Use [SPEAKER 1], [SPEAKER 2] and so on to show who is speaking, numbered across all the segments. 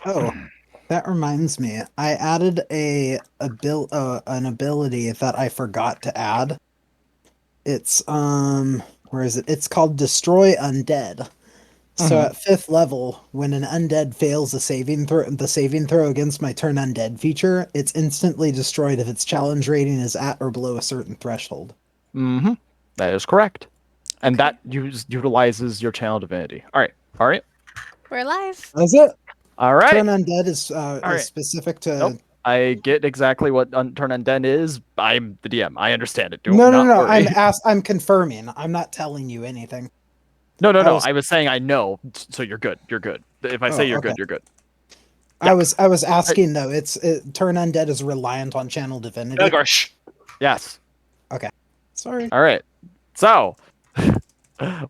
[SPEAKER 1] Oh, that reminds me. I added an ability that I forgot to add. It's where is it? It's called Destroy Undead. So
[SPEAKER 2] Hmm.
[SPEAKER 1] at fifth level, when an undead fails the saving throw against my turn undead feature, it's instantly destroyed if its challenge rating is at or below a certain threshold.
[SPEAKER 2] Hmm. That is correct. And
[SPEAKER 3] Okay,
[SPEAKER 2] that utilizes your channel divinity. All right. All right.
[SPEAKER 3] we're live.
[SPEAKER 1] Is it?
[SPEAKER 2] All right.
[SPEAKER 1] Turn undead
[SPEAKER 2] All
[SPEAKER 1] is
[SPEAKER 2] right.
[SPEAKER 1] specific
[SPEAKER 2] Nope.
[SPEAKER 1] to.
[SPEAKER 2] I get exactly what Turn Undead is. I'm the DM. I understand it. Do
[SPEAKER 1] No, no,
[SPEAKER 2] not
[SPEAKER 1] no.
[SPEAKER 2] worry.
[SPEAKER 1] I'm confirming. I'm not telling you anything.
[SPEAKER 2] No, no,
[SPEAKER 1] I
[SPEAKER 2] no.
[SPEAKER 1] was
[SPEAKER 2] I was saying I know, so you're good. You're good. If I say
[SPEAKER 1] oh,
[SPEAKER 2] you're
[SPEAKER 1] okay.
[SPEAKER 2] good, you're good. Yeah.
[SPEAKER 1] I was
[SPEAKER 2] I,
[SPEAKER 1] asking though. Turn undead is reliant on channel divinity.
[SPEAKER 4] Gosh.
[SPEAKER 2] yes.
[SPEAKER 1] Okay. Sorry.
[SPEAKER 2] All right. So,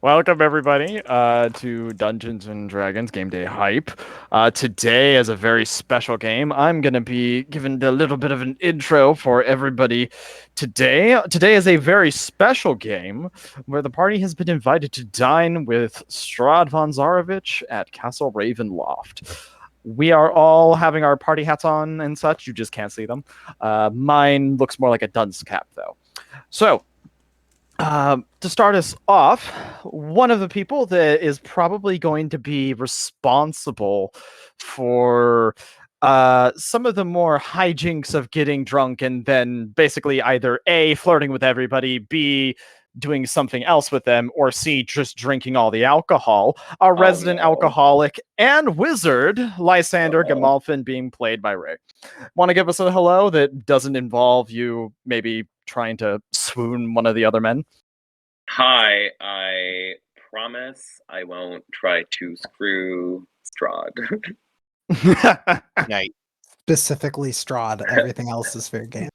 [SPEAKER 2] welcome everybody to Dungeons and Dragons Game Day Hype. Today is a very special game. I'm gonna be giving a little bit of an intro for everybody today. Today is a very special game where the party has been invited to dine with Strahd Von Zarovich at Castle Ravenloft. We are all having our party hats on and such. You just can't see them. Mine looks more like a dunce cap though. So, to start us off, one of the people that is probably going to be responsible for some of the more hijinks of getting drunk and then basically either A, flirting with everybody, B, doing something else with them, or C, just drinking all the alcohol, a
[SPEAKER 4] Oh
[SPEAKER 2] resident
[SPEAKER 4] no.
[SPEAKER 2] alcoholic and wizard, Lysander
[SPEAKER 4] Uh-oh.
[SPEAKER 2] Gamalfin, being played by Ray. Want to give us a hello that doesn't involve you maybe trying to swoon one of the other men?
[SPEAKER 4] Hi, I promise I won't try to screw Strahd.
[SPEAKER 5] Night.
[SPEAKER 1] Specifically Strahd. Everything else is fair game.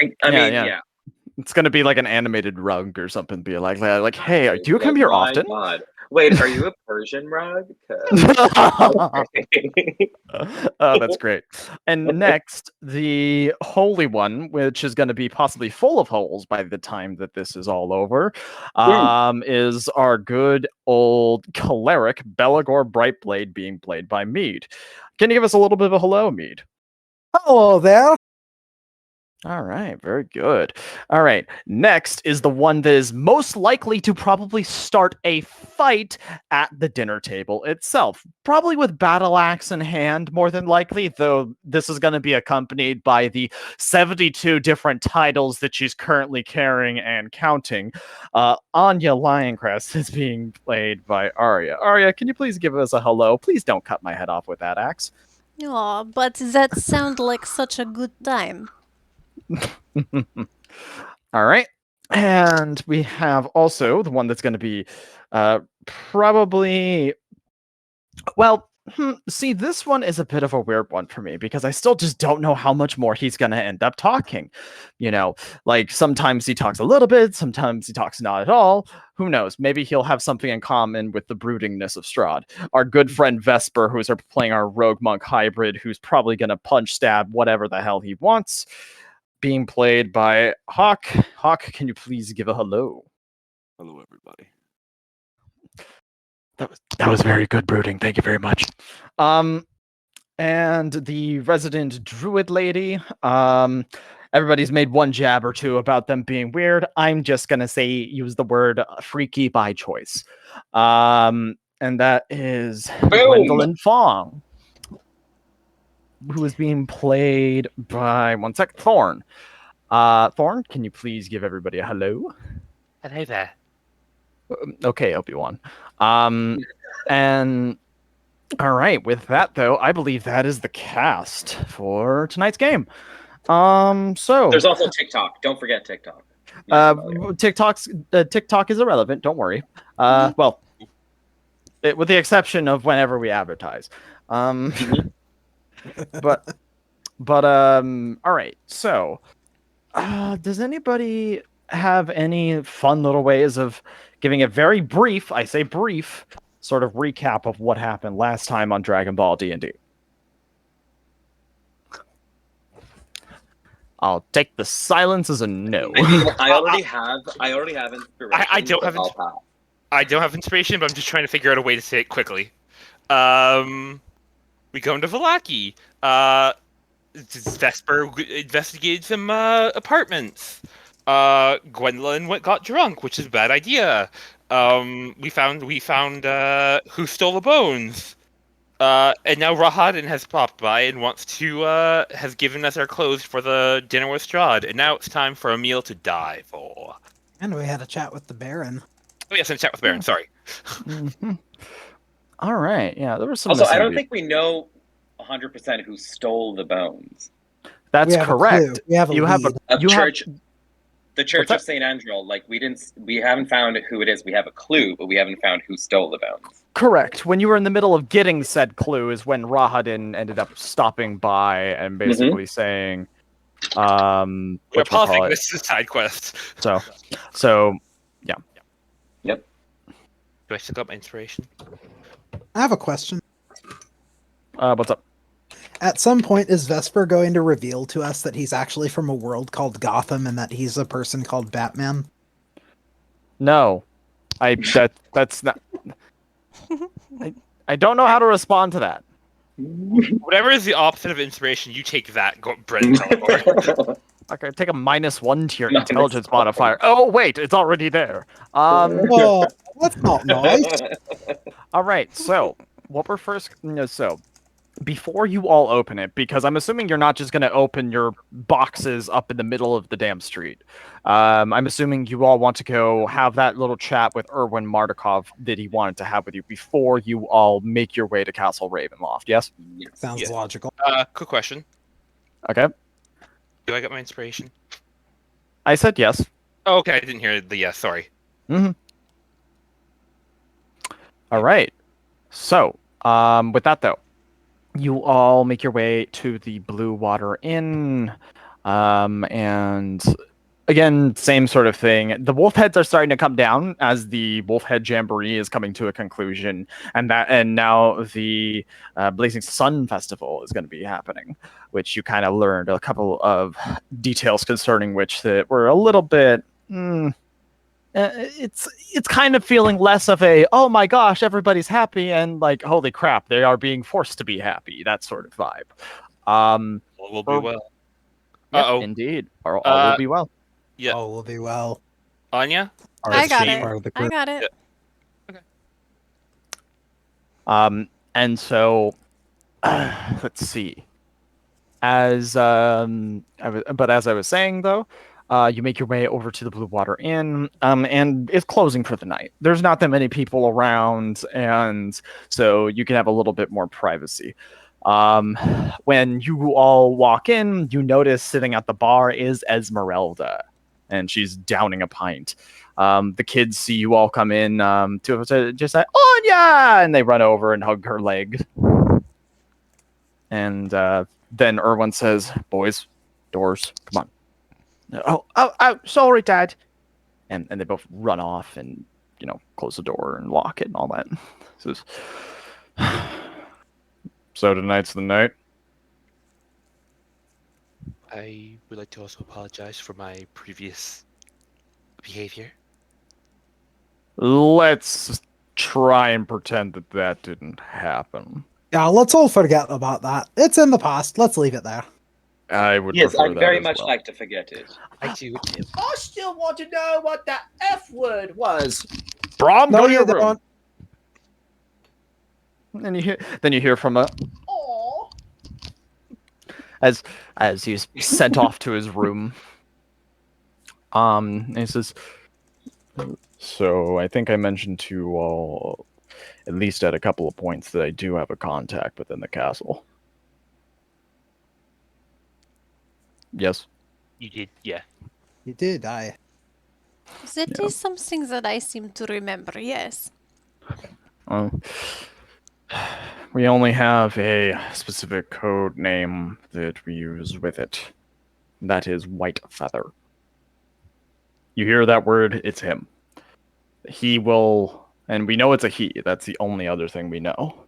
[SPEAKER 4] I
[SPEAKER 2] Yeah,
[SPEAKER 4] mean,
[SPEAKER 2] yeah.
[SPEAKER 4] yeah.
[SPEAKER 2] It's gonna be like an animated rug or something. Be like, hey, do you come
[SPEAKER 4] Like,
[SPEAKER 2] here
[SPEAKER 4] my
[SPEAKER 2] often?
[SPEAKER 4] God. Wait, are you a Persian rug? 'Cause-
[SPEAKER 2] Oh,
[SPEAKER 4] Okay.
[SPEAKER 2] that's great. And next, the Holy One, which is going to be possibly full of holes by the time that this is all over,
[SPEAKER 4] Ooh.
[SPEAKER 2] is our good old cleric, Belagor Brightblade, being played by Mead. Can you give us a little bit of a hello, Mead?
[SPEAKER 1] Hello there.
[SPEAKER 2] All right, very good. All right, next is the one that is most likely to probably start a fight at the dinner table itself. Probably with battle axe in hand, more than likely, though this is going to be accompanied by the 72 different titles that she's currently carrying and counting. Anya Lioncrest is being played by Arya. Arya, can you please give us a hello? Please don't cut my head off with that axe.
[SPEAKER 3] Oh, but that sounds like such a good time.
[SPEAKER 2] All right. And we have also the one that's going to be probably, well, see, this one is a bit of a weird one for me because I still just don't know how much more he's going to end up talking. You know, like sometimes he talks a little bit, sometimes he talks not at all. Who knows? Maybe he'll have something in common with the broodingness of Strahd. Our good friend Vesper, who's playing our rogue monk hybrid, who's probably going to punch stab whatever the hell he wants, being played by Hawk. Hawk, can you please give a hello?
[SPEAKER 6] Hello, everybody.
[SPEAKER 2] That was very good brooding. Thank you very much. And the resident druid lady. Everybody's made one jab or two about them being weird. I'm just gonna say use the word freaky by choice. And that is
[SPEAKER 4] Boom!
[SPEAKER 2] Gwendolyn Fong, who is being played by one sec, Thorn. Thorn, can you please give everybody a hello?
[SPEAKER 5] Hello there.
[SPEAKER 2] Okay, Obi-Wan. And all right, with that though, I believe that is the cast for tonight's game. So
[SPEAKER 4] There's also TikTok. Don't forget TikTok. Not familiar.
[SPEAKER 2] TikTok is irrelevant. Don't worry. Well, with the exception of whenever we advertise.
[SPEAKER 4] Mhm.
[SPEAKER 2] But all right. So, does anybody have any fun little ways of giving a very brief, I say brief, sort of recap of what happened last time on Dragon Ball D&D? I'll take the silence as a no.
[SPEAKER 4] I already have inspiration.
[SPEAKER 5] I don't
[SPEAKER 4] so
[SPEAKER 5] have
[SPEAKER 4] I'll pass.
[SPEAKER 5] I don't have inspiration, but I'm just trying to figure out a way to say it quickly. Um, We go into Vallaki. Vesper investigated some apartments. Gwendolyn got drunk, which is a bad idea. We found who stole the bones. And now Rahadin has popped by and has given us our clothes for the dinner with Strahd, and now it's time for a meal to die for.
[SPEAKER 1] And we had a chat with the Baron.
[SPEAKER 5] Oh yes, and chat with Baron. Sorry.
[SPEAKER 2] All right. Yeah, there was some.
[SPEAKER 4] Also, I don't think we know 100% who stole the bones.
[SPEAKER 2] That's
[SPEAKER 1] We have a
[SPEAKER 2] correct.
[SPEAKER 1] clue. We have a lead.
[SPEAKER 4] The Church of St. Andrel, we haven't found who it is. We have a clue, but we haven't found who stole the bones.
[SPEAKER 2] Correct. When you were in the middle of getting said clue is when Rahadin ended up stopping by and basically saying,
[SPEAKER 5] We're pausing. This is a side quest.
[SPEAKER 2] So, yeah.
[SPEAKER 4] Yep.
[SPEAKER 5] Do I still got my inspiration?
[SPEAKER 1] I have a question.
[SPEAKER 2] What's up?
[SPEAKER 1] At some point, is Vesper going to reveal to us that he's actually from a world called Gotham and that he's a person called Batman?
[SPEAKER 2] No. That's not... I don't know how to respond to that.
[SPEAKER 5] Whatever is the opposite of inspiration, you take that, Brent.
[SPEAKER 2] Okay, take a -1 to your intelligence modifier. Oh, wait, it's already there.
[SPEAKER 1] Oh, that's not nice.
[SPEAKER 2] All right, so what we're first... So, before you all open it, because I'm assuming you're not just going to open your boxes up in the middle of the damn street. I'm assuming you all want to go have that little chat with Erwin Mardukov that he wanted to have with you before you all make your way to Castle Ravenloft, yes?
[SPEAKER 1] Sounds logical.
[SPEAKER 5] Quick question.
[SPEAKER 2] Okay.
[SPEAKER 5] Do I get my inspiration?
[SPEAKER 2] I said yes.
[SPEAKER 5] Oh, okay, I didn't hear the yes, sorry.
[SPEAKER 2] Mm-hmm. All right. So, with that, though, you all make your way to the Blue Water Inn, and again, same sort of thing. The wolf heads are starting to come down as the wolf head jamboree is coming to a conclusion, and now the Blazing Sun Festival is going to be happening, which you kind of learned a couple of details concerning which that were a little bit. It's kind of feeling less of a, oh my gosh, everybody's happy, and like, holy crap, they are being forced to be happy, that sort of vibe.
[SPEAKER 5] We'll be well.
[SPEAKER 2] Yep, indeed. All will be well.
[SPEAKER 5] Yeah.
[SPEAKER 1] All will be well.
[SPEAKER 5] Anya?
[SPEAKER 3] I got it. I got it.
[SPEAKER 5] Okay.
[SPEAKER 2] And so, let's see. As I was saying, though, you make your way over to the Blue Water Inn, and it's closing for the night. There's not that many people around, and so you can have a little bit more privacy. When you all walk in, you notice sitting at the bar is Esmeralda, and she's downing a pint. The kids see you all come in to just say, Anya! And they run over and hug her leg. And then Erwin says, boys, doors, come on. Oh, sorry, Dad. And they both run off and, close the door and lock it and all that. So tonight's the night.
[SPEAKER 5] I would like to also apologize for my previous behavior.
[SPEAKER 2] Let's try and pretend that didn't happen.
[SPEAKER 1] Yeah, let's all forget about that. It's in the past. Let's leave it there.
[SPEAKER 2] I would
[SPEAKER 4] Yes,
[SPEAKER 2] prefer
[SPEAKER 4] I'd
[SPEAKER 2] that
[SPEAKER 4] very
[SPEAKER 2] as
[SPEAKER 4] much
[SPEAKER 2] well.
[SPEAKER 4] like to forget it.
[SPEAKER 5] I do.
[SPEAKER 6] I still want to know what that F word was.
[SPEAKER 2] Brom,
[SPEAKER 1] No,
[SPEAKER 2] go to
[SPEAKER 1] you
[SPEAKER 2] your room.
[SPEAKER 1] don't.
[SPEAKER 2] And you hear from a
[SPEAKER 6] Aww.
[SPEAKER 2] as he's sent off to his room. And he says, so I think I mentioned to you all, at least at a couple of points, that I do have a contact within the castle. Yes?
[SPEAKER 5] You did, yeah.
[SPEAKER 1] You did,
[SPEAKER 3] That is something that I seem to remember, yes.
[SPEAKER 2] We only have a specific code name that we use with it. That is White Feather. You hear that word, it's him. He will, and we know it's a he, that's the only other thing we know.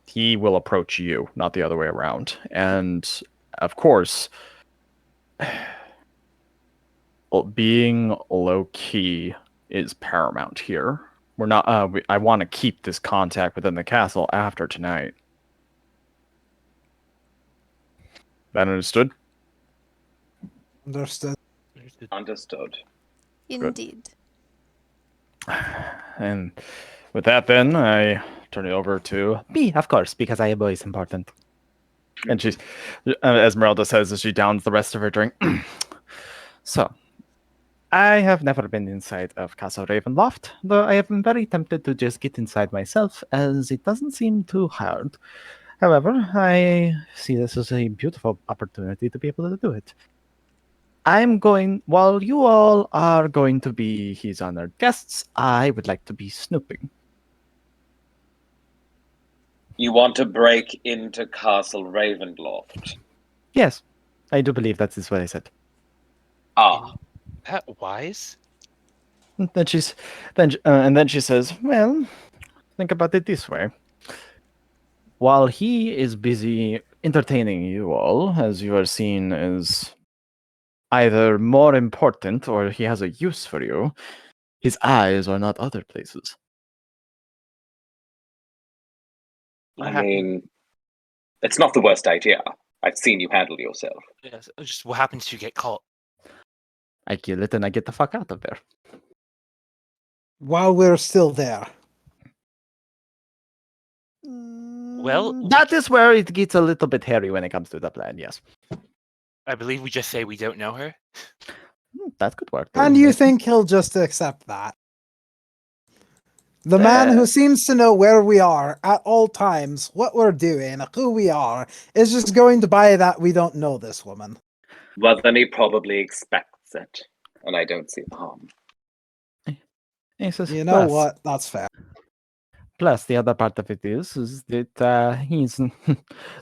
[SPEAKER 2] He will approach you, not the other way around. And, of course, being low-key is paramount here. We're not. I want to keep this contact within the castle after tonight. That understood?
[SPEAKER 1] Understood.
[SPEAKER 4] Understood.
[SPEAKER 3] Indeed.
[SPEAKER 2] And with that, then I turn it over to me, of course, because I am always important. And she's, Esmeralda says as she downs the rest of her drink. So, I have never been inside of Castle Ravenloft, though I have been very tempted to just get inside myself, as it doesn't seem too hard. However, I see this as a beautiful opportunity to be able to do it. While you all are going to be his honored guests, I would like to be snooping.
[SPEAKER 4] You want to break into Castle Ravenloft?
[SPEAKER 2] Yes, I do believe that is what I said.
[SPEAKER 4] Ah,
[SPEAKER 5] That wise?
[SPEAKER 2] And then she says, "Well, think about it this way. While he is busy entertaining you all, as you are seen as either more important or he has a use for you, his eyes are not other places."
[SPEAKER 4] I mean, it's not the worst idea. I've seen you handle yourself.
[SPEAKER 5] Yes, just what happens if you get caught?
[SPEAKER 2] I kill it and I get the fuck out of there.
[SPEAKER 1] While we're still there.
[SPEAKER 5] Well,
[SPEAKER 2] That is where it gets a little bit hairy when it comes to the plan, yes.
[SPEAKER 5] I believe we just say we don't know her.
[SPEAKER 2] That could work. too.
[SPEAKER 1] And you think he'll just accept that? The man
[SPEAKER 4] There.
[SPEAKER 1] who seems to know where we are at all times, what we're doing, who we are, is just going to buy that we don't know this woman.
[SPEAKER 4] Well, then he probably expects it, and I don't see the harm.
[SPEAKER 2] He says,
[SPEAKER 1] You know
[SPEAKER 2] "Plus-
[SPEAKER 1] what? That's fair.
[SPEAKER 2] Plus, the other part of it is that he's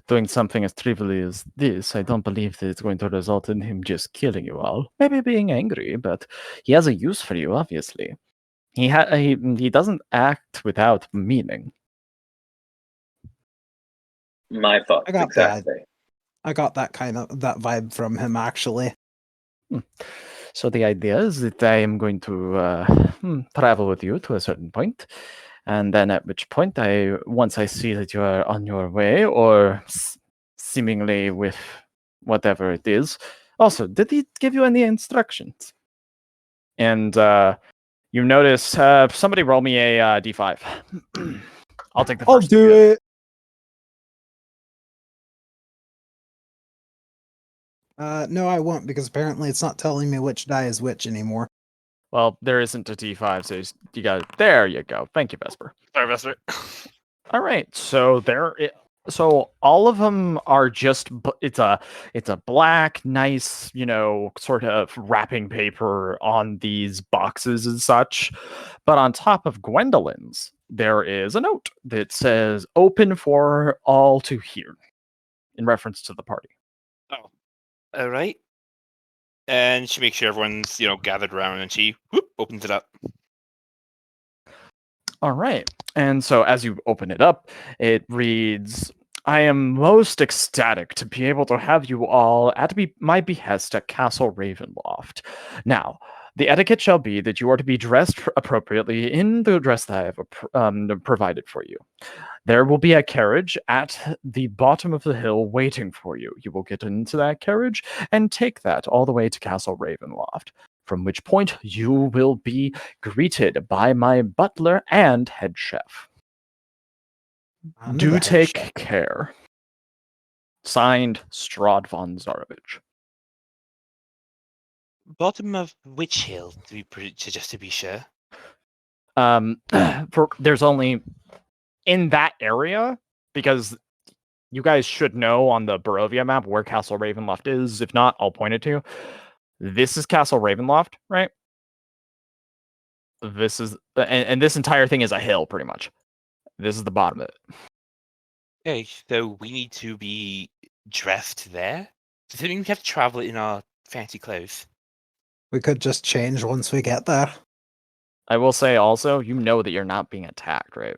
[SPEAKER 2] doing something as trivial as this. I don't believe that it's going to result in him just killing you all. Maybe being angry, but he has a use for you, obviously. He doesn't act without meaning.
[SPEAKER 4] My thoughts
[SPEAKER 1] I got that.
[SPEAKER 4] exactly.
[SPEAKER 1] I got that that vibe from him actually.
[SPEAKER 2] So the idea is that I am going to travel with you to a certain point, and then at which point once I see that you are on your way, or seemingly with whatever it is. Also, did he give you any instructions? And you notice somebody roll me a d5. I'll take the
[SPEAKER 1] I'll
[SPEAKER 2] first.
[SPEAKER 1] do it. No, I won't, because apparently it's not telling me which die is which anymore.
[SPEAKER 2] Well, there isn't a d5, so you got it. There you go. Thank you, Vesper.
[SPEAKER 5] Sorry, Vesper.
[SPEAKER 2] All right, so so all of them are just it's a black, nice, sort of wrapping paper on these boxes and such. But on top of Gwendolyn's, there is a note that says "Open for all to hear," in reference to the party.
[SPEAKER 5] Oh, all right. And she makes sure everyone's gathered around, and she opens it up.
[SPEAKER 2] All right. And so as you open it up, it reads, "I am most ecstatic to be able to have you all at my behest at Castle Ravenloft. Now, the etiquette shall be that you are to be dressed appropriately in the dress that I have provided for you. There will be a carriage at the bottom of the hill waiting for you. You will get into that carriage and take that all the way to Castle Ravenloft, from which point you will be greeted by my butler and head chef.
[SPEAKER 1] And
[SPEAKER 2] Do
[SPEAKER 1] the head
[SPEAKER 2] take
[SPEAKER 1] chef.
[SPEAKER 2] care." Signed, Strahd Von Zarovich.
[SPEAKER 5] Bottom of which hill do we just to be sure?
[SPEAKER 2] There's only in that area, because you guys should know on the Barovia map where Castle Ravenloft is. If not, I'll point it to you. This is Castle Ravenloft, right? This is and this entire thing is a hill, pretty much. This is the bottom of it.
[SPEAKER 5] Okay, so we need to be dressed there. Does it mean we have to travel in our fancy clothes?
[SPEAKER 1] We could just change once we get there.
[SPEAKER 2] I will say also, you know that you're not being attacked, right?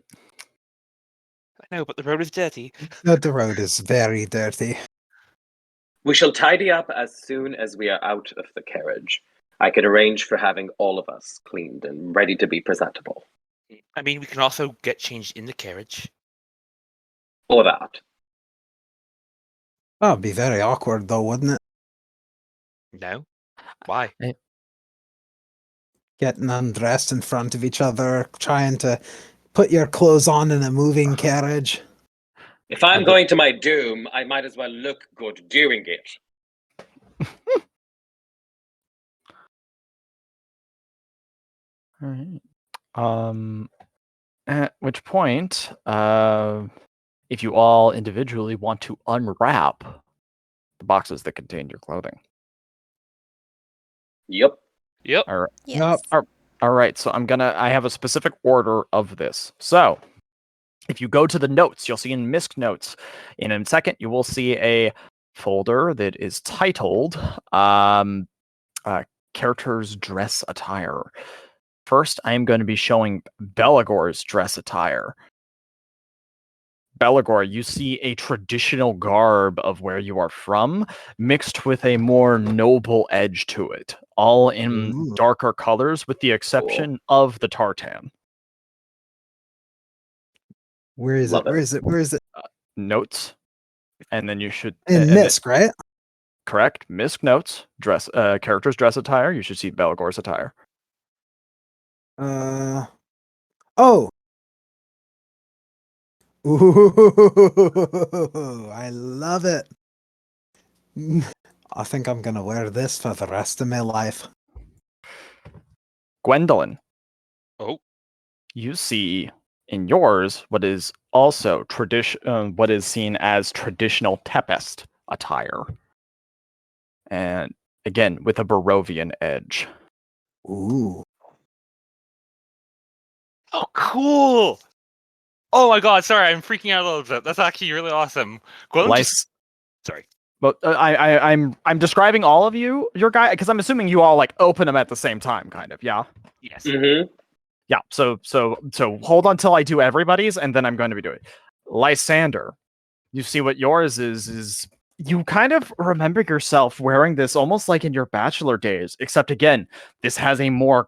[SPEAKER 5] I know, but the road is dirty.
[SPEAKER 1] The road is very dirty.
[SPEAKER 4] We shall tidy up as soon as we are out of the carriage. I could arrange for having all of us cleaned and ready to be presentable.
[SPEAKER 5] I mean, we can also get changed in the carriage.
[SPEAKER 4] Or that.
[SPEAKER 1] Oh, it'd be very awkward though, wouldn't it?
[SPEAKER 5] No? Why?
[SPEAKER 1] Getting undressed in front of each other, trying to put your clothes on in a moving carriage.
[SPEAKER 4] If I'm going to my doom, I might as well look good doing it.
[SPEAKER 2] All right. At which point, if you all individually want to unwrap the boxes that contain your clothing.
[SPEAKER 4] Yep.
[SPEAKER 5] Yep.
[SPEAKER 2] All right.
[SPEAKER 3] Yes.
[SPEAKER 2] All right. So I have a specific order of this. So if you go to the notes, you'll see in MISC notes. In a second, you will see a folder that is titled Characters Dress Attire. First, I am going to be showing Belagor's dress attire. Belagor, you see a traditional garb of where you are from, mixed with a more noble edge to it, all in
[SPEAKER 1] Ooh.
[SPEAKER 2] darker colors, with the exception of the tartan.
[SPEAKER 1] Where is
[SPEAKER 4] Love
[SPEAKER 1] it? Where
[SPEAKER 4] it.
[SPEAKER 1] is it? Where is it?
[SPEAKER 2] Notes, and then you should
[SPEAKER 1] In
[SPEAKER 2] and then-
[SPEAKER 1] MISC, right?
[SPEAKER 2] correct. MISC notes, characters dress attire. You should see Belagor's attire.
[SPEAKER 1] Oh. Ooh, I love it. I think I'm gonna wear this for the rest of my life.
[SPEAKER 2] Gwendolyn,
[SPEAKER 5] Oh.
[SPEAKER 2] you see in yours what is also what is seen as traditional Tempest attire, and again with a Barovian edge.
[SPEAKER 1] Ooh.
[SPEAKER 5] Oh, cool! Oh my god, sorry, I'm freaking out a little bit. That's actually really awesome. Gwendolyn
[SPEAKER 2] Lice,
[SPEAKER 5] Sorry.
[SPEAKER 2] but I'm describing all of your guy, because I'm assuming you all like open them at the same time, kind of. Yeah.
[SPEAKER 5] Yes.
[SPEAKER 4] Mm-hmm.
[SPEAKER 2] Yeah. So hold on till I do everybody's, and then I'm going to be doing Lysander. You see what yours is you kind of remember yourself wearing this almost like in your bachelor days, except again, this has a more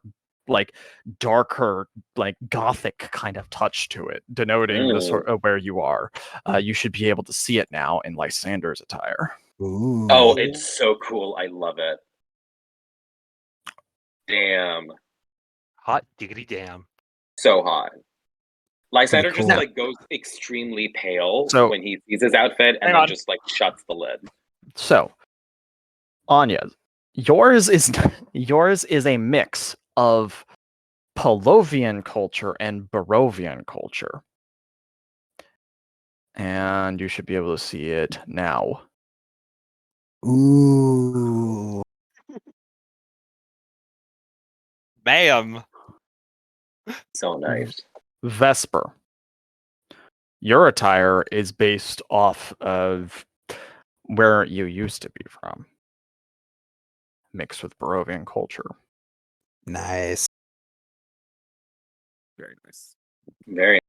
[SPEAKER 2] like darker, like gothic kind of touch to it, denoting the sort of where you are. You should be able to see it now in Lysander's attire.
[SPEAKER 1] Ooh.
[SPEAKER 4] Oh, it's so cool. I love it. Damn.
[SPEAKER 5] Hot diggity damn.
[SPEAKER 4] So hot. Lysander
[SPEAKER 1] Pretty
[SPEAKER 4] just
[SPEAKER 1] cool.
[SPEAKER 4] like goes extremely pale
[SPEAKER 2] So-
[SPEAKER 4] when he sees his outfit and
[SPEAKER 5] Hang
[SPEAKER 4] then
[SPEAKER 5] on.
[SPEAKER 4] just like shuts the lid.
[SPEAKER 2] So, Anya, yours is a mix of Palovian culture and Barovian culture. And you should be able to see it now.
[SPEAKER 1] Ooh.
[SPEAKER 5] Bam.
[SPEAKER 4] So nice.
[SPEAKER 2] Vesper. Your attire is based off of where you used to be from, mixed with Barovian culture.
[SPEAKER 1] Nice.
[SPEAKER 5] Very nice.
[SPEAKER 4] Very.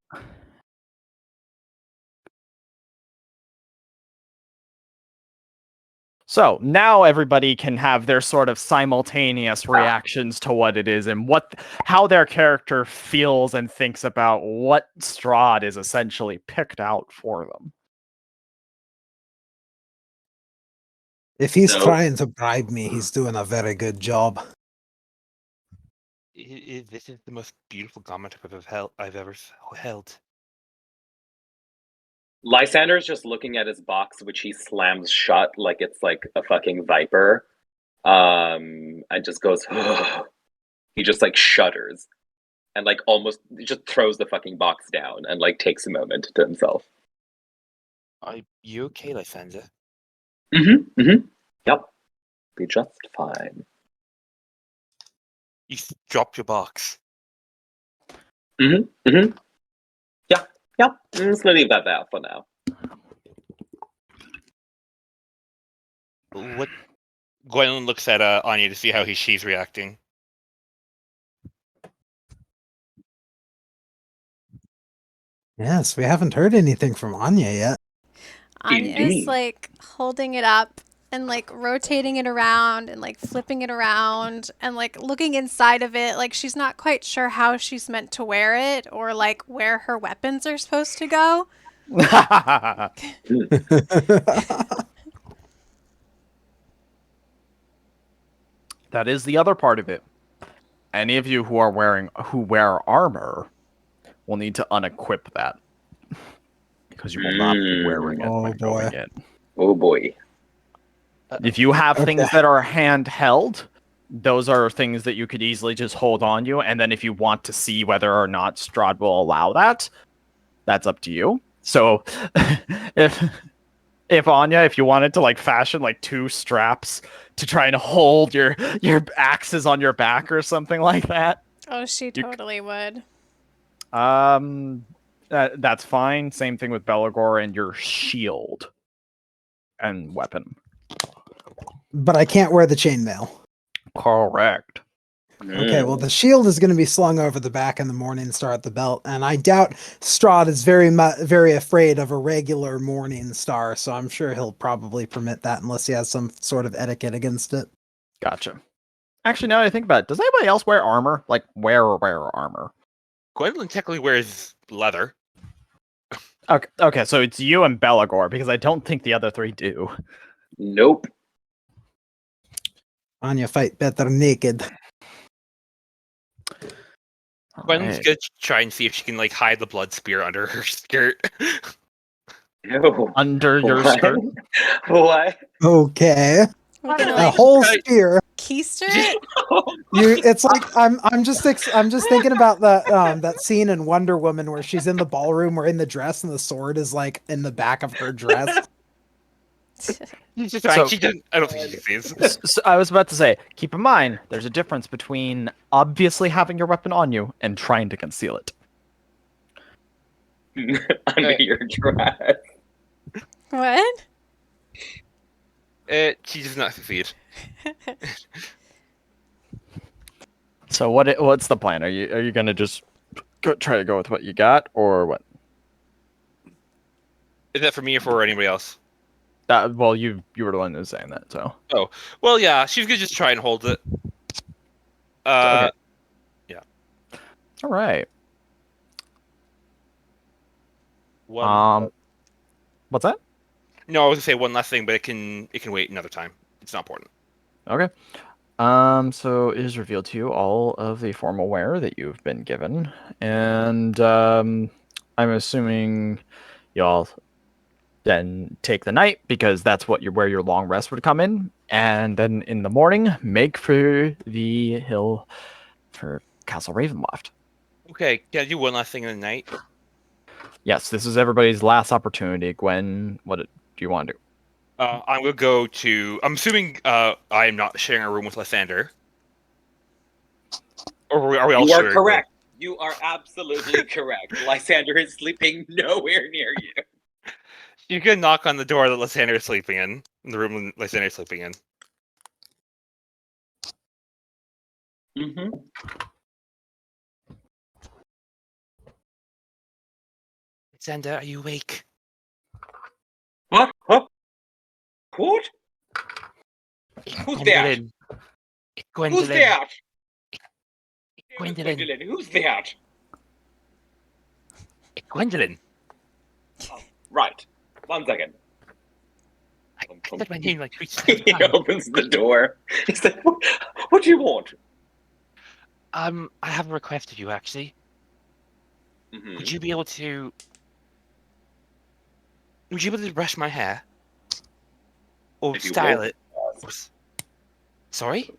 [SPEAKER 2] So now everybody can have their sort of simultaneous reactions to what it is and how their character feels and thinks about what Strahd is essentially picked out for them.
[SPEAKER 1] If he's
[SPEAKER 4] So-
[SPEAKER 1] trying to bribe me, he's doing a very good job.
[SPEAKER 5] This is the most beautiful garment I've ever held.
[SPEAKER 4] Lysander is just looking at his box, which he slams shut like it's like a fucking viper. And just goes, he just like shudders and like almost just throws the fucking box down and like takes a moment to himself.
[SPEAKER 5] Are you okay, Lysander?
[SPEAKER 4] Yep. Be just fine.
[SPEAKER 5] You dropped your box.
[SPEAKER 4] Yep. I'm just gonna leave that there for now.
[SPEAKER 5] What? Gwendolyn looks at Anya to see how she's reacting.
[SPEAKER 1] Yes, we haven't heard anything from Anya yet.
[SPEAKER 3] Anya's
[SPEAKER 4] Indeed.
[SPEAKER 3] like holding it up and like rotating it around and like flipping it around and like looking inside of it. Like she's not quite sure how she's meant to wear it or like where her weapons are supposed to go.
[SPEAKER 2] That is the other part of it. Any of you who wear armor will need to unequip that. Because you will not be wearing it
[SPEAKER 1] Oh,
[SPEAKER 2] when
[SPEAKER 1] boy.
[SPEAKER 2] going in.
[SPEAKER 4] Oh boy.
[SPEAKER 2] If you have
[SPEAKER 1] Okay.
[SPEAKER 2] things that are handheld, those are things that you could easily just hold on to, and then if you want to see whether or not Strahd will allow that, that's up to you. So if Anya, if you wanted to like fashion like 2 straps to try and hold your axes on your back or something like that,
[SPEAKER 3] Oh, she totally would.
[SPEAKER 2] that's fine. Same thing with Belagor and your shield and weapon.
[SPEAKER 1] But I can't wear the chainmail.
[SPEAKER 2] Correct.
[SPEAKER 1] Okay, well, the shield is going to be slung over the back and the Morning Star at the belt, and I doubt Strahd is very afraid of a regular Morning Star, so I'm sure he'll probably permit that unless he has some sort of etiquette against it.
[SPEAKER 2] Gotcha. Actually, now that I think about it, does anybody else wear armor? Like, wear armor?
[SPEAKER 5] Gwendolyn technically wears leather.
[SPEAKER 2] Okay, so it's you and Belagor, because I don't think the other 3 do.
[SPEAKER 4] Nope.
[SPEAKER 1] Anya fight better naked.
[SPEAKER 5] Gwendolyn's
[SPEAKER 2] Alright.
[SPEAKER 5] gonna try and see if she can like hide the blood spear under her skirt.
[SPEAKER 4] Ew.
[SPEAKER 2] Under your
[SPEAKER 4] What?
[SPEAKER 2] skirt?
[SPEAKER 4] What?
[SPEAKER 1] Okay,
[SPEAKER 3] We can
[SPEAKER 1] a
[SPEAKER 3] like
[SPEAKER 1] whole spear.
[SPEAKER 3] keister it.
[SPEAKER 1] It's like I'm just thinking about that scene in Wonder Woman where she's in the ballroom wearing the dress and the sword is like in the back of her dress.
[SPEAKER 5] She's just trying.
[SPEAKER 2] So-
[SPEAKER 5] She doesn't. I don't think she sees.
[SPEAKER 2] So I was about to say, keep in mind, there's a difference between obviously having your weapon on you and trying to conceal it.
[SPEAKER 4] Under your dress.
[SPEAKER 3] What?
[SPEAKER 5] She does not succeed.
[SPEAKER 2] So what's the plan? Are you gonna just try to go with what you got, or what?
[SPEAKER 5] Is that for me or for anybody else?
[SPEAKER 2] Well, you were the one who was saying that, so.
[SPEAKER 5] Well, yeah, she's gonna just try and hold it.
[SPEAKER 2] Okay. All right.
[SPEAKER 5] One.
[SPEAKER 2] What's that?
[SPEAKER 5] No, I was gonna say one last thing, but it can wait another time. It's not important.
[SPEAKER 2] Okay. So it is revealed to you all of the formal wear that you've been given, and I'm assuming y'all then take the night because that's where your long rest would come in, and then in the morning make for the hill for Castle Ravenloft.
[SPEAKER 5] Okay, can I do one last thing in the night?
[SPEAKER 2] Yes, this is everybody's last opportunity. Gwen, what do you want to do?
[SPEAKER 5] I'm gonna go to. I'm assuming I am not sharing a room with Lysander. Or are we all
[SPEAKER 4] You are
[SPEAKER 5] sharing?
[SPEAKER 4] correct. You are absolutely correct. Lysander is sleeping nowhere near you.
[SPEAKER 5] You can knock on the door that Lysander is sleeping in the room Lysander is sleeping in.
[SPEAKER 4] Mm-hmm.
[SPEAKER 5] Lysander, are you awake?
[SPEAKER 4] What? What? What? Who's there?
[SPEAKER 5] Gwendolyn. Gwendolyn.
[SPEAKER 4] Who's there?
[SPEAKER 5] Gwendolyn.
[SPEAKER 4] Who's there?
[SPEAKER 5] Gwendolyn.
[SPEAKER 4] Right. 1 second.
[SPEAKER 5] I said my name like 3
[SPEAKER 4] He
[SPEAKER 5] times.
[SPEAKER 4] opens the door. He said, what do you want?
[SPEAKER 5] I have a request of you actually.
[SPEAKER 4] Mhm.
[SPEAKER 5] Would you be able to brush my hair? Or
[SPEAKER 4] If you
[SPEAKER 5] style
[SPEAKER 4] will.
[SPEAKER 5] it? Sorry?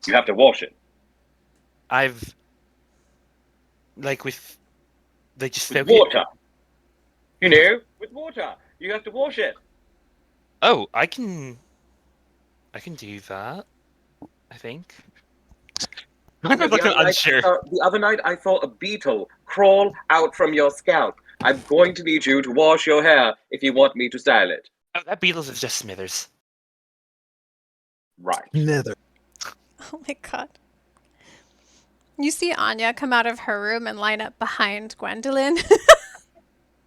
[SPEAKER 4] You have to wash it.
[SPEAKER 5] I've just
[SPEAKER 4] With
[SPEAKER 5] soak it.
[SPEAKER 4] water. You know, with water. You have to wash it.
[SPEAKER 5] Oh, I can do that. I think. I'm
[SPEAKER 4] The
[SPEAKER 5] looking
[SPEAKER 4] other night,
[SPEAKER 5] unsure.
[SPEAKER 4] the other night I saw a beetle crawl out from your scalp. I'm going to need you to wash your hair if you want me to style it.
[SPEAKER 5] Oh, that Beatles is just Smithers.
[SPEAKER 4] Right.
[SPEAKER 1] Nether.
[SPEAKER 3] Oh my god. You see Anya come out of her room and line up behind Gwendolyn.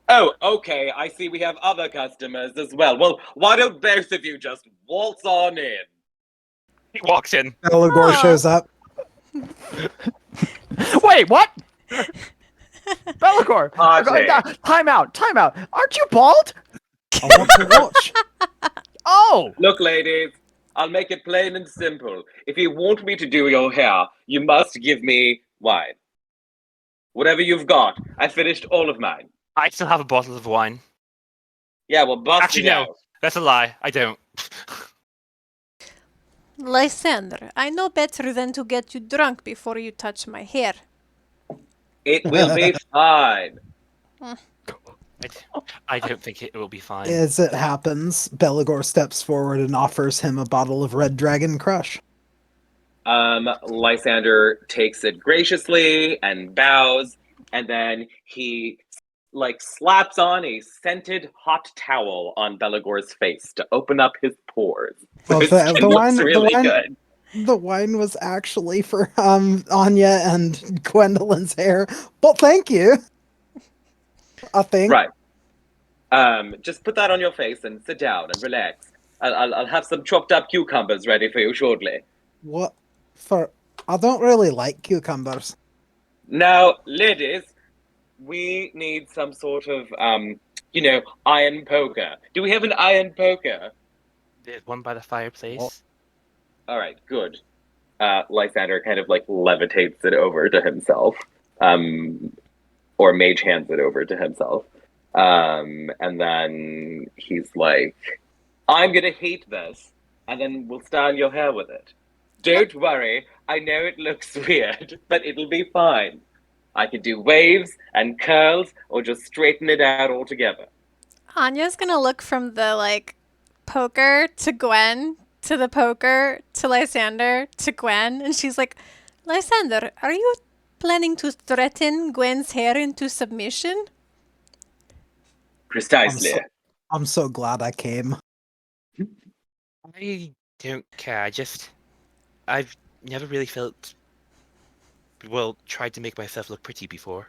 [SPEAKER 4] Oh, okay. I see we have other customers as well. Well, why don't both of you just waltz on in?
[SPEAKER 5] He walks in.
[SPEAKER 1] Belagor
[SPEAKER 3] Oh.
[SPEAKER 1] shows up.
[SPEAKER 2] Wait, what? Belagor!
[SPEAKER 4] Ajay.
[SPEAKER 2] Time out! Aren't you bald?
[SPEAKER 1] I want to watch.
[SPEAKER 2] Oh!
[SPEAKER 4] Look, ladies, I'll make it plain and simple. If you want me to do your hair, you must give me wine. Whatever you've got. I finished all of mine.
[SPEAKER 5] I still have a bottle of wine.
[SPEAKER 4] Yeah, well, bust
[SPEAKER 5] Actually,
[SPEAKER 4] it
[SPEAKER 5] no.
[SPEAKER 4] out.
[SPEAKER 5] That's a lie. I don't.
[SPEAKER 3] Lysander, I know better than to get you drunk before you touch my hair.
[SPEAKER 4] It will be fine.
[SPEAKER 5] I don't think it will be fine.
[SPEAKER 1] As it happens, Belagor steps forward and offers him a bottle of Red Dragon Crush.
[SPEAKER 4] Lysander takes it graciously and bows, and then he slaps on a scented hot towel on Belagor's face to open up his pores.
[SPEAKER 1] Well,
[SPEAKER 4] His skin looks really good.
[SPEAKER 1] The wine was actually for Anya and Gwendolyn's hair, but thank you. I think.
[SPEAKER 4] Right. Just put that on your face and sit down and relax. I'll have some chopped up cucumbers ready for you shortly.
[SPEAKER 1] What for? I don't really like cucumbers.
[SPEAKER 4] Now, ladies, we need some sort of, iron poker. Do we have an iron poker?
[SPEAKER 5] There's one by the fireplace.
[SPEAKER 4] All right, good. Lysander kind of levitates it over to himself, or mage hands it over to himself. And then he's like, I'm gonna heat this, and then we'll style your hair with it. Don't worry, I know it looks weird, but it'll be fine. I could do waves and curls, or just straighten it out altogether.
[SPEAKER 3] Anya's gonna look from the poker to Gwen to the poker to Lysander to Gwen, and she's like, Lysander, are you planning to threaten Gwen's hair into submission?
[SPEAKER 4] Precisely.
[SPEAKER 1] I'm so glad I came.
[SPEAKER 5] I don't care. I've never really tried to make myself look pretty before.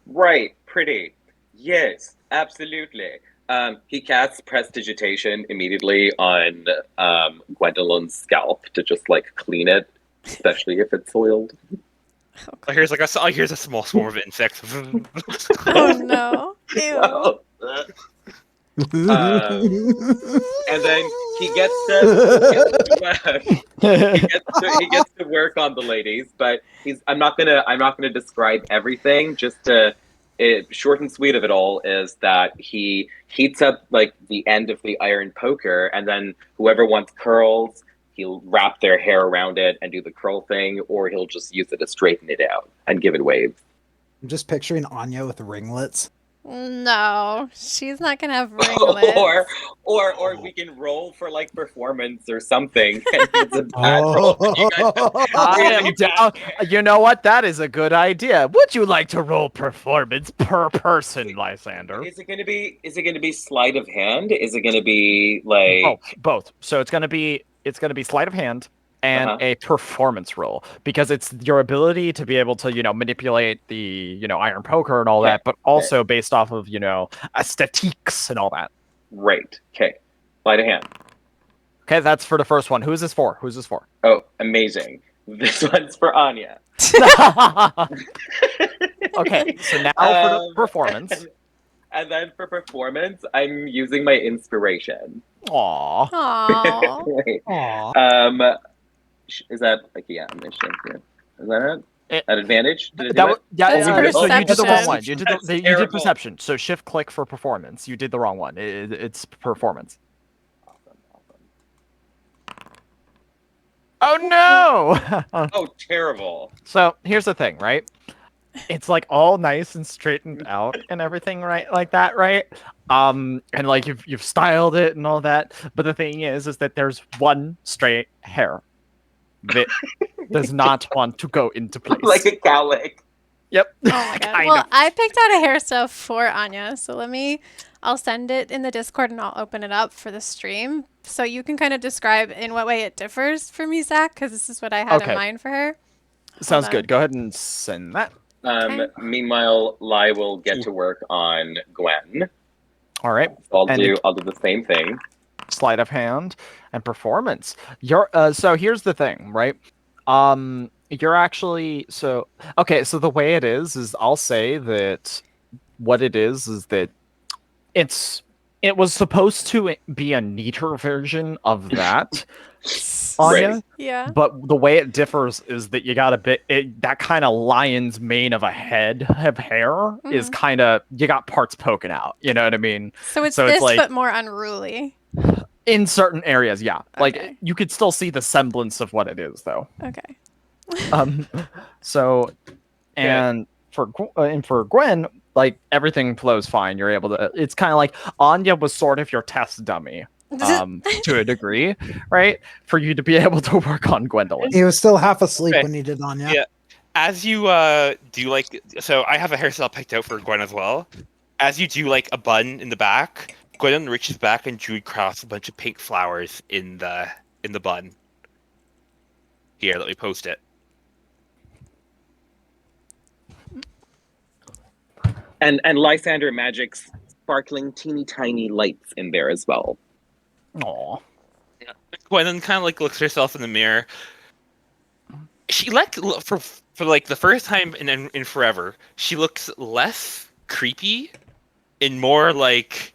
[SPEAKER 4] Right, pretty. Yes, absolutely. He casts Prestidigitation immediately on Gwendolyn's scalp to just clean it, especially if it's soiled.
[SPEAKER 5] Here's a small swarm of insects.
[SPEAKER 3] Oh no. Ew.
[SPEAKER 4] And then he gets to work on the ladies, but I'm not gonna describe everything. Just short and sweet of it all is that he heats up the end of the iron poker, and then whoever wants curls, he'll wrap their hair around it and do the curl thing, or he'll just use it to straighten it out and give it waves.
[SPEAKER 1] I'm just picturing Anya with ringlets.
[SPEAKER 3] No, she's not gonna have ringlets.
[SPEAKER 4] or we can roll for performance or something. And it's a bad roll. You guys
[SPEAKER 2] I am down. You know what? That is a good idea. Would you like to roll performance per person, Lysander?
[SPEAKER 4] Is it gonna be sleight of hand? Is it gonna be
[SPEAKER 2] both? So it's gonna be sleight of hand and a performance roll, because it's your ability to be able to manipulate the iron poker and all that, but also based off of aesthetiques and all that.
[SPEAKER 4] Right. Okay. Sleight of hand.
[SPEAKER 2] Okay, that's for the first one. Who's this for?
[SPEAKER 4] Oh, amazing. This one's for Anya.
[SPEAKER 2] Okay, so now for the performance.
[SPEAKER 4] And then for performance, I'm using my inspiration.
[SPEAKER 2] Aww.
[SPEAKER 3] Aww.
[SPEAKER 4] Wait.
[SPEAKER 2] Aww.
[SPEAKER 4] Is that yeah? Is that it? At advantage? Did it
[SPEAKER 2] That
[SPEAKER 4] do it?
[SPEAKER 3] That's
[SPEAKER 2] so you did the wrong
[SPEAKER 3] perception.
[SPEAKER 2] one. You did
[SPEAKER 4] terrible.
[SPEAKER 2] perception. So shift click for performance. You did the wrong one. It's performance.
[SPEAKER 4] Awesome.
[SPEAKER 2] Oh no!
[SPEAKER 4] Oh, terrible.
[SPEAKER 2] So here's the thing, right? It's all nice and straightened out and everything, right? Like that, right? And you've styled it and all that. But the thing is that there's one straight hair that does not want to go into place.
[SPEAKER 4] Like a cowlick.
[SPEAKER 2] Yep.
[SPEAKER 3] Oh my god. Well, I picked out a hairstyle for Anya, so I'll send it in the Discord and I'll open it up for the stream. So you can kind of describe in what way it differs for me, Zach, because this is what I had in mind for her.
[SPEAKER 2] Sounds good. Go ahead and send that.
[SPEAKER 3] Okay.
[SPEAKER 4] Meanwhile, Lai will get to work on Gwen.
[SPEAKER 2] All right.
[SPEAKER 4] So I'll do the same thing.
[SPEAKER 2] Sleight of hand and performance. So here's the thing, right? You're actually so the way it is I'll say that what it is that it's It was supposed to be a neater version of that,
[SPEAKER 4] Right.
[SPEAKER 2] Anya.
[SPEAKER 3] Yeah.
[SPEAKER 2] But the way it differs is that you got that kind of lion's mane of a head of hair is kind of, you got parts poking out. You know what I mean?
[SPEAKER 3] So it's
[SPEAKER 2] So it's
[SPEAKER 3] this,
[SPEAKER 2] like
[SPEAKER 3] but more unruly.
[SPEAKER 2] in certain areas, yeah. Like
[SPEAKER 3] Okay.
[SPEAKER 2] you could still see the semblance of what it is, though.
[SPEAKER 3] Okay.
[SPEAKER 2] So, and for Gwen, like everything flows fine. You're able to. It's kind of like Anya was sort of your test dummy, to a degree, right? For you to be able to work on Gwendolyn.
[SPEAKER 1] He was still half asleep
[SPEAKER 5] Okay.
[SPEAKER 1] when he did Anya.
[SPEAKER 5] Yeah. As you do like, so I have a hairstyle picked out for Gwen as well. As you do like a bun in the back, Gwen reaches back and drew across a bunch of pink flowers in the bun. Here, let me post it.
[SPEAKER 4] And Lysander magic's sparkling teeny tiny lights in there as well.
[SPEAKER 2] Aw.
[SPEAKER 5] Gwen kind of like looks herself in the mirror. She for like the first time in forever, she looks less creepy and more like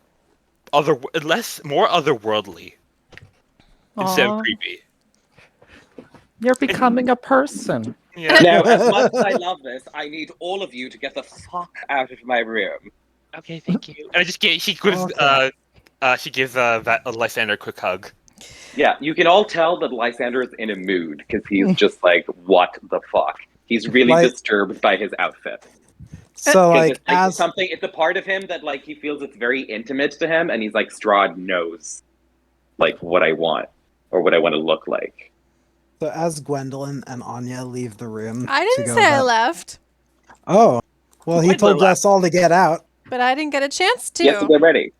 [SPEAKER 5] more otherworldly instead of
[SPEAKER 2] Aw.
[SPEAKER 5] creepy.
[SPEAKER 2] You're becoming a person.
[SPEAKER 5] Yeah.
[SPEAKER 4] Now, as much as I love this, I need all of you to get the fuck out of my room.
[SPEAKER 5] Okay, thank you. And she gives
[SPEAKER 1] Okay.
[SPEAKER 5] Lysander a quick hug.
[SPEAKER 4] Yeah, you can all tell that Lysander is in a mood because he's just like, what the fuck? He's really
[SPEAKER 1] Like-
[SPEAKER 4] disturbed by his outfit.
[SPEAKER 1] So
[SPEAKER 4] 'Cause
[SPEAKER 1] like
[SPEAKER 4] it's like
[SPEAKER 1] as
[SPEAKER 4] something, it's a part of him that like he feels it's very intimate to him, and he's like, Strahd knows like what I want or what I want to look like.
[SPEAKER 1] so as Gwendolyn and Anya leave the room,
[SPEAKER 3] I
[SPEAKER 1] to
[SPEAKER 3] didn't
[SPEAKER 1] go
[SPEAKER 3] say I
[SPEAKER 1] that-
[SPEAKER 3] left,
[SPEAKER 1] Oh, well, he
[SPEAKER 4] Gwendolyn
[SPEAKER 1] told us all to get out.
[SPEAKER 3] but I didn't get a chance to.
[SPEAKER 4] You have to get ready.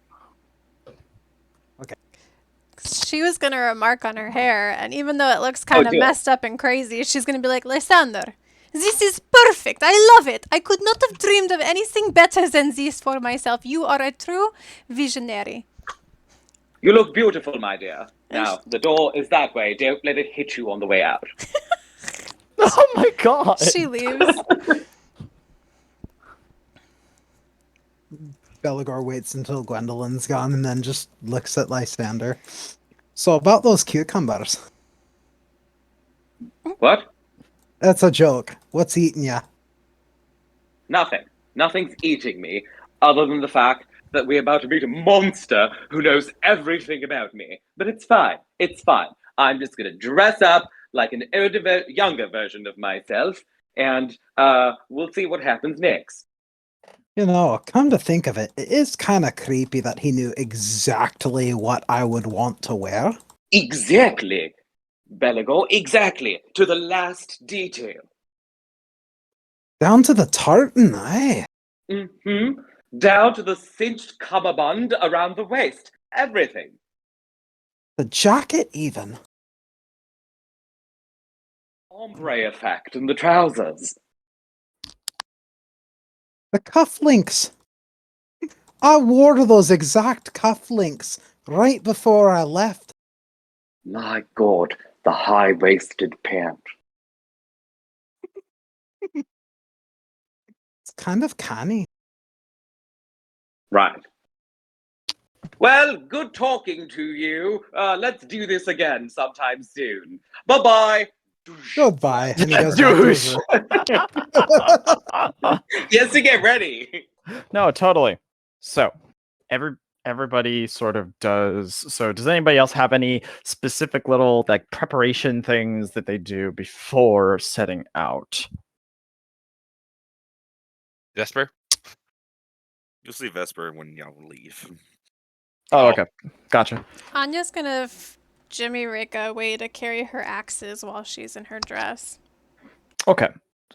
[SPEAKER 3] She was going to remark on her hair, and even though it looks kind of
[SPEAKER 4] do it.
[SPEAKER 3] messed up and crazy, she's going to be like, Lysander, this is perfect. I love it. I could not have dreamed of anything better than this for myself. You are a true visionary.
[SPEAKER 4] You look beautiful, my dear. Now, the door is that way. Don't let it hit you on the way out.
[SPEAKER 2] Oh my god.
[SPEAKER 3] She leaves.
[SPEAKER 1] Belagor waits until Gwendolyn's gone and then just looks at Lysander. So about those cucumbers.
[SPEAKER 4] What?
[SPEAKER 1] That's a joke. What's eating ya?
[SPEAKER 4] Nothing. Nothing's eating me, other than the fact that we're about to meet a monster who knows everything about me. But it's fine. It's fine. I'm just gonna dress up like an younger version of myself, and we'll see what happens next.
[SPEAKER 1] You know, come to think of it, it is kind of creepy that he knew exactly what I would want to wear.
[SPEAKER 4] Exactly, Belagor. Exactly, to the last detail.
[SPEAKER 1] Down to the tartan, eh?
[SPEAKER 4] Mm-hmm. Down to the cinched cummerbund around the waist. Everything.
[SPEAKER 1] The jacket, even.
[SPEAKER 4] Ombre effect in the trousers.
[SPEAKER 1] The cufflinks. I wore those exact cufflinks right before I left.
[SPEAKER 4] My God, the high-waisted pant.
[SPEAKER 1] It's kind of canny.
[SPEAKER 4] Right. Well, good talking to you. Let's do this again sometime soon. Bye-bye.
[SPEAKER 1] Goodbye. And he goes back to his
[SPEAKER 2] Douche.
[SPEAKER 1] room.
[SPEAKER 4] Yes, to get ready.
[SPEAKER 2] No, totally. So, everybody sort of does. So, does anybody else have any specific little like preparation things that they do before setting out?
[SPEAKER 5] Vesper?
[SPEAKER 7] You'll see Vesper when y'all leave.
[SPEAKER 2] Oh,
[SPEAKER 5] Oh.
[SPEAKER 2] okay, gotcha.
[SPEAKER 3] Anya's going to Jimmy Rika a way to carry her axes while she's in her dress.
[SPEAKER 2] Okay.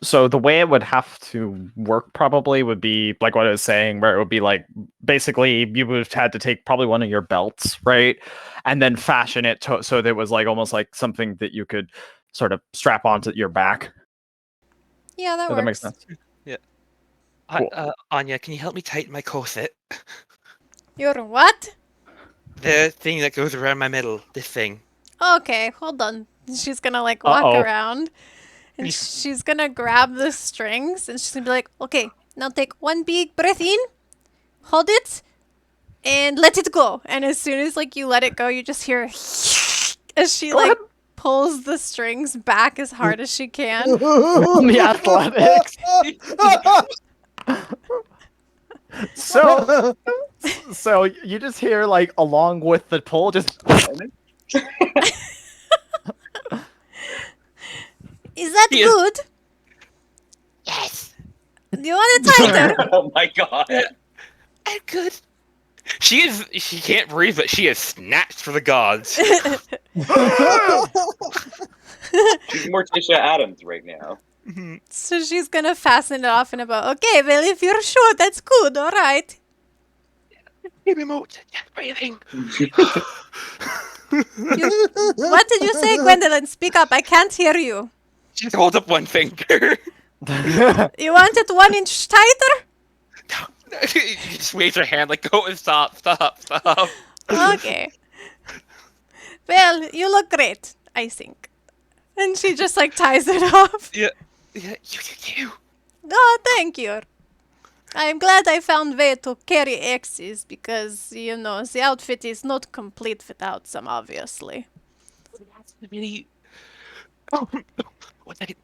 [SPEAKER 2] So the way it would have to work probably would be like what I was saying, where it would be like basically you would have had to take probably one of your belts, right? And then fashion it so that it was like almost like something that you could sort of strap onto your back.
[SPEAKER 3] Yeah, that
[SPEAKER 2] Does
[SPEAKER 3] works.
[SPEAKER 2] that make sense? Cool.
[SPEAKER 5] Anya, can you help me tighten my corset?
[SPEAKER 3] Your what?
[SPEAKER 5] The thing that goes around my middle. This thing.
[SPEAKER 3] Okay, hold on. She's going to like walk
[SPEAKER 2] Uh-oh.
[SPEAKER 3] around and she's going to grab the strings and she's going to be like, okay, now take one big breath in, hold it, and let it go. And as soon as like you let it go, you just hear as she
[SPEAKER 2] Go
[SPEAKER 3] like
[SPEAKER 2] ahead.
[SPEAKER 3] pulls the strings back as hard as she can.
[SPEAKER 2] The athletics. So you just hear like along with the pull, just
[SPEAKER 3] Is that
[SPEAKER 5] Yes.
[SPEAKER 3] good?
[SPEAKER 5] Yes.
[SPEAKER 3] Do you want it tighter?
[SPEAKER 4] Oh my god.
[SPEAKER 5] I'm good. She can't breathe, but she is snatched for the gods.
[SPEAKER 4] She's Morticia Adams right now.
[SPEAKER 3] So she's gonna fasten it off in about. Okay, well if you're sure, that's good. All right.
[SPEAKER 5] Give me more. Breathing.
[SPEAKER 3] What did you say, Gwendolyn? Speak up. I can't hear you.
[SPEAKER 5] She holds up one finger.
[SPEAKER 3] You want it 1 inch tighter?
[SPEAKER 5] She just waves her hand like, "Go and stop.
[SPEAKER 3] Okay. Well, you look great, I think. And she just like ties it off.
[SPEAKER 5] Yeah, you.
[SPEAKER 3] Oh, thank you. I'm glad I found way to carry X's because, you know, the outfit is not complete without some, obviously.
[SPEAKER 5] Really. Oh, what second.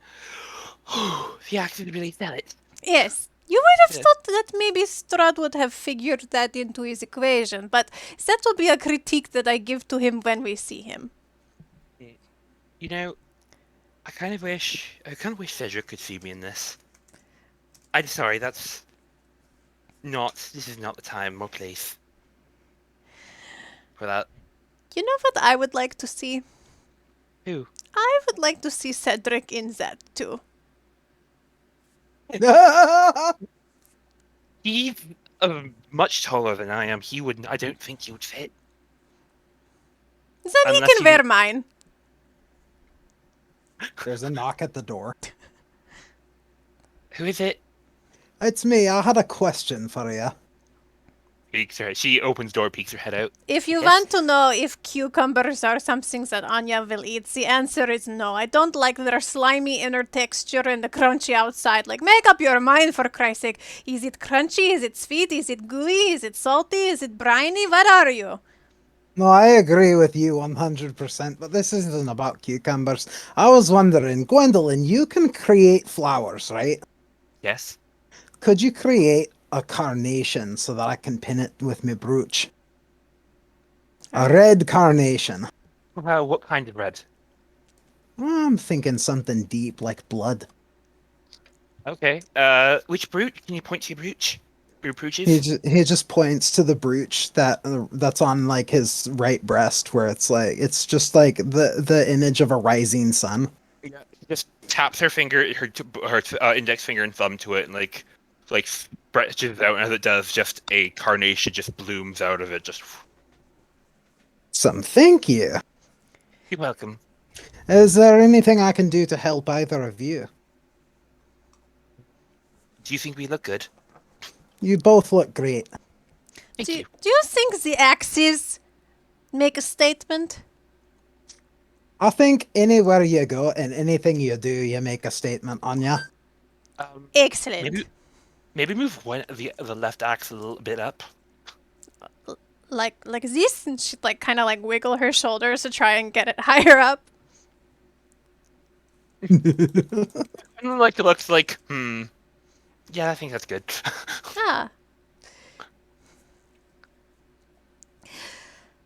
[SPEAKER 5] The accident really sell it.
[SPEAKER 3] Yes. You would have
[SPEAKER 5] Yeah.
[SPEAKER 3] thought that maybe Strahd would have figured that into his equation, but that will be a critique that I give to him when we see him.
[SPEAKER 5] You know, I kind of wish Cedric could see me in this. I'm sorry, this is not the time or place for that.
[SPEAKER 3] You know what I would like to see?
[SPEAKER 5] Who?
[SPEAKER 3] I would like to see Cedric in that too.
[SPEAKER 5] He's much taller than I am. I don't think he would fit.
[SPEAKER 3] Then
[SPEAKER 5] Unless
[SPEAKER 3] he can
[SPEAKER 5] you-
[SPEAKER 3] wear mine.
[SPEAKER 1] There's a knock at the door.
[SPEAKER 5] Who is it?
[SPEAKER 1] It's me. I had a question for you.
[SPEAKER 5] She opens door, peeks her head out.
[SPEAKER 3] If you
[SPEAKER 5] Yes?
[SPEAKER 3] want to know if cucumbers are something that Anya will eat, the answer is no. I don't like their slimy inner texture and the crunchy outside. Like, make up your mind for Christ's sake. Is it crunchy? Is it sweet? Is it gooey? Is it salty? Is it briny? What are you?
[SPEAKER 1] No, I agree with you 100%, but this isn't about cucumbers. I was wondering, Gwendolyn, you can create flowers, right?
[SPEAKER 5] Yes.
[SPEAKER 1] Could you create a carnation so that I can pin it with my brooch? A red carnation.
[SPEAKER 5] Well, what kind of red?
[SPEAKER 1] I'm thinking something deep like blood.
[SPEAKER 5] Okay. Which brooch? Can you point to your brooch? Your brooches?
[SPEAKER 1] He just points to the brooch that's on like his right breast, where it's just like the image of a rising sun.
[SPEAKER 5] Yeah. Just taps her finger, her index finger and thumb to it, and like stretches out, and as it does, just a carnation just blooms out of it. Just.
[SPEAKER 1] Thank you.
[SPEAKER 5] You're welcome.
[SPEAKER 1] Is there anything I can do to help either of you?
[SPEAKER 5] Do you think we look good?
[SPEAKER 1] You both look great.
[SPEAKER 5] Thank
[SPEAKER 3] Do
[SPEAKER 5] you.
[SPEAKER 3] you think the axes make a statement?
[SPEAKER 1] I think anywhere you go and anything you do, you make a statement, Anya.
[SPEAKER 3] Excellent.
[SPEAKER 5] Maybe move the left axe a little bit up.
[SPEAKER 3] Like this? And she'd like kind of like wiggle her shoulders to try and get it higher up.
[SPEAKER 5] And like it looks like, yeah, I think that's good.
[SPEAKER 3] Ah.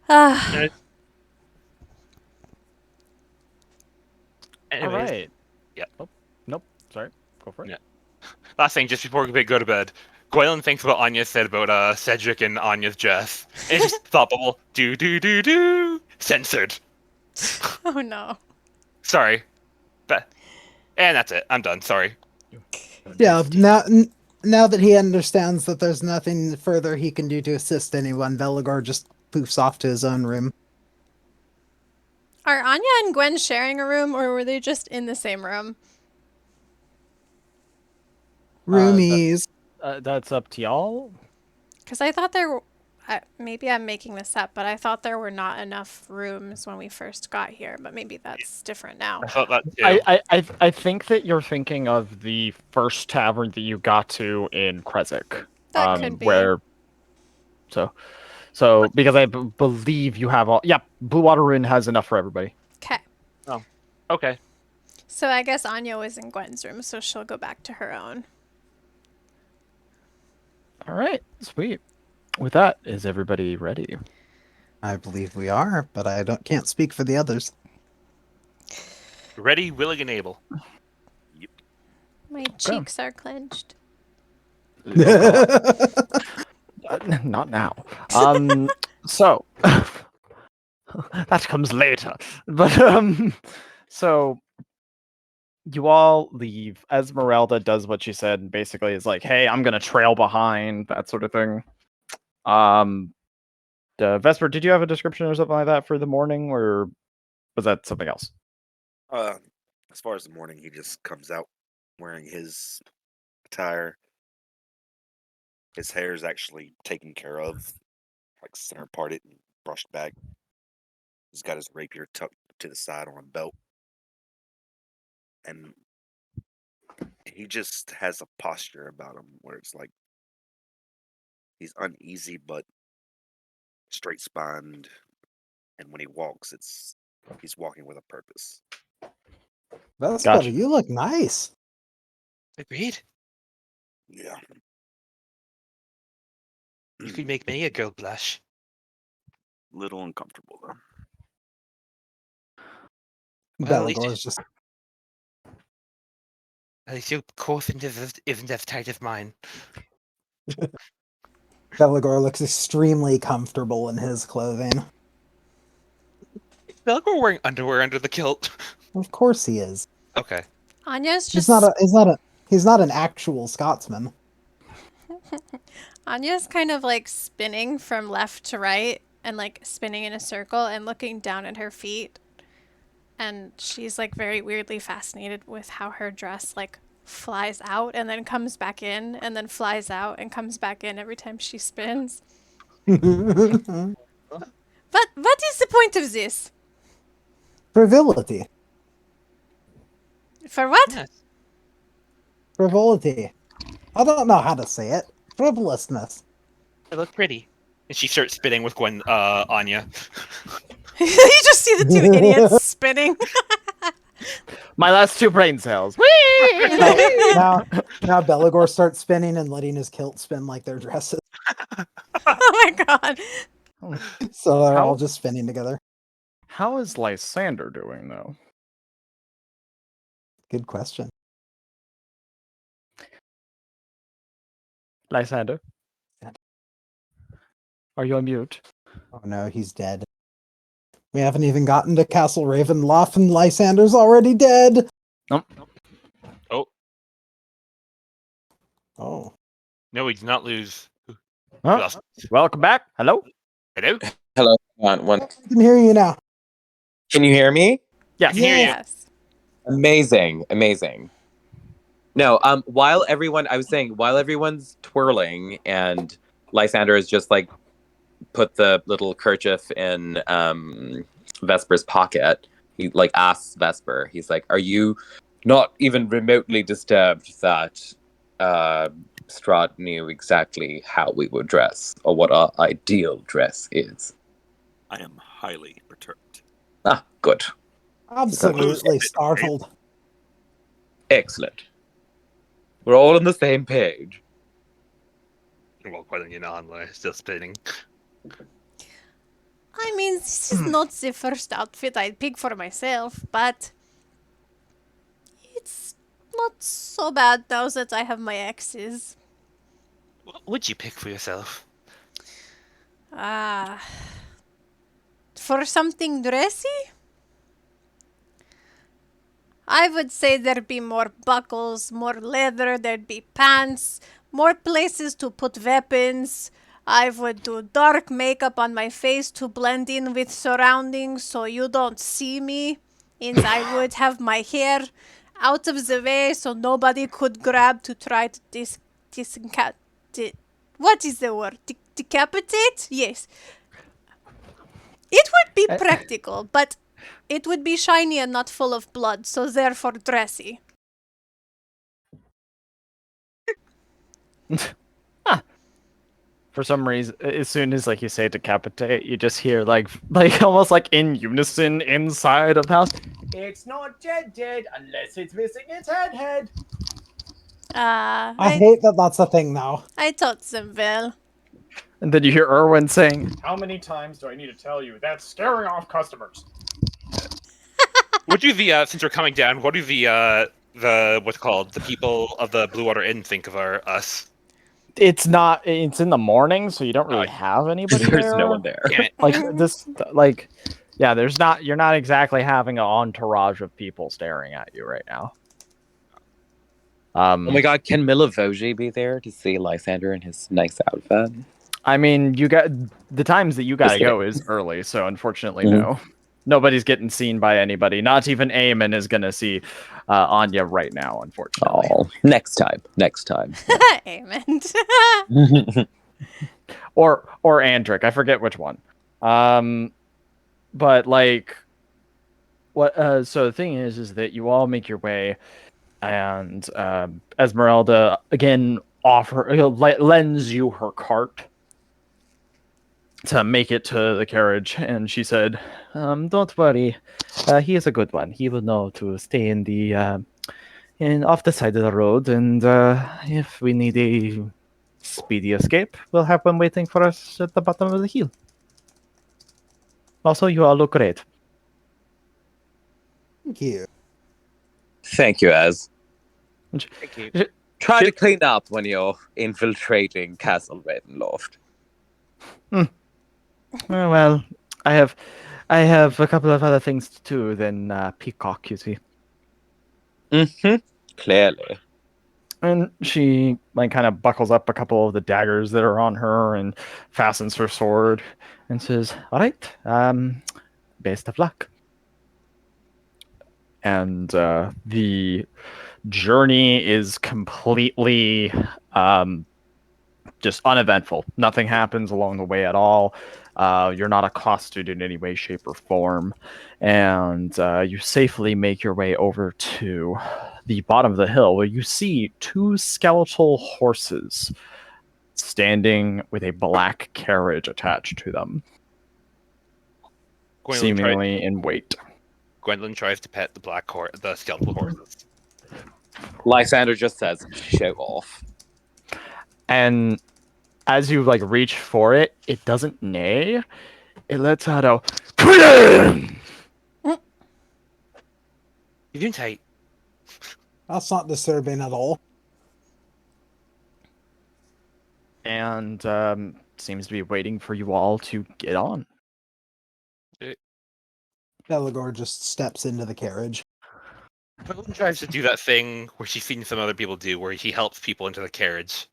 [SPEAKER 3] Ah.
[SPEAKER 2] all
[SPEAKER 5] Anyways,
[SPEAKER 2] right.
[SPEAKER 5] Yeah.
[SPEAKER 2] Oh, nope. Sorry. Go for it.
[SPEAKER 5] Yeah. Last thing, just before we go to bed, Gwendolyn thinks about Anya said about Cedric and Anya's dress. It's just thought bubble. Do. Censored.
[SPEAKER 3] Oh no.
[SPEAKER 5] Sorry. And that's it. I'm done. Sorry.
[SPEAKER 1] Yeah, now that he understands that there's nothing further he can do to assist anyone, Veligor just poofs off to his own room.
[SPEAKER 3] Are Anya and Gwen sharing a room, or were they just in the same room?
[SPEAKER 1] Roomies.
[SPEAKER 2] That's up to y'all.
[SPEAKER 3] Because I thought there were. Maybe I'm making this up, but I thought there were not enough rooms when we first got here. But maybe that's different now.
[SPEAKER 5] I thought that too.
[SPEAKER 2] I think that you're thinking of the first tavern that you got to in Kresik.
[SPEAKER 3] That could be.
[SPEAKER 2] Where. So, So because I believe you have all. Yeah, Blue Water Inn has enough for everybody.
[SPEAKER 3] Okay.
[SPEAKER 5] Okay.
[SPEAKER 3] So I guess Anya was in Gwen's room, so she'll go back to her own.
[SPEAKER 2] All right, sweet. With that, is everybody ready?
[SPEAKER 1] I believe we are, but I can't speak for the others.
[SPEAKER 5] Ready, willing, and able.
[SPEAKER 3] My cheeks are clenched.
[SPEAKER 2] Not now. So that comes later. But so you all leave. Esmeralda does what she said, and basically is like, "Hey, I'm gonna trail behind," that sort of thing. Vesper, did you have a description or something like that for the morning, or was that something else?
[SPEAKER 7] As far as the morning, he just comes out wearing his attire. His hair is actually taken care of, like center parted and brushed back. He's got his rapier tucked to the side on a belt. And he just has a posture about him where it's like he's uneasy but straight spined. And when he walks, he's walking with a purpose.
[SPEAKER 1] Vesper,
[SPEAKER 2] Gotcha.
[SPEAKER 1] you look nice.
[SPEAKER 5] Agreed.
[SPEAKER 7] Yeah.
[SPEAKER 5] You could make me a girl blush.
[SPEAKER 7] Little uncomfortable though.
[SPEAKER 5] Well, at
[SPEAKER 1] Belagor's just
[SPEAKER 5] least your course isn't as tight as mine.
[SPEAKER 1] Belagor looks extremely comfortable in his clothing.
[SPEAKER 5] I feel like we're wearing underwear under the kilt.
[SPEAKER 1] Of course he is.
[SPEAKER 5] Okay.
[SPEAKER 3] Anya's
[SPEAKER 1] He's
[SPEAKER 3] just
[SPEAKER 1] not an actual Scotsman.
[SPEAKER 3] Anya's kind of like spinning from left to right and like spinning in a circle and looking down at her feet. And she's like very weirdly fascinated with how her dress like flies out and then comes back in and then flies out and comes back in every time she spins.
[SPEAKER 1] Frivolity.
[SPEAKER 3] But what is the point of this? For what?
[SPEAKER 5] Yes.
[SPEAKER 1] Frivolity. I don't know how to say it. Frivolousness.
[SPEAKER 5] I look pretty. And she starts spinning with Anya.
[SPEAKER 3] You just see the two idiots spinning.
[SPEAKER 2] My last 2 brain cells.
[SPEAKER 1] now Belagor starts spinning and letting his kilt spin like their dresses.
[SPEAKER 3] Oh my god.
[SPEAKER 1] So they're
[SPEAKER 2] How-
[SPEAKER 1] all just spinning together.
[SPEAKER 2] How is Lysander doing, though?
[SPEAKER 1] Good question.
[SPEAKER 2] Lysander? Are you on mute?
[SPEAKER 1] Oh no, he's dead. We haven't even gotten to Castle Ravenloft and Lysander's already dead.
[SPEAKER 2] Nope.
[SPEAKER 5] Oh,
[SPEAKER 1] Oh.
[SPEAKER 5] no, we did not lose.
[SPEAKER 2] Huh?
[SPEAKER 5] Lost.
[SPEAKER 2] Welcome back. Hello?
[SPEAKER 5] Hello?
[SPEAKER 8] Hello. One.
[SPEAKER 1] I can hear you now.
[SPEAKER 8] Can you hear me?
[SPEAKER 2] Yes.
[SPEAKER 5] Hear you.
[SPEAKER 3] Yes.
[SPEAKER 8] Amazing. No, while everyone's twirling and Lysander is just like put the little kerchief in Vesper's pocket, he like asks Vesper, he's like, "Are you not even remotely disturbed that Strahd knew exactly how we would dress or what our ideal dress is?"
[SPEAKER 7] I am highly perturbed.
[SPEAKER 8] Ah, good.
[SPEAKER 1] Absolutely startled.
[SPEAKER 8] Excellent. We're all on the same page.
[SPEAKER 5] Well, quite on still spinning.
[SPEAKER 3] I mean, this is not the first outfit I'd pick for myself, but it's not so bad now that I have my exes.
[SPEAKER 5] What would you pick for yourself?
[SPEAKER 3] For something dressy? I would say there'd be more buckles, more leather, there'd be pants, more places to put weapons. I would do dark makeup on my face to blend in with surroundings so you don't see me. And I would have my hair out of the way so nobody could grab to try to what is the word? Decapitate? Yes. It would be practical, but it would be shiny and not full of blood, so therefore dressy.
[SPEAKER 2] For some reason, as soon as like you say decapitate, you just hear like almost like in unison inside of the house.
[SPEAKER 6] It's not dead unless it's missing its head.
[SPEAKER 1] I
[SPEAKER 3] I
[SPEAKER 1] hate that that's a thing now.
[SPEAKER 3] thought Simville.
[SPEAKER 2] And then you hear Erwin saying,
[SPEAKER 9] How many times do I need to tell you that's scaring off customers?
[SPEAKER 5] What do the since we're coming down? What do the what's called the people of the Blue Water Inn think of us?
[SPEAKER 2] it's not. It's in the morning, so you don't really have anybody
[SPEAKER 8] There's
[SPEAKER 2] there.
[SPEAKER 8] no one there.
[SPEAKER 5] Damn it.
[SPEAKER 2] Like this, like, yeah. There's not. You're not exactly having an entourage of people staring at you right now.
[SPEAKER 8] Oh my god, can Milavoje be there to see Lysander in his nice outfit?
[SPEAKER 2] I mean, you got the times that you gotta
[SPEAKER 8] kidding.
[SPEAKER 2] go is early, so unfortunately, no. Nobody's getting seen by anybody. Not even Eamon is gonna see Anya right now, unfortunately.
[SPEAKER 8] Oh, next time. Next time.
[SPEAKER 3] Amen.
[SPEAKER 2] Or Andric, I forget which one. But like, what? So the thing is that you all make your way, and Esmeralda again lends you her cart to make it to the carriage, and she said, "Don't worry, he is a good one. He will know to stay in the off the side of the road, and if we need a speedy escape, we'll have one waiting for us at the bottom of the hill. Also, you all look great."
[SPEAKER 1] Thank you.
[SPEAKER 8] Thank you, Ez.
[SPEAKER 5] Thank you.
[SPEAKER 8] Try to clean up when you're infiltrating Castle Ravenloft.
[SPEAKER 2] Well, I have a couple of other things to do than peacock, you see.
[SPEAKER 8] Mm-hmm. Clearly.
[SPEAKER 2] And she like kind of buckles up a couple of the daggers that are on her and fastens her sword and says, "All right, best of luck." And the journey is completely just uneventful. Nothing happens along the way at all. You're not accosted in any way, shape, or form. And you safely make your way over to the bottom of the hill where you see two skeletal horses standing with a black carriage attached to them, seemingly in wait.
[SPEAKER 5] Gwendolyn tries to pet the skeletal horses.
[SPEAKER 8] Lysander just says, show off.
[SPEAKER 2] And as you like reach for it, it doesn't neigh. It lets out a
[SPEAKER 5] You're doing tight.
[SPEAKER 1] That's not disturbing at all.
[SPEAKER 2] and seems to be waiting for you all to get on.
[SPEAKER 1] Belagor just steps into the carriage.
[SPEAKER 5] Gwendolyn tries to do that thing where she's seen some other people do, where he helps people into the carriage.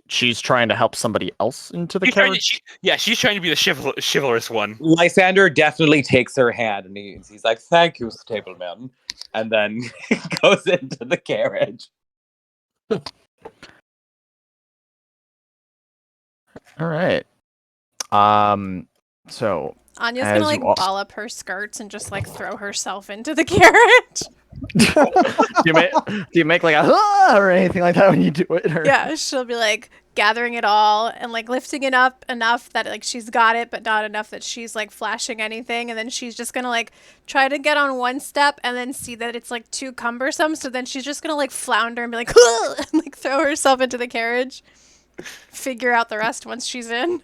[SPEAKER 2] She's trying to help somebody else into the
[SPEAKER 5] She's
[SPEAKER 2] carriage.
[SPEAKER 5] she's trying to be the chivalrous one.
[SPEAKER 8] Lysander definitely takes her hand and he's like, "Thank you, stableman," and then goes into the carriage.
[SPEAKER 2] All right. So
[SPEAKER 3] Anya's
[SPEAKER 2] as
[SPEAKER 3] gonna like
[SPEAKER 2] you all-
[SPEAKER 3] ball up her skirts and just like throw herself into the carriage.
[SPEAKER 2] do you make like a or anything like that when you do it? Or?
[SPEAKER 3] Yeah, she'll be like gathering it all and like lifting it up enough that like she's got it, but not enough that she's like flashing anything. And then she's just gonna like try to get on one step and then see that it's like too cumbersome. So then she's just gonna like flounder and be like, and like throw herself into the carriage. Figure out the rest once she's in.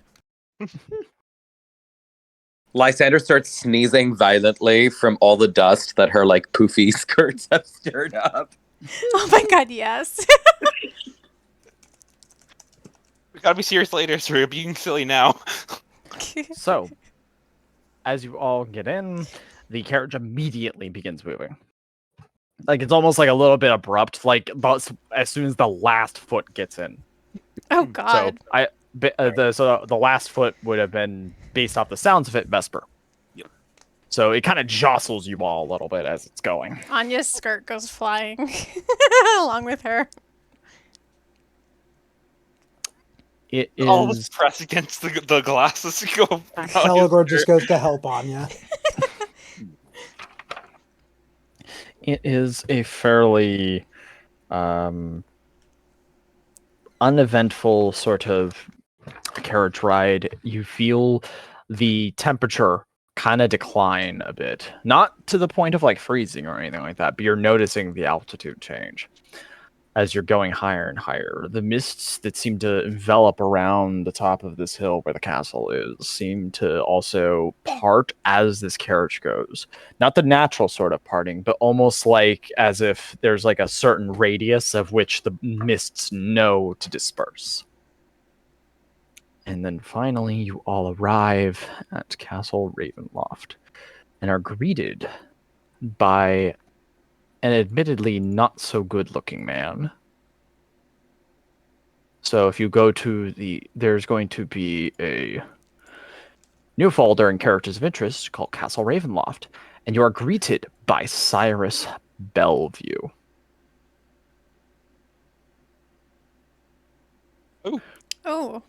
[SPEAKER 8] Lysander starts sneezing violently from all the dust that her like poofy skirts have stirred up.
[SPEAKER 3] Oh my god, yes.
[SPEAKER 5] We gotta be serious later, so we're being silly now.
[SPEAKER 2] So, as you all get in, the carriage immediately begins moving. Like it's almost like a little bit abrupt. Like as soon as the last foot gets in.
[SPEAKER 3] Oh god.
[SPEAKER 2] So the last foot would have been based off the sounds of it, Vesper.
[SPEAKER 5] Yep.
[SPEAKER 2] So it kind of jostles you all a little bit as it's going.
[SPEAKER 3] Anya's skirt goes flying along with her.
[SPEAKER 2] It is.
[SPEAKER 5] All of us press against the glasses to go.
[SPEAKER 1] Belagor just goes to help Anya.
[SPEAKER 2] It is a fairly uneventful sort of carriage ride, you feel the temperature kind of decline a bit. Not to the point of like freezing or anything like that, but you're noticing the altitude change as you're going higher and higher. The mists that seem to envelop around the top of this hill where the castle is seem to also part as this carriage goes. Not the natural sort of parting, but almost like as if there's like a certain radius of which the mists know to disperse. And then finally, you all arrive at Castle Ravenloft and are greeted by an admittedly not so good looking man. So if you go to there's going to be a new folder in Characters of Interest called Castle Ravenloft, and you are greeted by Cyrus Bellevue.
[SPEAKER 3] Oh.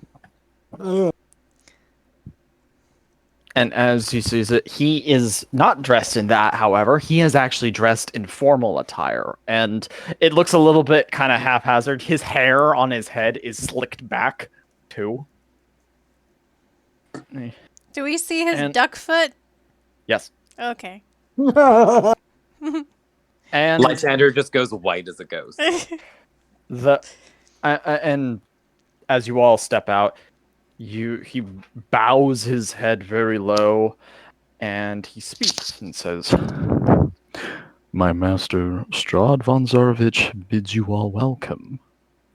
[SPEAKER 2] And as he sees it, he is not dressed in that, however. He is actually dressed in formal attire. And it looks a little bit kind of haphazard. His hair on his head is slicked back, too.
[SPEAKER 3] Do we see his
[SPEAKER 2] And-
[SPEAKER 3] duck foot?
[SPEAKER 2] Yes.
[SPEAKER 3] Okay.
[SPEAKER 2] And
[SPEAKER 8] Lysander just goes white as a ghost.
[SPEAKER 2] and as you all step out, he bows his head very low, and he speaks and says, "My master, Strahd Von Zarovich, bids you all welcome.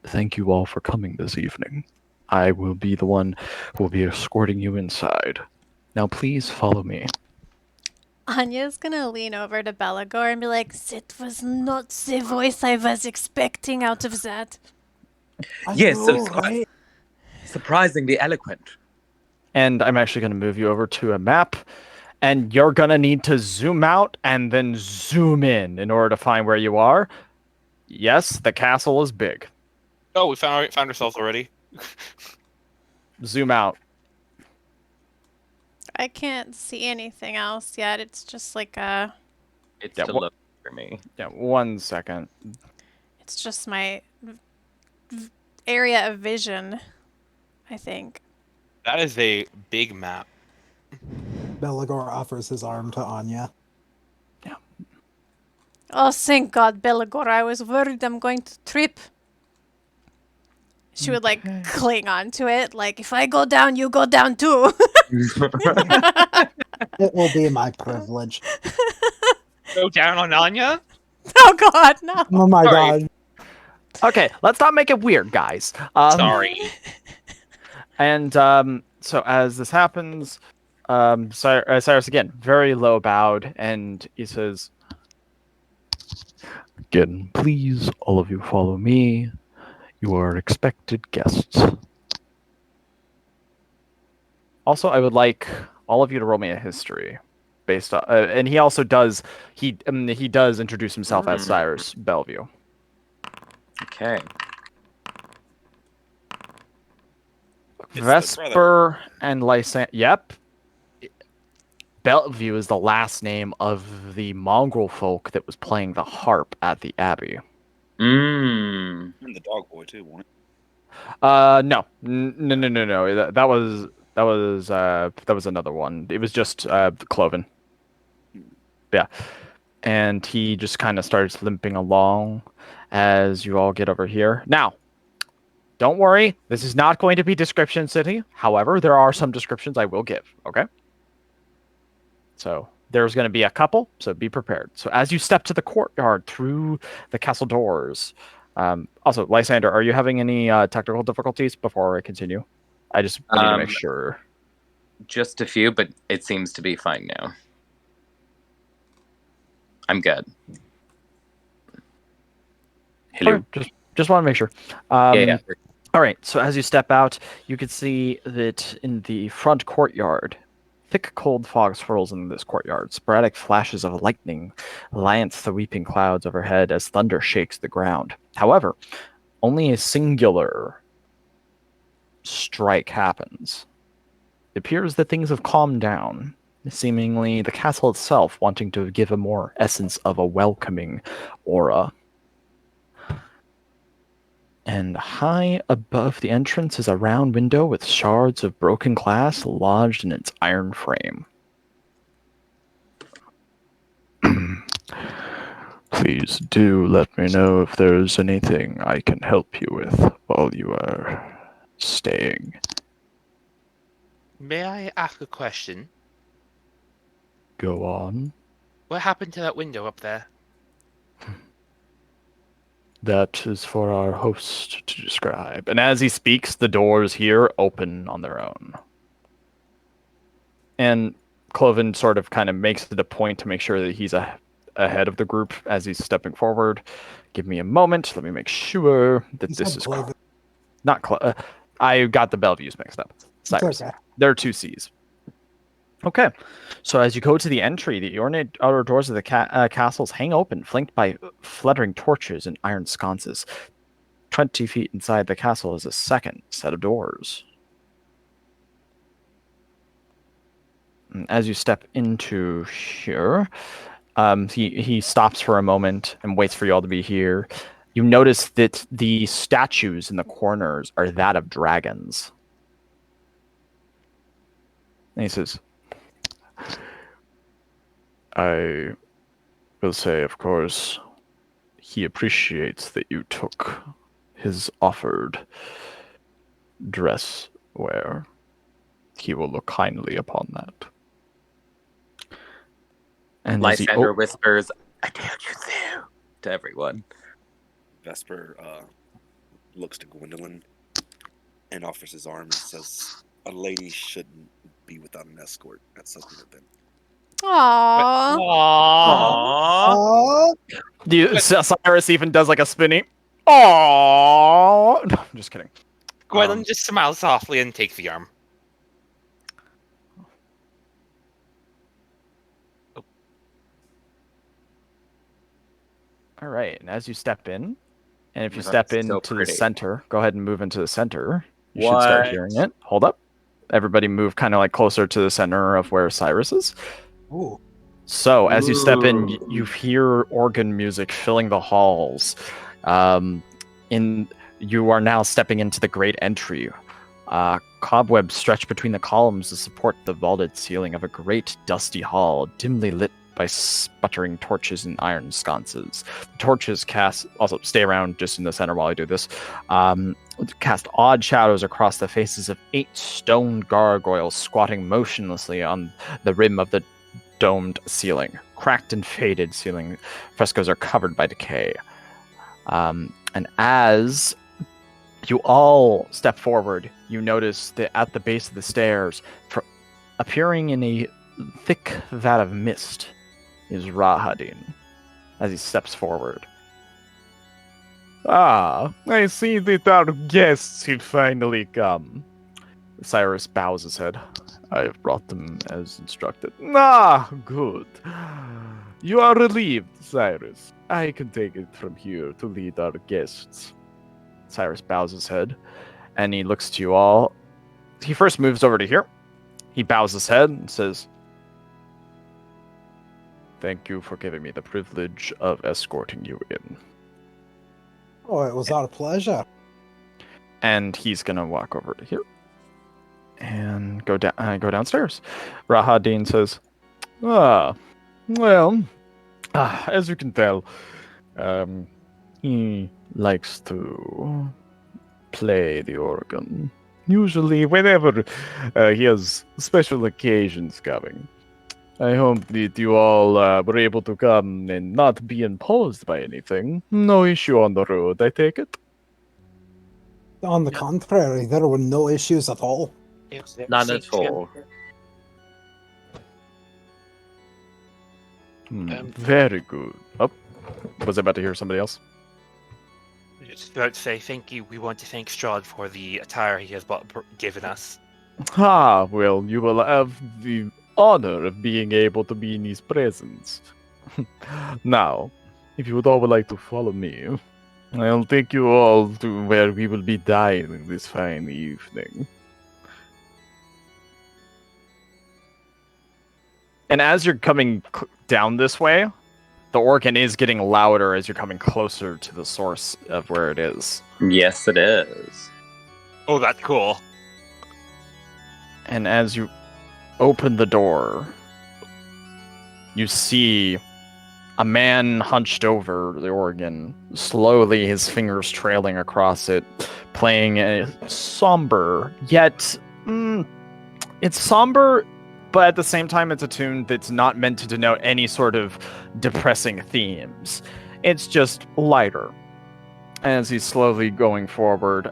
[SPEAKER 2] Thank you all for coming this evening. I will be the one who will be escorting you inside. Now please follow me."
[SPEAKER 3] Anya's gonna lean over to Belagor and be like, "That was not the voice I was expecting out of that."
[SPEAKER 8] Yes, so surprisingly eloquent.
[SPEAKER 2] And I'm actually going to move you over to a map, and you're going to need to zoom out and then zoom in order to find where you are. Yes, the castle is big.
[SPEAKER 5] Oh, we found ourselves already.
[SPEAKER 2] Zoom out.
[SPEAKER 3] I can't see anything else yet. It's just like a.
[SPEAKER 8] It's
[SPEAKER 2] Yeah,
[SPEAKER 8] still
[SPEAKER 2] what-
[SPEAKER 8] low for me.
[SPEAKER 2] Yeah, 1 second.
[SPEAKER 3] It's just my area of vision, I think.
[SPEAKER 5] That is a big map.
[SPEAKER 1] Belagor offers his arm to Anya.
[SPEAKER 3] Oh, thank God, Belagor. I was worried I'm going to trip. She would like cling onto it. Like, if I go down, you go down too.
[SPEAKER 1] It will be my privilege.
[SPEAKER 5] Go down on Anya?
[SPEAKER 3] Oh God, no.
[SPEAKER 1] Oh my
[SPEAKER 5] Sorry.
[SPEAKER 1] god.
[SPEAKER 2] Okay, let's not make it weird, guys.
[SPEAKER 5] Sorry.
[SPEAKER 2] And so as this happens, Cyrus again, very low bowed, and he says, "Again, please, all of you follow me. You are expected guests. Also, I would like all of you to roll me a history, based on, and he also does. He does introduce himself as Cyrus Bellevue.
[SPEAKER 8] Okay.
[SPEAKER 7] It's the
[SPEAKER 2] Vesper and Lysan. Yep. Bellevue is the last name of the mongrel folk that was playing the harp at the abbey.
[SPEAKER 8] Mmm.
[SPEAKER 7] And the dog boy too, won't it?
[SPEAKER 2] No. No. That was another one. It was just Cloven. Yeah. And he just kind of starts limping along as you all get over here. Now, don't worry, this is not going to be Description City. However, there are some descriptions I will give, okay? So there's going to be a couple, so be prepared. So as you step to the courtyard through the castle doors, also, Lysander, are you having any technical difficulties before I continue? I just need to make sure.
[SPEAKER 8] Just a few, but it seems to be fine now. I'm good. Hello.
[SPEAKER 2] Okay, just want to make sure.
[SPEAKER 8] Yeah.
[SPEAKER 2] All right, so as you step out, you can see that in the front courtyard, thick cold fog swirls in this courtyard. Sporadic flashes of lightning lance the weeping clouds overhead as thunder shakes the ground. However, only a singular strike happens. It appears that things have calmed down, seemingly the castle itself wanting to give a more essence of a welcoming aura. And high above the entrance is a round window with shards of broken glass lodged in its iron frame. Please do let me know if there's anything I can help you with while you are staying.
[SPEAKER 5] May I ask a question?
[SPEAKER 2] Go on.
[SPEAKER 5] What happened to that window up there?
[SPEAKER 2] That is for our host to describe. And as he speaks, the doors here open on their own. And Cloven sort of kind of makes it a point to make sure that he's ahead of the group as he's stepping forward. Give me a moment. Let me make sure that
[SPEAKER 1] You
[SPEAKER 2] this
[SPEAKER 1] said
[SPEAKER 2] is
[SPEAKER 1] Cloven.
[SPEAKER 2] not I got the Bellevues mixed up. Cyrus.
[SPEAKER 1] okay.
[SPEAKER 2] There are two C's. Okay. So as you go to the entry, the ornate outer doors of the castles hang open, flanked by fluttering torches and iron sconces. 20 feet inside the castle is a second set of doors. And as you step into here, he stops for a moment and waits for you all to be here. You notice that the statues in the corners are that of dragons. And he says, I will say, of course, he appreciates that you took his offered dress wear. He will look kindly upon that. And as he
[SPEAKER 8] Lysander whispers, I told you so, to everyone.
[SPEAKER 7] Vesper looks to Gwendolyn and offers his arm and says, "A lady shouldn't be without an escort at such an event."
[SPEAKER 3] Aww.
[SPEAKER 5] Aww.
[SPEAKER 1] Oh,
[SPEAKER 2] Cyrus even does like a spinny. Aww. No, I'm just kidding.
[SPEAKER 5] Gwendolyn just smiles softly and takes the arm.
[SPEAKER 2] All right, and as you step in, and if you
[SPEAKER 8] Oh my God,
[SPEAKER 2] step
[SPEAKER 8] it's so
[SPEAKER 2] into the
[SPEAKER 8] pretty.
[SPEAKER 2] center, go ahead and move into the center. You should start
[SPEAKER 8] What?
[SPEAKER 2] hearing it. Hold up. Everybody move kind of like closer to the center of where Cyrus is.
[SPEAKER 1] ooh.
[SPEAKER 2] So as you step in,
[SPEAKER 8] Ooh.
[SPEAKER 2] you hear organ music filling the halls. You are now stepping into the great entry. Cobwebs stretch between the columns to support the vaulted ceiling of a great dusty hall, dimly lit by sputtering torches and iron sconces. The torches also stay around just in the center while I do this, cast odd shadows across the faces of 8 stone gargoyles squatting motionlessly on the rim of the domed ceiling. Cracked and faded ceiling frescoes are covered by decay. And as you all step forward, you notice that at the base of the stairs, appearing in a thick vat of mist, is Rahadin as he steps forward. Ah, I see that our guests have finally come. Cyrus bows his head. I have brought them as instructed. Ah, good. You are relieved, Cyrus. I can take it from here to lead our guests. Cyrus bows his head, and he looks to you all. He first moves over to here. He bows his head and says, "Thank you for giving me the privilege of escorting you in."
[SPEAKER 1] Oh, it was our pleasure.
[SPEAKER 2] And he's gonna walk over to here and go downstairs. Rahadin says, "Ah, well, as you can tell, he likes to play the organ. Usually, whenever he has special occasions coming. I hope that you all were able to come and not be imposed by anything. No issue on the road, I take it."
[SPEAKER 1] On the contrary, there were no issues at all.
[SPEAKER 8] Not at all.
[SPEAKER 2] Very good. Oh, was I about to hear somebody else?
[SPEAKER 5] Just about to say thank you. We want to thank Strahd for the attire he has given us.
[SPEAKER 2] Ah, well, you will have the honor of being able to be in his presence. Now, if you would all like to follow me, I'll take you all to where we will be dining this fine evening. And as you're coming down this way, the organ is getting louder as you're coming closer to the source of where it is.
[SPEAKER 4] Yes, it is.
[SPEAKER 5] Oh, that's cool.
[SPEAKER 2] And as you open the door, you see a man hunched over the organ, slowly his fingers trailing across it, playing a somber, yet it's somber, but at the same time it's a tune that's not meant to denote any sort of depressing themes. It's just lighter. As he's slowly going forward,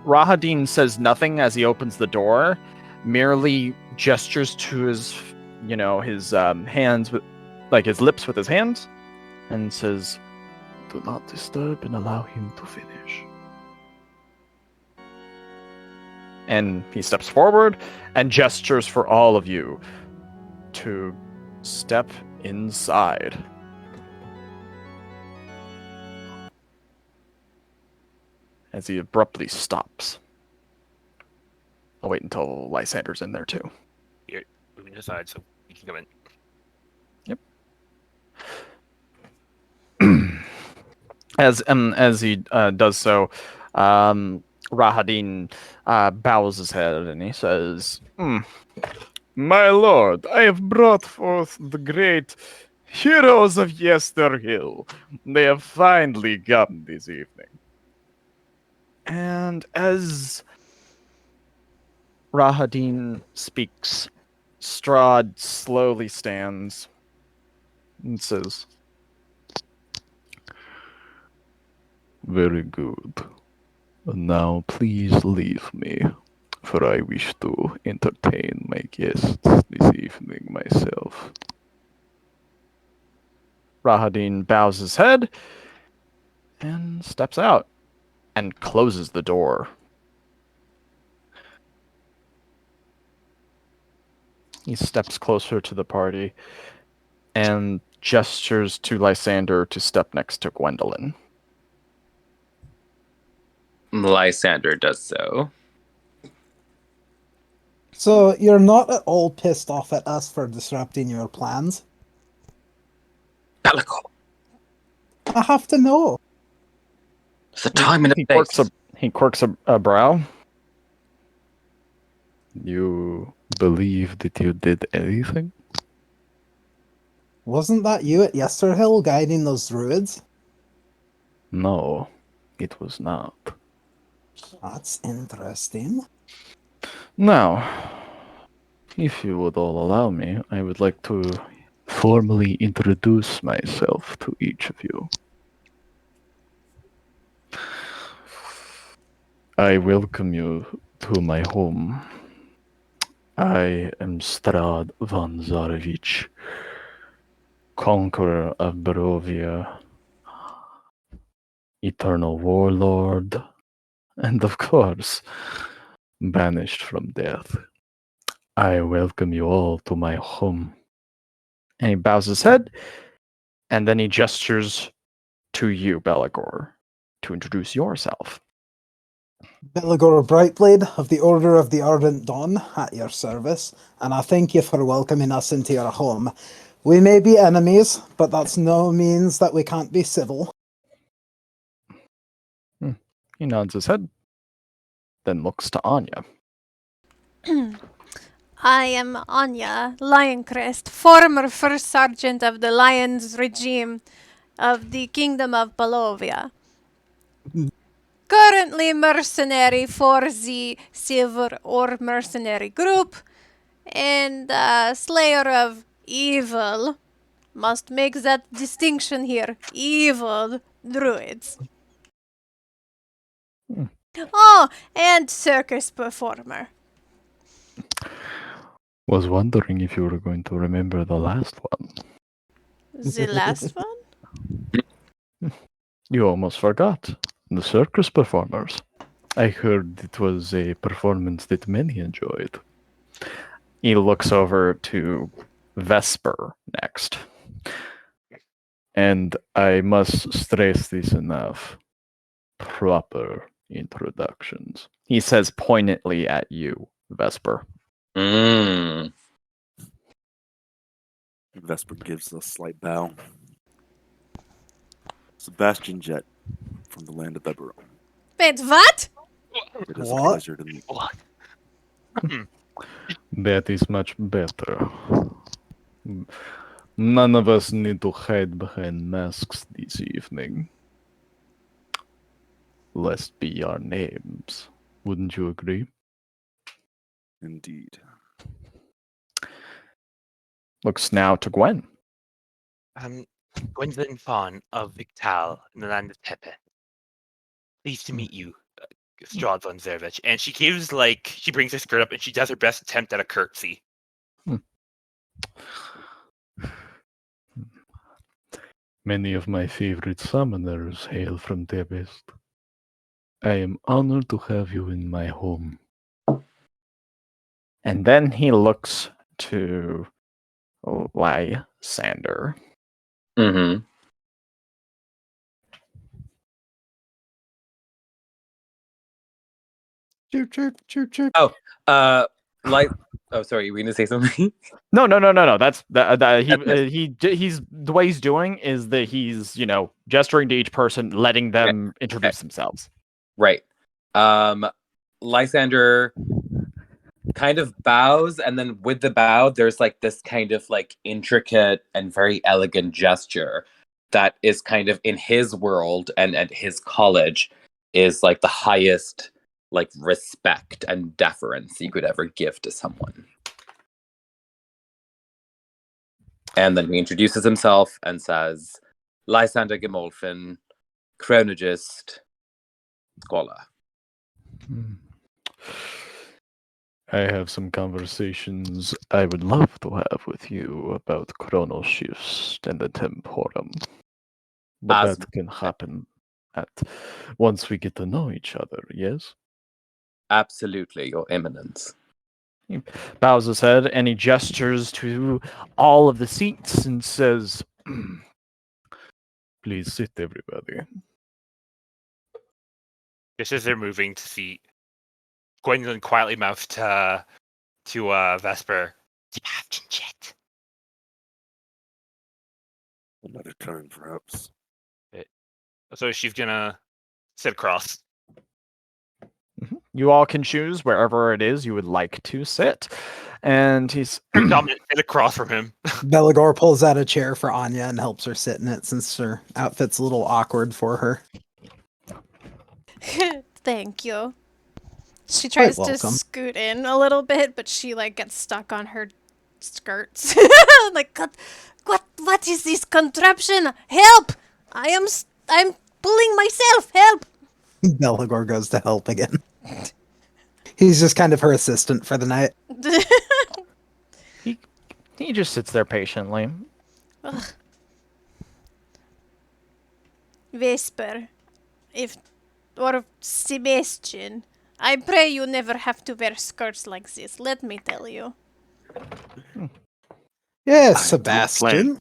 [SPEAKER 2] Rahadin says nothing as he opens the door, merely gestures to his, his hands with, like his lips with his hands, and says, "Do not disturb and allow him to finish." And he steps forward and gestures for all of you to step inside. As he abruptly stops. I'll wait until Lysander's in there too.
[SPEAKER 5] You're moving aside so you can come in.
[SPEAKER 2] As he does so, Rahadin bows his head and he says, "My lord, I have brought forth the great heroes of Yesterhill. They have finally come this evening." And as Rahadin speaks, Strahd slowly stands and says, "Very good. Now please leave me, for I wish to entertain my guests this evening myself." Rahadin bows his head and steps out and closes the door. He steps closer to the party and gestures to Lysander to step next to Gwendolyn.
[SPEAKER 8] Lysander does so.
[SPEAKER 1] So you're not at all pissed off at us for disrupting your plans?
[SPEAKER 8] Bellicle,
[SPEAKER 1] I have to know.
[SPEAKER 8] it's a time and a place.
[SPEAKER 2] He quirks a brow. "You believe that you did anything?"
[SPEAKER 1] Wasn't that you at Yesterhill guiding those druids?
[SPEAKER 2] "No, it was not."
[SPEAKER 1] That's interesting.
[SPEAKER 2] Now, if you would all allow me, I would like to formally introduce myself to each of you. I welcome you to my home. I am Strahd Von Zarovich, conqueror of Barovia, eternal warlord, and of course, banished from death. I welcome you all to my home. And he bows his head, and then he gestures to you, Belagor, to introduce yourself.
[SPEAKER 1] Belagor Brightblade of the Order of the Ardent Dawn at your service, and I thank you for welcoming us into your home. We may be enemies, but that's no means that we can't be civil.
[SPEAKER 2] He nods his head, then looks to Anya.
[SPEAKER 3] I am Anya Lioncrest, former First Sergeant of the Lions regime of the Kingdom of Balovia. Currently mercenary for the Silver Or Mercenary Group, and Slayer of Evil. Must make that distinction here. Evil druids. Oh, and circus performer.
[SPEAKER 2] Was wondering if you were going to remember the last one.
[SPEAKER 3] The last one?
[SPEAKER 2] You almost forgot. The circus performers. I heard it was a performance that many enjoyed. He looks over to Vesper next. And I must stress this enough. Proper introductions. He says poignantly at you, Vesper.
[SPEAKER 7] Vesper gives a slight bow. Sebastian Jet from the land of Eberron.
[SPEAKER 3] Wait, what?
[SPEAKER 7] It is
[SPEAKER 1] What?
[SPEAKER 7] a pleasure to meet you.
[SPEAKER 5] What?
[SPEAKER 2] That is much better. None of us need to hide behind masks this evening. Lest be our names. Wouldn't you agree?
[SPEAKER 7] Indeed.
[SPEAKER 2] Looks now to Gwen.
[SPEAKER 5] Gwendolyn Fawn of Victal in the land of Tepe. Pleased to meet you, Strahd Von Zarovich. And she gives, she brings her skirt up and she does her best attempt at a curtsy.
[SPEAKER 2] Many of my favorite summoners hail from Tebest. I am honored to have you in my home. And then he looks to Lysander.
[SPEAKER 8] Mm-hmm.
[SPEAKER 1] Chirp, chirp, chirp, chirp.
[SPEAKER 8] Oh, oh, sorry, you were gonna say something?
[SPEAKER 2] No. That's he's the way he's doing is that he's gesturing to each person, letting them introduce themselves.
[SPEAKER 8] Right. Lysander kind of bows, and then with the bow, there's this kind of intricate and very elegant gesture that is kind of in his world and at his college is the highest respect and deference you could ever give to someone. And then he introduces himself and says, Lysander Gemolfin, chronologist, scholar.
[SPEAKER 2] I have some conversations I would love to have with you about chrono shifts and the temporum. But
[SPEAKER 8] As-
[SPEAKER 2] that can happen once we get to know each other, yes?
[SPEAKER 8] Absolutely, Your Eminence.
[SPEAKER 2] He bows his head and he gestures to all of the seats and says, please sit, everybody.
[SPEAKER 5] Just as they're moving to seat, Gwendolyn quietly mouths to Vesper, "Do you have jet?"
[SPEAKER 7] Another time, perhaps.
[SPEAKER 5] So she's gonna sit across.
[SPEAKER 2] You all can choose wherever it is you would like to sit. And he's
[SPEAKER 5] Dominant sit across from him.
[SPEAKER 1] Belagor pulls out a chair for Anya and helps her sit in it since her outfit's a little awkward for her.
[SPEAKER 3] Thank you. She tries to
[SPEAKER 1] welcome.
[SPEAKER 3] scoot in a little bit, but she gets stuck on her skirts. What is this contraption? Help! I'm pulling myself. Help!
[SPEAKER 1] Belagor goes to help again. He's just kind of her assistant for the night.
[SPEAKER 2] he just sits there patiently.
[SPEAKER 3] Vesper, or Sebastian, I pray you never have to wear skirts like this. Let me tell you.
[SPEAKER 1] Yes, Sebastian.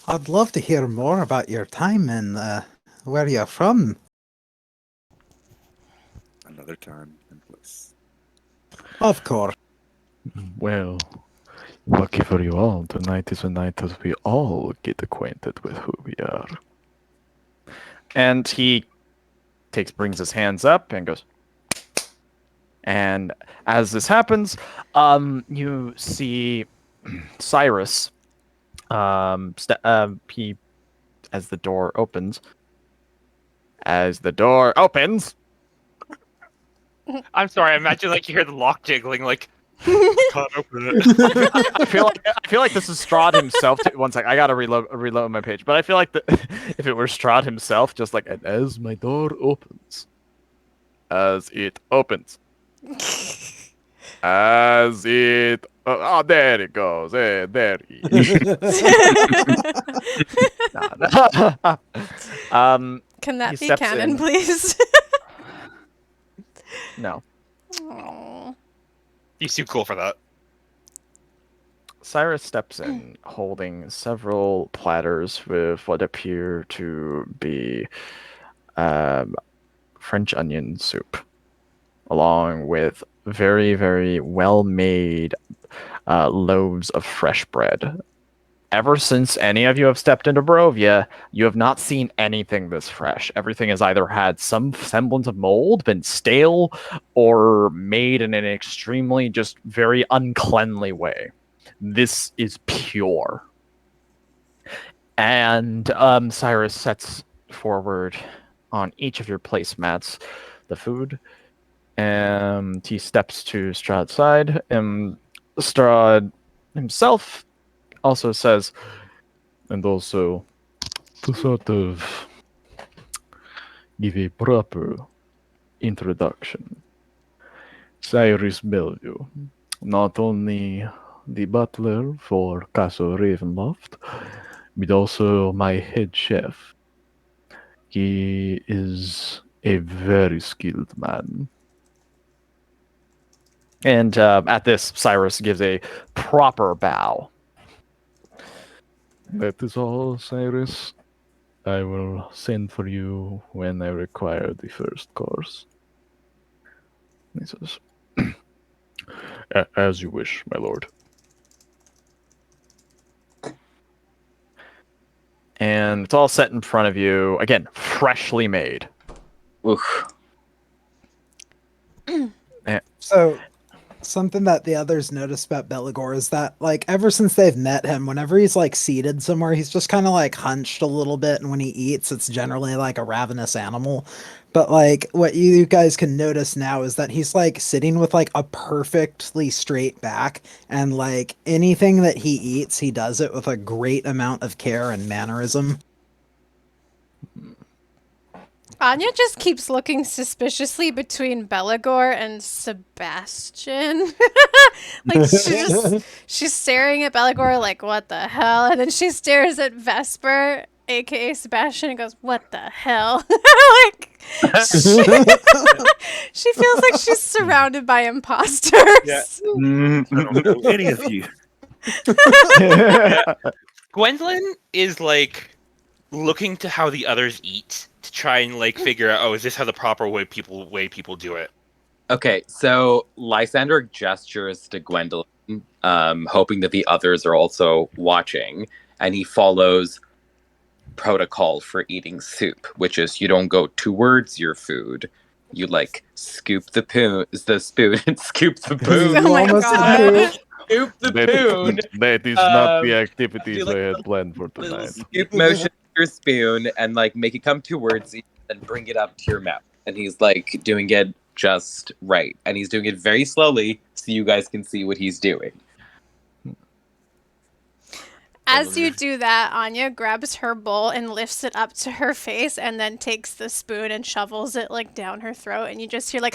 [SPEAKER 1] I'd love to hear more about your time and where you're from.
[SPEAKER 7] Another time and place.
[SPEAKER 1] Of course.
[SPEAKER 2] Well, lucky for you all, tonight is a night that we all get acquainted with who we are. And he brings his hands up and goes. And as this happens, you see Cyrus. He, as the door opens.
[SPEAKER 5] I'm sorry. I imagine you hear the lock jiggling. Can't open it.
[SPEAKER 2] I feel like this is Strahd himself. One sec, I gotta reload my page. But I feel like if it were Strahd himself, just and as my door opens, as it opens, as it there it goes. There he is.
[SPEAKER 3] Can that
[SPEAKER 2] he
[SPEAKER 3] be
[SPEAKER 2] steps
[SPEAKER 3] canon,
[SPEAKER 2] in.
[SPEAKER 3] please?
[SPEAKER 2] No.
[SPEAKER 3] Aw.
[SPEAKER 5] He's too cool for that.
[SPEAKER 2] Cyrus steps in, holding several platters with what appear to be French onion soup, along with very, very well-made loaves of fresh bread ever since any of you have stepped into Barovia, you have not seen anything this fresh. Everything has either had some semblance of mold, been stale, or made in an extremely just very uncleanly way. This is pure. And Cyrus sets forward on each of your placemats the food, and he steps to Strahd's side, and Strahd himself also says, and also to sort of give a proper introduction, Cyrus Bellevue, not only the butler for Castle Ravenloft, but also my head chef. He is a very skilled man. And at this, Cyrus gives a proper bow. That is all, Cyrus. I will send for you when I require the first course. He says, as you wish, my lord. And it's all set in front of you. Again, freshly made.
[SPEAKER 8] Oof.
[SPEAKER 1] So, something that the others notice about Belagor is that, like, ever since they've met him, whenever he's, like, seated somewhere, he's just kind of, like, hunched a little bit, and when he eats, it's generally, like, a ravenous animal. But, like, what you guys can notice now is that he's, like, sitting with, like, a perfectly straight back, and, like, anything that he eats, he does it with a great amount of care and mannerism.
[SPEAKER 3] Anya just keeps looking suspiciously between Belagor and Sebastian. Like she's staring at Belagor like, what the hell? And then she stares at Vesper, aka Sebastian, and goes, what the hell? Like she feels like she's surrounded by imposters.
[SPEAKER 5] Yeah.
[SPEAKER 7] I don't know any of you.
[SPEAKER 5] Gwendolyn is like looking to how the others eat to try and like figure out, oh, is this how the proper way people do it?
[SPEAKER 8] Okay, so Lysander gestures to Gwendolyn, hoping that the others are also watching, and he follows protocol for eating soup, which is you don't go towards your food. You like scoop the spoon and scoop the poon.
[SPEAKER 3] Oh my
[SPEAKER 1] Almost
[SPEAKER 3] god.
[SPEAKER 8] Scoop the poon.
[SPEAKER 2] That is not the activities
[SPEAKER 8] like
[SPEAKER 2] I had planned for
[SPEAKER 8] Little
[SPEAKER 2] tonight.
[SPEAKER 8] scoop motion with your spoon and like make it come towards you and bring it up to your mouth. And he's like doing it just right. And he's doing it very slowly so you guys can see what he's doing.
[SPEAKER 3] As you do that, Anya grabs her bowl and lifts it up to her face and then takes the spoon and shovels it like down her throat, and you just hear like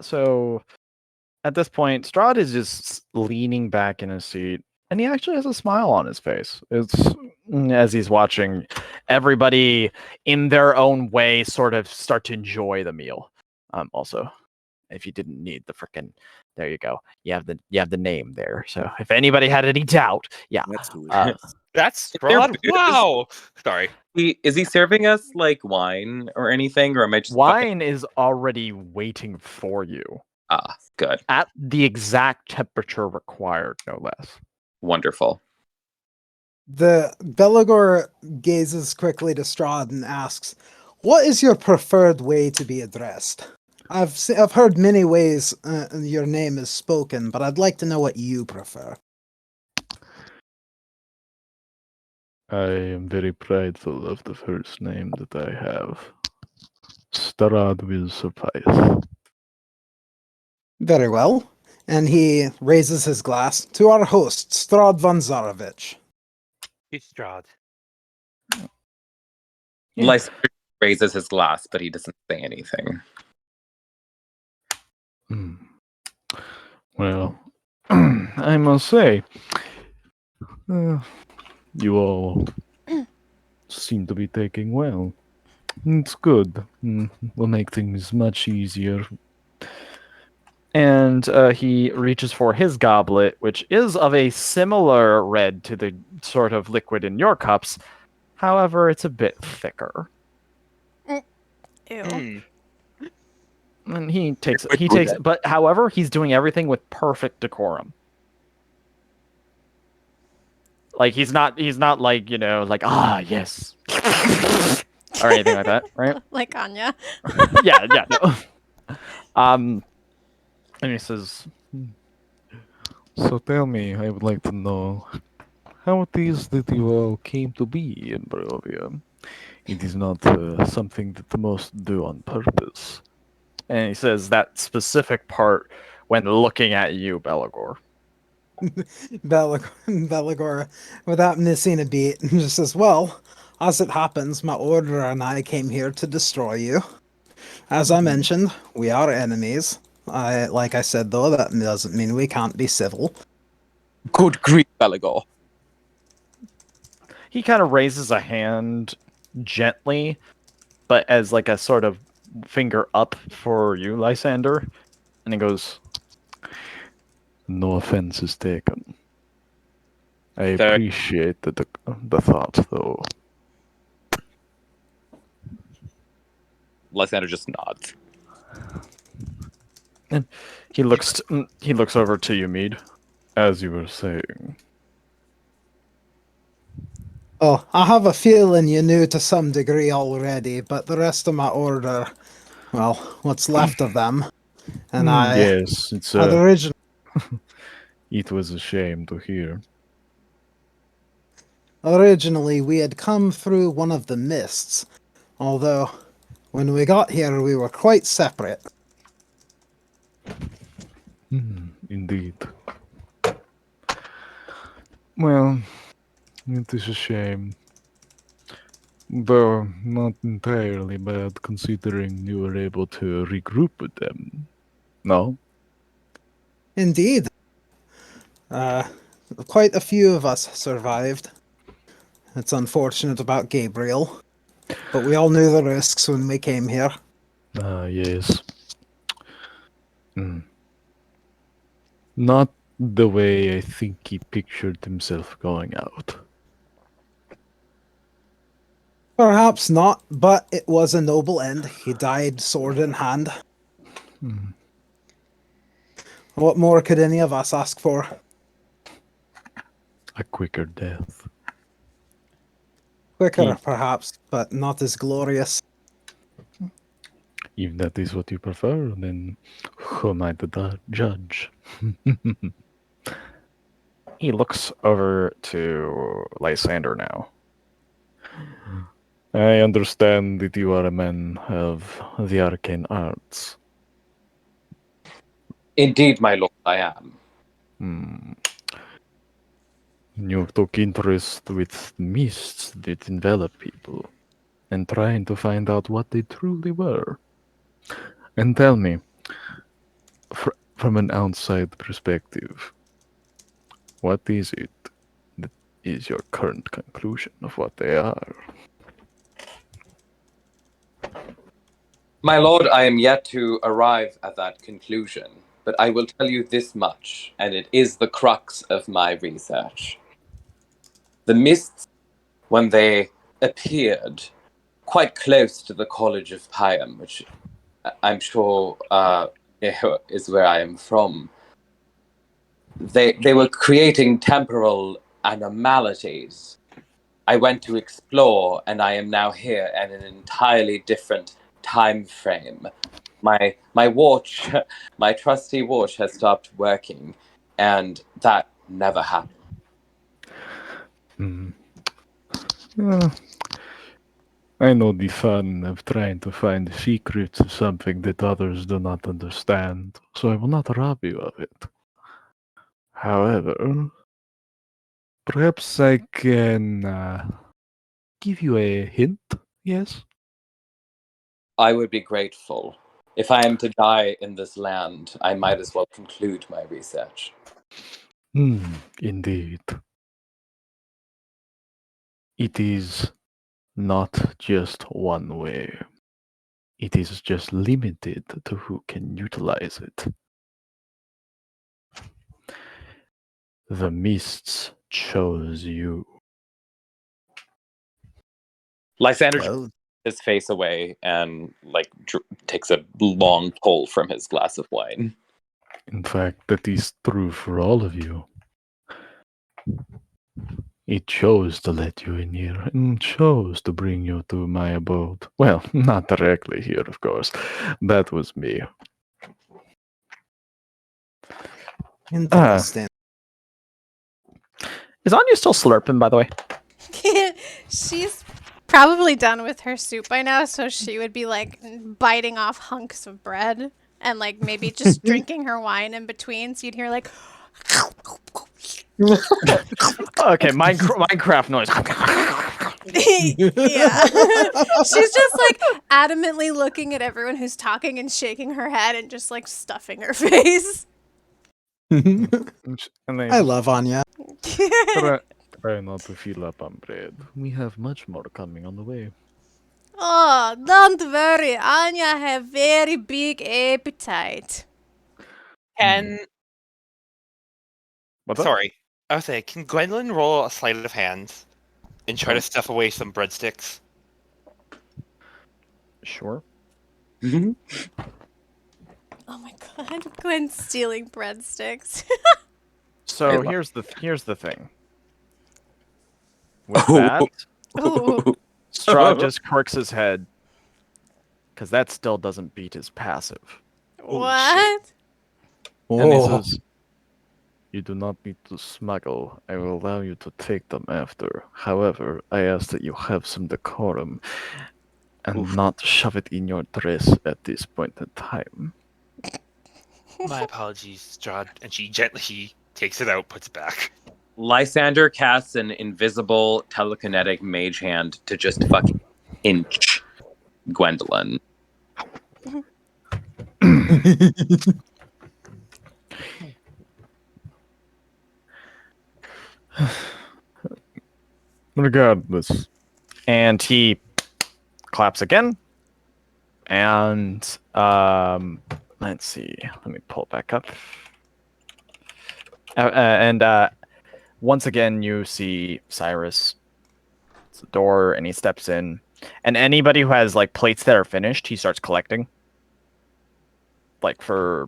[SPEAKER 2] So at this point, Strahd is just leaning back in his seat, and he actually has a smile on his face. It's as he's watching everybody in their own way sort of start to enjoy the meal. Also, if you didn't need the frickin', there you go. You have the name there. So if anybody had any doubt, yeah.
[SPEAKER 7] That's who it is.
[SPEAKER 5] That's
[SPEAKER 8] there
[SPEAKER 5] Strahd.
[SPEAKER 8] booze?
[SPEAKER 5] Wow. Sorry.
[SPEAKER 8] Is he serving us like wine or anything, or am I just
[SPEAKER 2] Wine is already waiting for you
[SPEAKER 8] good,
[SPEAKER 2] at the exact temperature required, no less.
[SPEAKER 8] wonderful?
[SPEAKER 1] The Belagor gazes quickly to Strahd and asks, "What is your preferred way to be addressed? I've heard many ways your name is spoken, but I'd like to know what you prefer."
[SPEAKER 2] I am very prideful of the first name that I have. Strahd will suffice.
[SPEAKER 1] Very well. And he raises his glass to our host, Strahd Von Zarovich.
[SPEAKER 5] He's Strahd.
[SPEAKER 2] Yeah.
[SPEAKER 8] Lysander raises his glass, but he doesn't say anything.
[SPEAKER 2] Well, I must say, you all seem to be taking well. It's good. Will make things much easier. And he reaches for his goblet, which is of a similar red to the sort of liquid in your cups. However, it's a bit thicker.
[SPEAKER 3] Ew.
[SPEAKER 5] Hmm.
[SPEAKER 2] And he takes
[SPEAKER 8] Quick food then.
[SPEAKER 2] but however, he's doing everything with perfect decorum. Like he's not like, like, yes. or anything like that, right?
[SPEAKER 3] Like Anya.
[SPEAKER 2] yeah, no. And he says,
[SPEAKER 10] So tell me, I would like to know how it is that you all came to be in Barovia. It is not something that the most do on purpose.
[SPEAKER 2] and he says that specific part when looking at you, Belagor.
[SPEAKER 1] Belagor, without missing a beat, just says, "Well, as it happens, my order and I came here to destroy you. As I mentioned, we are enemies. Like I said, though, that doesn't mean we can't be civil."
[SPEAKER 8] Good grief, Belagor.
[SPEAKER 2] He kind of raises a hand gently, but as like a sort of finger up for you, Lysander. And he goes,
[SPEAKER 10] No offense is taken. I
[SPEAKER 8] Very-
[SPEAKER 10] appreciate the thought, though.
[SPEAKER 8] Lysander just nods.
[SPEAKER 2] he looks over to you, Mead.
[SPEAKER 10] As you were saying,
[SPEAKER 1] Oh, I have a feeling you knew to some degree already, but the rest of my order, well, what's left of them, and I
[SPEAKER 10] yes, it's
[SPEAKER 1] had originally.
[SPEAKER 10] it was a shame to hear.
[SPEAKER 1] Originally, we had come through one of the mists, although when we got here, we were quite separate.
[SPEAKER 10] Indeed. Well, it is a shame. Though not entirely bad considering you were able to regroup with them. No?
[SPEAKER 1] Indeed. Quite a few of us survived. It's unfortunate about Gabriel, but we all knew the risks when we came here.
[SPEAKER 10] Ah, yes. Not the way I think he pictured himself going out.
[SPEAKER 1] Perhaps not, but it was a noble end. He died sword in hand. What more could any of us ask for?
[SPEAKER 10] A quicker death.
[SPEAKER 1] Quicker, perhaps, but not as glorious.
[SPEAKER 10] If that is what you prefer, then who am I to judge?
[SPEAKER 2] He looks over to Lysander now.
[SPEAKER 10] I understand that you are a man of the arcane arts.
[SPEAKER 8] Indeed, my lord, I am.
[SPEAKER 10] You took interest with mists that envelop people, and trying to find out what they truly were. And tell me, from an outside perspective, what is it that is your current conclusion of what they are?
[SPEAKER 8] My lord, I am yet to arrive at that conclusion, but I will tell you this much, and it is the crux of my research. The mists, when they appeared quite close to the College of Pyam, which I'm sure is where I am from, they were creating temporal anomalies. I went to explore, and I am now here at an entirely different time frame. My watch, my trusty watch, has stopped working, and that never happened.
[SPEAKER 10] I know the fun of trying to find the secrets of something that others do not understand, so I will not rob you of it. However, perhaps I can give you a hint, yes?
[SPEAKER 8] I would be grateful. If I am to die in this land, I might as well conclude my research.
[SPEAKER 10] Indeed. It is not just one way. It is just limited to who can utilize it. The mists chose you.
[SPEAKER 8] Lysander
[SPEAKER 1] Oh,
[SPEAKER 8] his face away and like takes a long pull from his glass of wine.
[SPEAKER 10] In fact, that is true for all of you. It chose to let you in here and chose to bring you to my abode. Well, not directly here, of course. That was me.
[SPEAKER 1] Interesting.
[SPEAKER 2] Is Anya still slurping, by the way?
[SPEAKER 3] She's probably done with her soup by now, so she would be like biting off hunks of bread and like maybe just drinking her wine in between. So you'd hear like.
[SPEAKER 2] Okay, Minecraft noise.
[SPEAKER 3] Yeah. She's just like adamantly looking at everyone who's talking and shaking her head and just like stuffing her face.
[SPEAKER 10] And they
[SPEAKER 1] I love Anya.
[SPEAKER 10] try not to fill up on bread. We have much more coming on the way.
[SPEAKER 3] Oh, don't worry. Anya have very big appetite.
[SPEAKER 5] Can
[SPEAKER 2] What's up?
[SPEAKER 5] sorry, I was saying, can Gwendolyn roll a sleight of hand and try to stuff away some breadsticks?
[SPEAKER 2] Sure.
[SPEAKER 3] Oh my god, Gwen's stealing breadsticks.
[SPEAKER 2] So here's the thing. With that,
[SPEAKER 3] Ooh.
[SPEAKER 2] Strahd just quirks his head because that still doesn't beat his passive.
[SPEAKER 3] What?
[SPEAKER 2] And he
[SPEAKER 1] Oh.
[SPEAKER 2] says,
[SPEAKER 10] You do not need to smuggle. I will allow you to take them after. However, I ask that you have some decorum and not shove it in your dress at this point in time.
[SPEAKER 5] My apologies, Strahd. And she gently takes it out, puts it back.
[SPEAKER 8] Lysander casts an invisible telekinetic mage hand to just fucking inch Gwendolyn.
[SPEAKER 10] Regardless,
[SPEAKER 2] and he claps again. And let's see. Let me pull it back up. And once again, you see Cyrus. It's the door, and he steps in. And anybody who has like plates that are finished, he starts collecting. Like for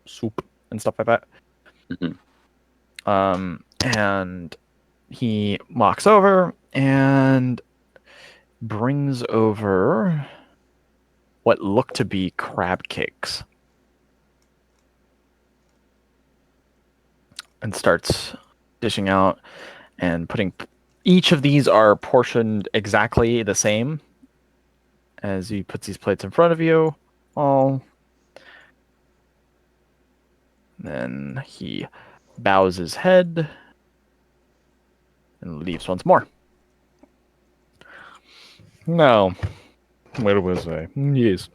[SPEAKER 2] soup and stuff like that.
[SPEAKER 8] Mhm.
[SPEAKER 2] And he walks over and brings over what look to be crab cakes. And starts dishing out and putting. Each of these are portioned exactly the same as he puts these plates in front of you. All. Then he bows his head and leaves once more.
[SPEAKER 10] now, where was I? Yes.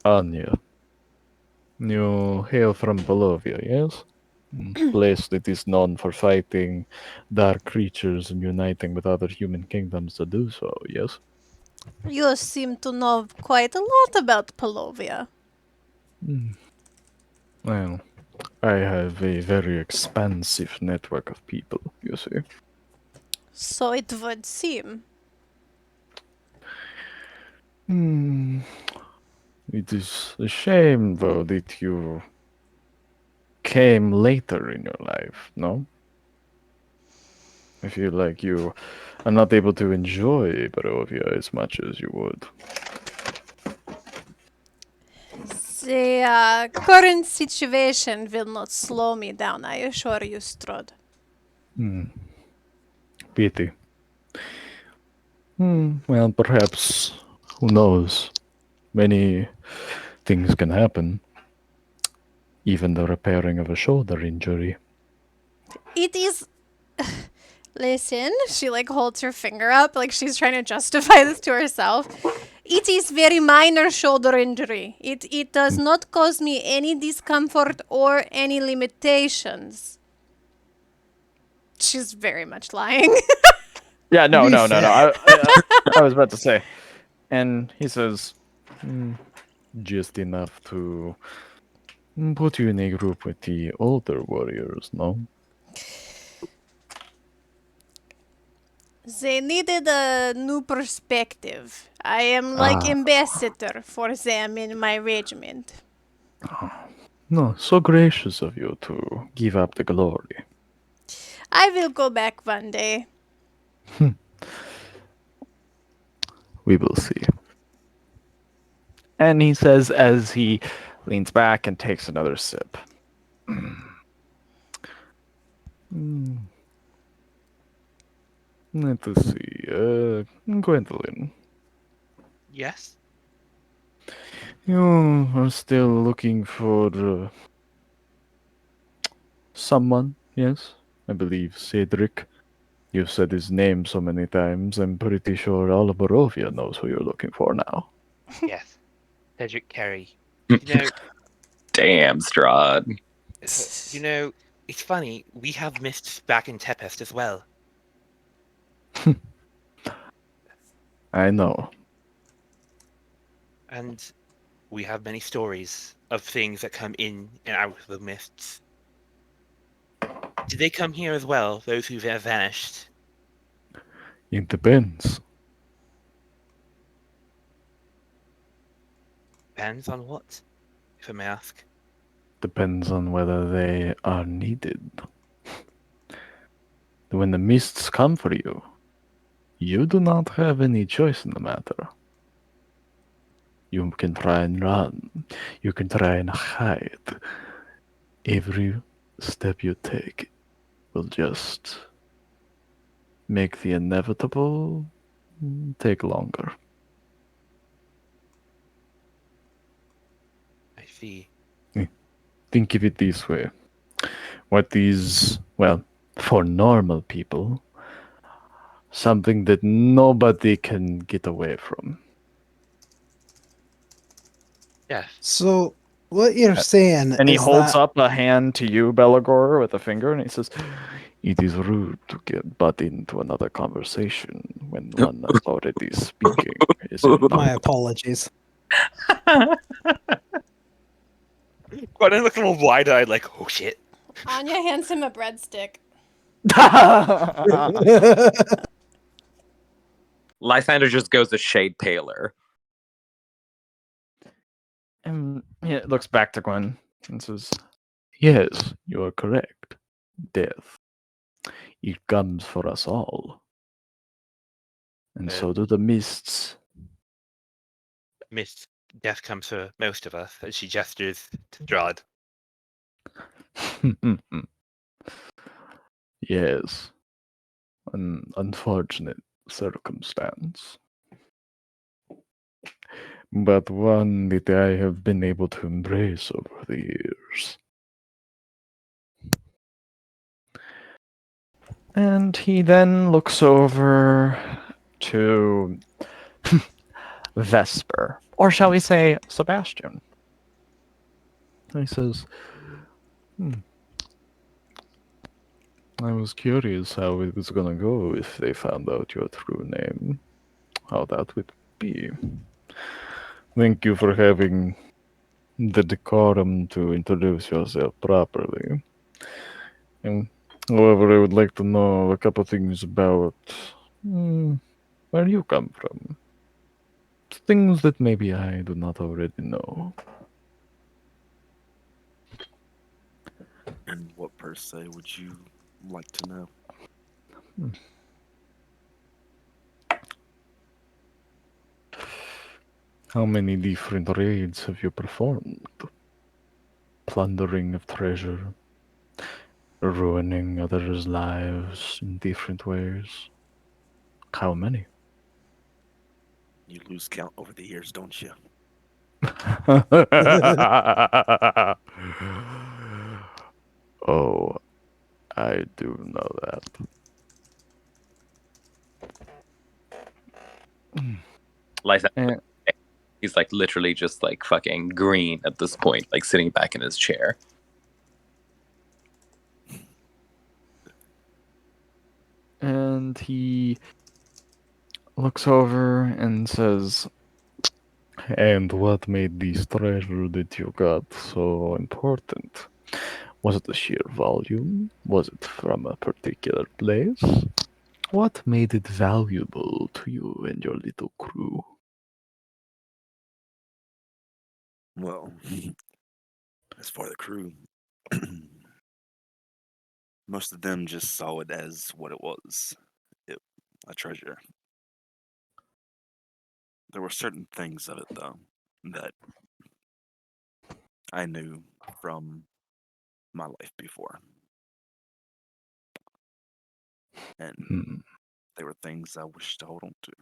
[SPEAKER 10] Anya. You hail from Balovia, yes? Place that is known for fighting dark creatures and uniting with other human kingdoms to do so, yes?
[SPEAKER 3] You seem to know quite a lot about Polovia.
[SPEAKER 10] Well, I have a very expansive network of people, you see.
[SPEAKER 3] So it would seem.
[SPEAKER 10] It is a shame, though, that you came later in your life, no? I feel like you are not able to enjoy Barovia as much as you would.
[SPEAKER 3] The current situation will not slow me down, I assure you, Strahd.
[SPEAKER 10] Pity. Well, perhaps, who knows? Many things can happen. Even the repairing of a shoulder injury.
[SPEAKER 3] It is. Listen, she like holds her finger up like she's trying to justify this to herself. It is very minor shoulder injury. It does not cause me any discomfort or any limitations. She's very much lying.
[SPEAKER 2] Yeah, no. I was about to say. And he says,
[SPEAKER 10] Just enough to put you in a group with the older warriors, no?
[SPEAKER 3] They needed a new perspective. I am like ambassador for them in my regiment.
[SPEAKER 10] No, so gracious of you to give up the glory.
[SPEAKER 3] I will go back one day.
[SPEAKER 10] We will see. And he says as he leans back and takes another sip. Let us see. Gwendolyn,
[SPEAKER 5] Yes.
[SPEAKER 10] you are still looking for someone, yes? I believe Cedric. You've said his name so many times, I'm pretty sure all of Barovia knows who you're looking for now.
[SPEAKER 5] Yes. Cedric Carey. You know,
[SPEAKER 8] Damn, Strahd.
[SPEAKER 5] it's funny. We have mists back in Tempest as well.
[SPEAKER 10] I know.
[SPEAKER 5] And we have many stories of things that come in and out of the mists. Did they come here as well, those who have vanished?
[SPEAKER 10] It depends.
[SPEAKER 5] Depends on what, if I may ask.
[SPEAKER 10] Depends on whether they are needed. When the mists come for you, you do not have any choice in the matter. You can try and run. You can try and hide. Every step you take will just make the inevitable take longer.
[SPEAKER 5] I see.
[SPEAKER 10] Think of it this way. For normal people, something that nobody can get away from.
[SPEAKER 5] Yes.
[SPEAKER 1] So what you're saying
[SPEAKER 2] And he
[SPEAKER 1] is
[SPEAKER 2] holds
[SPEAKER 1] that
[SPEAKER 2] up a hand to you, Belagor, with a finger, and he says, "It is rude to get butt into another conversation when one is already speaking, is it
[SPEAKER 1] my
[SPEAKER 2] not?"
[SPEAKER 1] apologies.
[SPEAKER 5] Gwen looks a little wide-eyed, like, oh shit.
[SPEAKER 3] Anya hands him a breadstick.
[SPEAKER 8] Lysander just goes a shade paler.
[SPEAKER 2] And he looks back to Gwen and says,
[SPEAKER 10] Yes, you are correct. Death. It comes for us all. And so do the mists.
[SPEAKER 5] Mist, death comes for most of us, as she gestures to Strahd.
[SPEAKER 10] Yes. An unfortunate circumstance. But one that I have been able to embrace over the years.
[SPEAKER 2] and he then looks over to Vesper, or shall we say Sebastian.
[SPEAKER 10] He says, I was curious how it was gonna go if they found out your true name. How that would be. Thank you for having the decorum to introduce yourself properly. And, however, I would like to know a couple things about where you come from. Things that maybe I do not already know.
[SPEAKER 7] And what per se would you like to know?
[SPEAKER 10] How many different raids have you performed? Plundering of treasure, ruining others' lives in different ways. How many?
[SPEAKER 7] You lose count over the years, don't you?
[SPEAKER 10] Oh, I do know that.
[SPEAKER 8] Lysander, he's like literally just like fucking green at this point, like sitting back in his chair.
[SPEAKER 2] And he looks over and says,
[SPEAKER 10] And what made this treasure that you got so important? Was it the sheer volume? Was it from a particular place? What made it valuable to you and your little crew?
[SPEAKER 7] Well, as for the crew, most of them just saw it as what it was, a treasure. There were certain things of it, though, that I knew from my life before. And
[SPEAKER 10] Hmm.
[SPEAKER 7] they were things I wish to hold on to.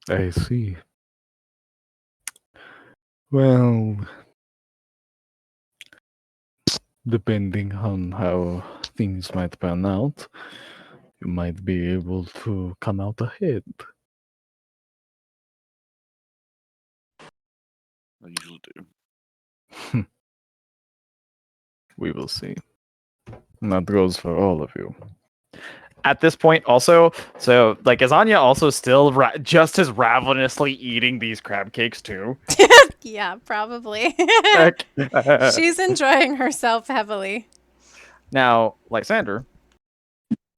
[SPEAKER 10] I see. Well, depending on how things might pan out, you might be able to come out ahead.
[SPEAKER 7] I usually do.
[SPEAKER 10] We will see. And that goes for all of you.
[SPEAKER 2] At this point, also, so like, is Anya also still just as ravenously eating these crab cakes too?
[SPEAKER 3] Yeah, probably.
[SPEAKER 2] Like-
[SPEAKER 3] She's enjoying herself heavily.
[SPEAKER 2] Now, Lysander,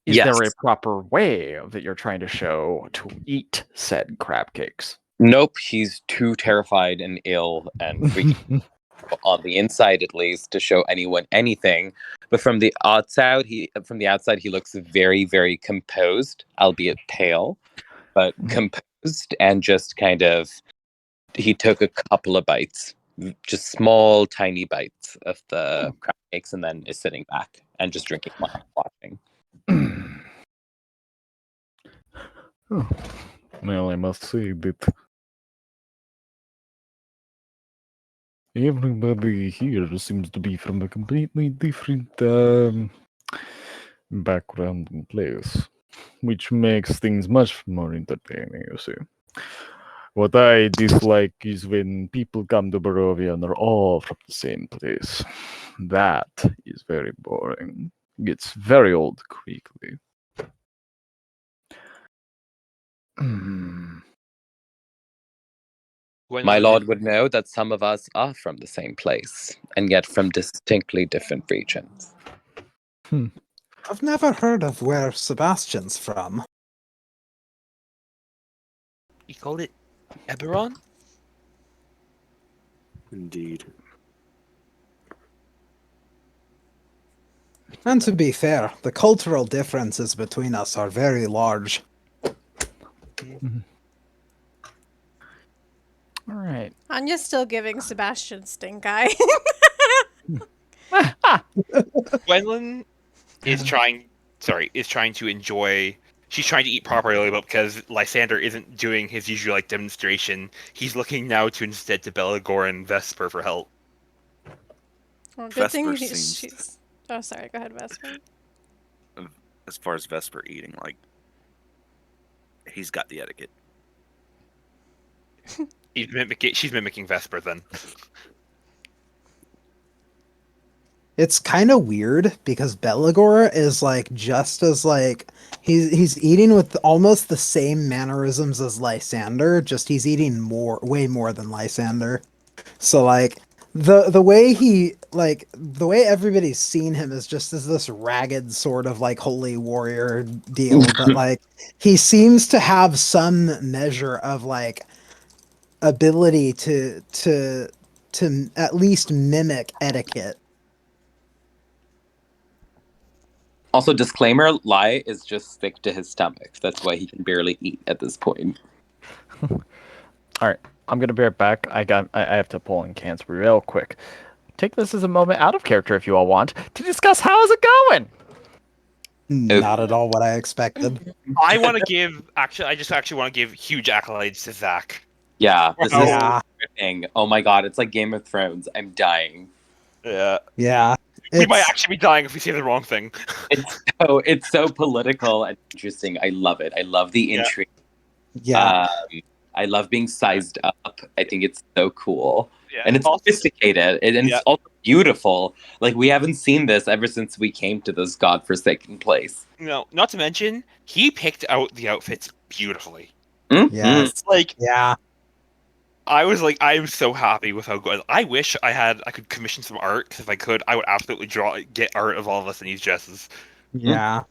[SPEAKER 2] is
[SPEAKER 8] Yes.
[SPEAKER 2] there a proper way that you're trying to show to eat said crab cakes?
[SPEAKER 8] Nope, he's too terrified and ill and freaking on the inside, at least, to show anyone anything. But from the outside, he looks very, very composed, albeit pale, but composed, and just kind of he took a couple of bites, just small, tiny bites of the crab cakes, and then is sitting back and just drinking wine, watching.
[SPEAKER 10] Oh, well, I must say that everybody here seems to be from a completely different background and place, which makes things much more entertaining, you see. What I dislike is when people come to Barovia and are all from the same place. That is very boring. Gets very old quickly.
[SPEAKER 8] My lord would know that some of us are from the same place, and yet from distinctly different regions.
[SPEAKER 1] I've never heard of where Sebastian's from.
[SPEAKER 5] You called it Eberron?
[SPEAKER 7] Indeed.
[SPEAKER 1] And to be fair, the cultural differences between us are very large.
[SPEAKER 2] All right.
[SPEAKER 3] Anya's still giving Sebastian stink eye.
[SPEAKER 5] Gwendolyn is trying to enjoy. She's trying to eat properly, but because Lysander isn't doing his usual demonstration, he's looking now to instead to Belagor and Vesper for help.
[SPEAKER 3] Well, good
[SPEAKER 7] Vesper
[SPEAKER 3] thing
[SPEAKER 7] seems
[SPEAKER 3] she's. Oh, sorry. Go ahead, Vesper.
[SPEAKER 7] as far as Vesper eating, like he's got the etiquette.
[SPEAKER 5] She's mimicking Vesper then.
[SPEAKER 1] It's kind of weird because Belagor is like just as like he's eating with almost the same mannerisms as Lysander, just he's eating way more than Lysander. So like the way the way everybody's seen him is just as this ragged sort of like holy warrior deal, but like he seems to have some measure of like ability to at least mimic etiquette.
[SPEAKER 8] Also, disclaimer, Lai is just sick to his stomach. That's why he can barely eat at this point.
[SPEAKER 2] All right. I'm gonna be right back. I have to pull in cans real quick. Take this as a moment out of character if you all want to discuss how is it going.
[SPEAKER 1] Not at all what I expected.
[SPEAKER 5] I want to give I just actually want to give huge accolades to Zach.
[SPEAKER 8] Yeah, this
[SPEAKER 1] Yeah.
[SPEAKER 8] is thing. Oh my god, it's like Game of Thrones. I'm dying.
[SPEAKER 5] Yeah.
[SPEAKER 1] Yeah.
[SPEAKER 5] We might actually be dying if we say the wrong thing.
[SPEAKER 8] It's so political and interesting. I love it. I love the intrigue.
[SPEAKER 1] Yeah.
[SPEAKER 8] I love being sized up. I think it's so cool.
[SPEAKER 5] Yeah.
[SPEAKER 8] And it's sophisticated. And it's also beautiful. Like, we haven't seen this ever since we came to this godforsaken place.
[SPEAKER 5] No, not to mention, he picked out the outfits beautifully.
[SPEAKER 8] Mm-hmm.
[SPEAKER 1] Yes.
[SPEAKER 5] Like,
[SPEAKER 1] Yeah.
[SPEAKER 5] I was like, I'm so happy with how good. I wish I could commission some art. 'Cause if I could, I would absolutely get art of all of us in these dresses.
[SPEAKER 1] Yeah.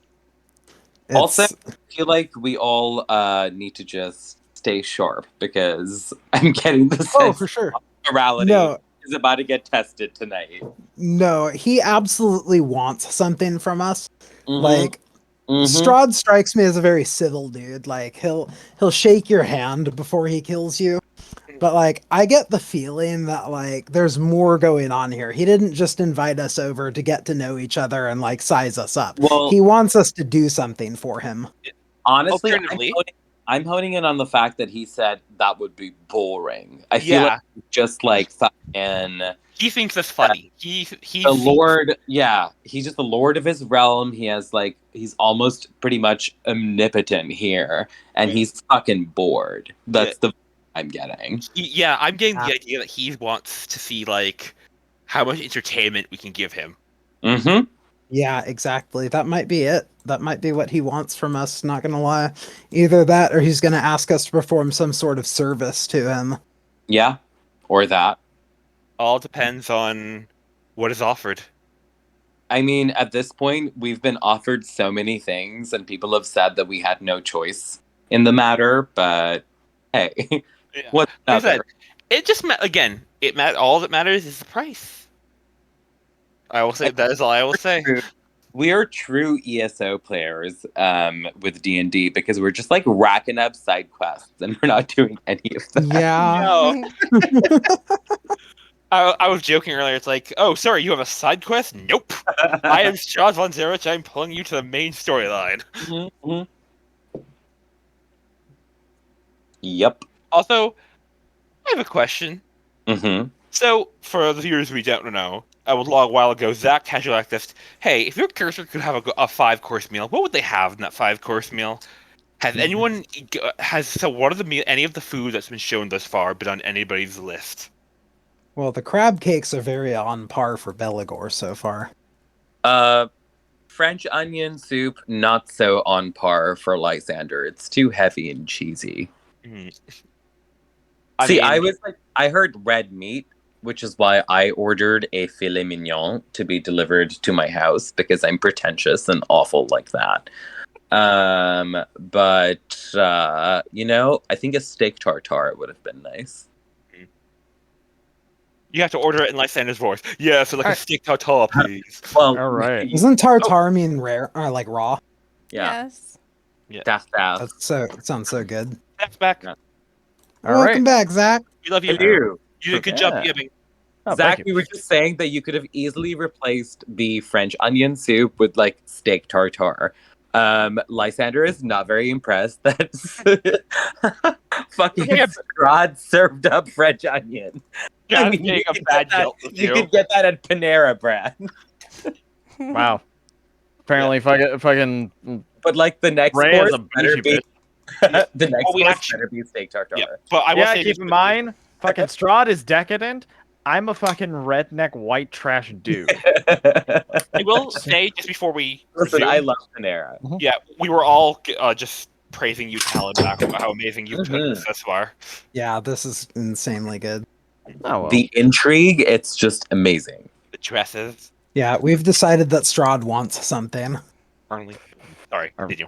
[SPEAKER 8] Also,
[SPEAKER 1] It's
[SPEAKER 8] I feel like we all need to just stay sharp because I'm getting the
[SPEAKER 1] oh
[SPEAKER 8] sense
[SPEAKER 1] for sure.
[SPEAKER 8] morality
[SPEAKER 1] No,
[SPEAKER 8] is about to get tested tonight.
[SPEAKER 1] no, he absolutely wants something from us. Like
[SPEAKER 8] Mhm.
[SPEAKER 1] Strahd strikes me as a very civil dude. Like he'll shake your hand before he kills you. But like I get the feeling that like there's more going on here. He didn't just invite us over to get to know each other and like size us up.
[SPEAKER 8] Well,
[SPEAKER 1] He wants us to do something for him.
[SPEAKER 8] honestly,
[SPEAKER 5] Alternatively,
[SPEAKER 8] I'm honing in on the fact that he said that would be boring. I feel
[SPEAKER 5] Yeah.
[SPEAKER 8] like he's just like fucking
[SPEAKER 5] he thinks that's funny. He
[SPEAKER 8] the
[SPEAKER 5] thinks-
[SPEAKER 8] lord. Yeah, he's just the lord of his realm. He has like he's almost pretty much omnipotent here, and
[SPEAKER 5] Yeah.
[SPEAKER 8] he's fucking bored. That's the I'm getting.
[SPEAKER 5] Yeah, I'm getting
[SPEAKER 1] Yeah.
[SPEAKER 5] the idea that he wants to see like how much entertainment we can give him.
[SPEAKER 8] Mm-hmm.
[SPEAKER 1] Yeah, exactly. That might be it. That might be what he wants from us, not gonna lie. Either that or he's gonna ask us to perform some sort of service to him.
[SPEAKER 8] Yeah, or that.
[SPEAKER 5] All depends on what is offered.
[SPEAKER 8] I mean, at this point, we've been offered so many things, and people have said that we had no choice in the matter. But hey,
[SPEAKER 5] Yeah.
[SPEAKER 8] what's
[SPEAKER 5] Like I
[SPEAKER 8] out
[SPEAKER 5] said,
[SPEAKER 8] there?
[SPEAKER 5] it just again, all that matters is the price. I will say that is all I will say.
[SPEAKER 8] We are true ESO players with D&D because we're just like racking up side quests and we're not doing any of that.
[SPEAKER 1] Yeah.
[SPEAKER 5] No. I was joking earlier. It's like, oh, sorry, you have a side quest? Nope. I am Strahd Von Zarovich. I'm pulling you to the main storyline.
[SPEAKER 8] Mhm. Yep.
[SPEAKER 5] Also, I have a question.
[SPEAKER 8] Mm-hmm.
[SPEAKER 5] So, for the viewers we don't know, a long while ago, Zach casually asked us, "Hey, if your character could have a 5-course meal, what would they have in that 5-course meal?" Has anyone what are any of the food that's been shown thus far been on anybody's list?
[SPEAKER 1] Well, the crab cakes are very on par for Belagor so far.
[SPEAKER 8] French onion soup, not so on par for Lysander. It's too heavy and cheesy.
[SPEAKER 5] Mhm.
[SPEAKER 8] I heard red meat, which is why I ordered a filet mignon to be delivered to my house because I'm pretentious and awful like that. But I think a steak tartare would have been nice.
[SPEAKER 5] You have to order it in Lysander's voice. Yeah, so like a steak tartare, please.
[SPEAKER 8] Well,
[SPEAKER 2] All right.
[SPEAKER 1] Doesn't tartar mean rare or like raw?
[SPEAKER 8] yeah,
[SPEAKER 3] Yes.
[SPEAKER 8] that's
[SPEAKER 1] That sounds so good.
[SPEAKER 5] Zach's back.
[SPEAKER 8] Yeah.
[SPEAKER 2] All
[SPEAKER 1] Welcome
[SPEAKER 2] right.
[SPEAKER 1] back, Zach.
[SPEAKER 5] We love you.
[SPEAKER 8] Hello.
[SPEAKER 5] You did a good job
[SPEAKER 2] Yeah.
[SPEAKER 5] giving.
[SPEAKER 2] Oh,
[SPEAKER 8] Zach,
[SPEAKER 2] thank
[SPEAKER 8] we
[SPEAKER 2] you.
[SPEAKER 8] were just saying that you could have easily replaced the French onion soup with like steak tartare. Lysander is not very impressed that fucking
[SPEAKER 5] Yeah.
[SPEAKER 8] Strahd served up French onion.
[SPEAKER 5] Yeah,
[SPEAKER 8] you
[SPEAKER 5] getting a
[SPEAKER 8] could
[SPEAKER 5] bad
[SPEAKER 8] get that-
[SPEAKER 5] guilt with
[SPEAKER 8] you
[SPEAKER 5] you.
[SPEAKER 8] could get that at Panera Bread.
[SPEAKER 2] Wow. Apparently, if I can
[SPEAKER 8] But like the next
[SPEAKER 2] Ray
[SPEAKER 8] course
[SPEAKER 2] is a
[SPEAKER 8] better
[SPEAKER 2] bougie
[SPEAKER 8] be
[SPEAKER 2] bitch.
[SPEAKER 8] the next
[SPEAKER 5] Well, we
[SPEAKER 8] course
[SPEAKER 5] actually-
[SPEAKER 8] better be steak tartare.
[SPEAKER 5] Yeah, but I will
[SPEAKER 2] Yeah,
[SPEAKER 5] say
[SPEAKER 2] keep in mind, fucking Strahd is decadent. I'm a fucking redneck white trash dude.
[SPEAKER 5] I will say just before we
[SPEAKER 8] Listen,
[SPEAKER 5] resume,
[SPEAKER 8] I love Panera.
[SPEAKER 5] yeah, we were all just praising you, Talon, back about how amazing you've done this thus far.
[SPEAKER 1] Yeah, this is insanely good.
[SPEAKER 2] Oh well.
[SPEAKER 8] The intrigue, it's just amazing.
[SPEAKER 5] The dresses.
[SPEAKER 1] Yeah, we've decided that Strahd wants something.
[SPEAKER 5] Sorry, continue.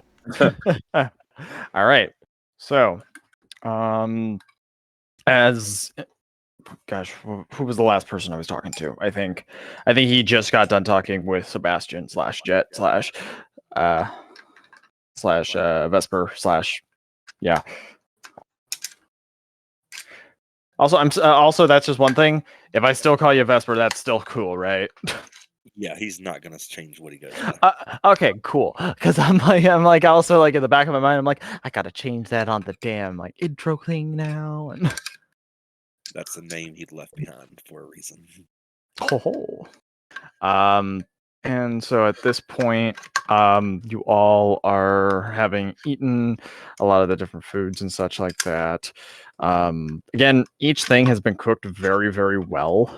[SPEAKER 2] All right. So, as gosh, who was the last person I was talking to? I think he just got done talking with Sebastian slash Jet slash Vesper slash yeah. Also, also that's just one thing. If I still call you Vesper, that's still cool, right?
[SPEAKER 7] Yeah, he's not gonna change what he goes.
[SPEAKER 2] Okay, cool. Because I'm like also like in the back of my mind, I'm like, I gotta change that on the damn like intro thing now. And
[SPEAKER 7] That's the name he left behind for a reason.
[SPEAKER 2] oh. And so at this point, you all are having eaten a lot of the different foods and such like that. Again, each thing has been cooked very, very well.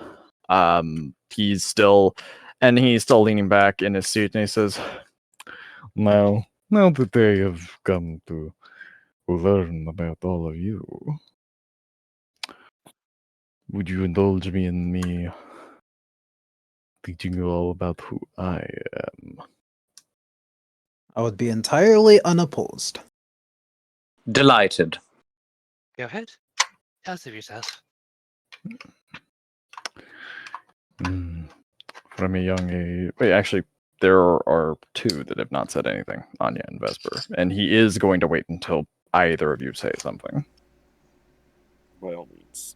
[SPEAKER 2] He's still leaning back in his seat and he says, now that they have come to learn about all of you,
[SPEAKER 10] would you indulge me in me teaching you all about who I am?
[SPEAKER 1] I would be entirely unopposed.
[SPEAKER 8] Delighted.
[SPEAKER 5] Go ahead. Tell us of yourself.
[SPEAKER 10] From a young age. Wait, actually, there are two that have not said anything, Anya and Vesper. And he is going to wait until either of you say something.
[SPEAKER 7] By all means.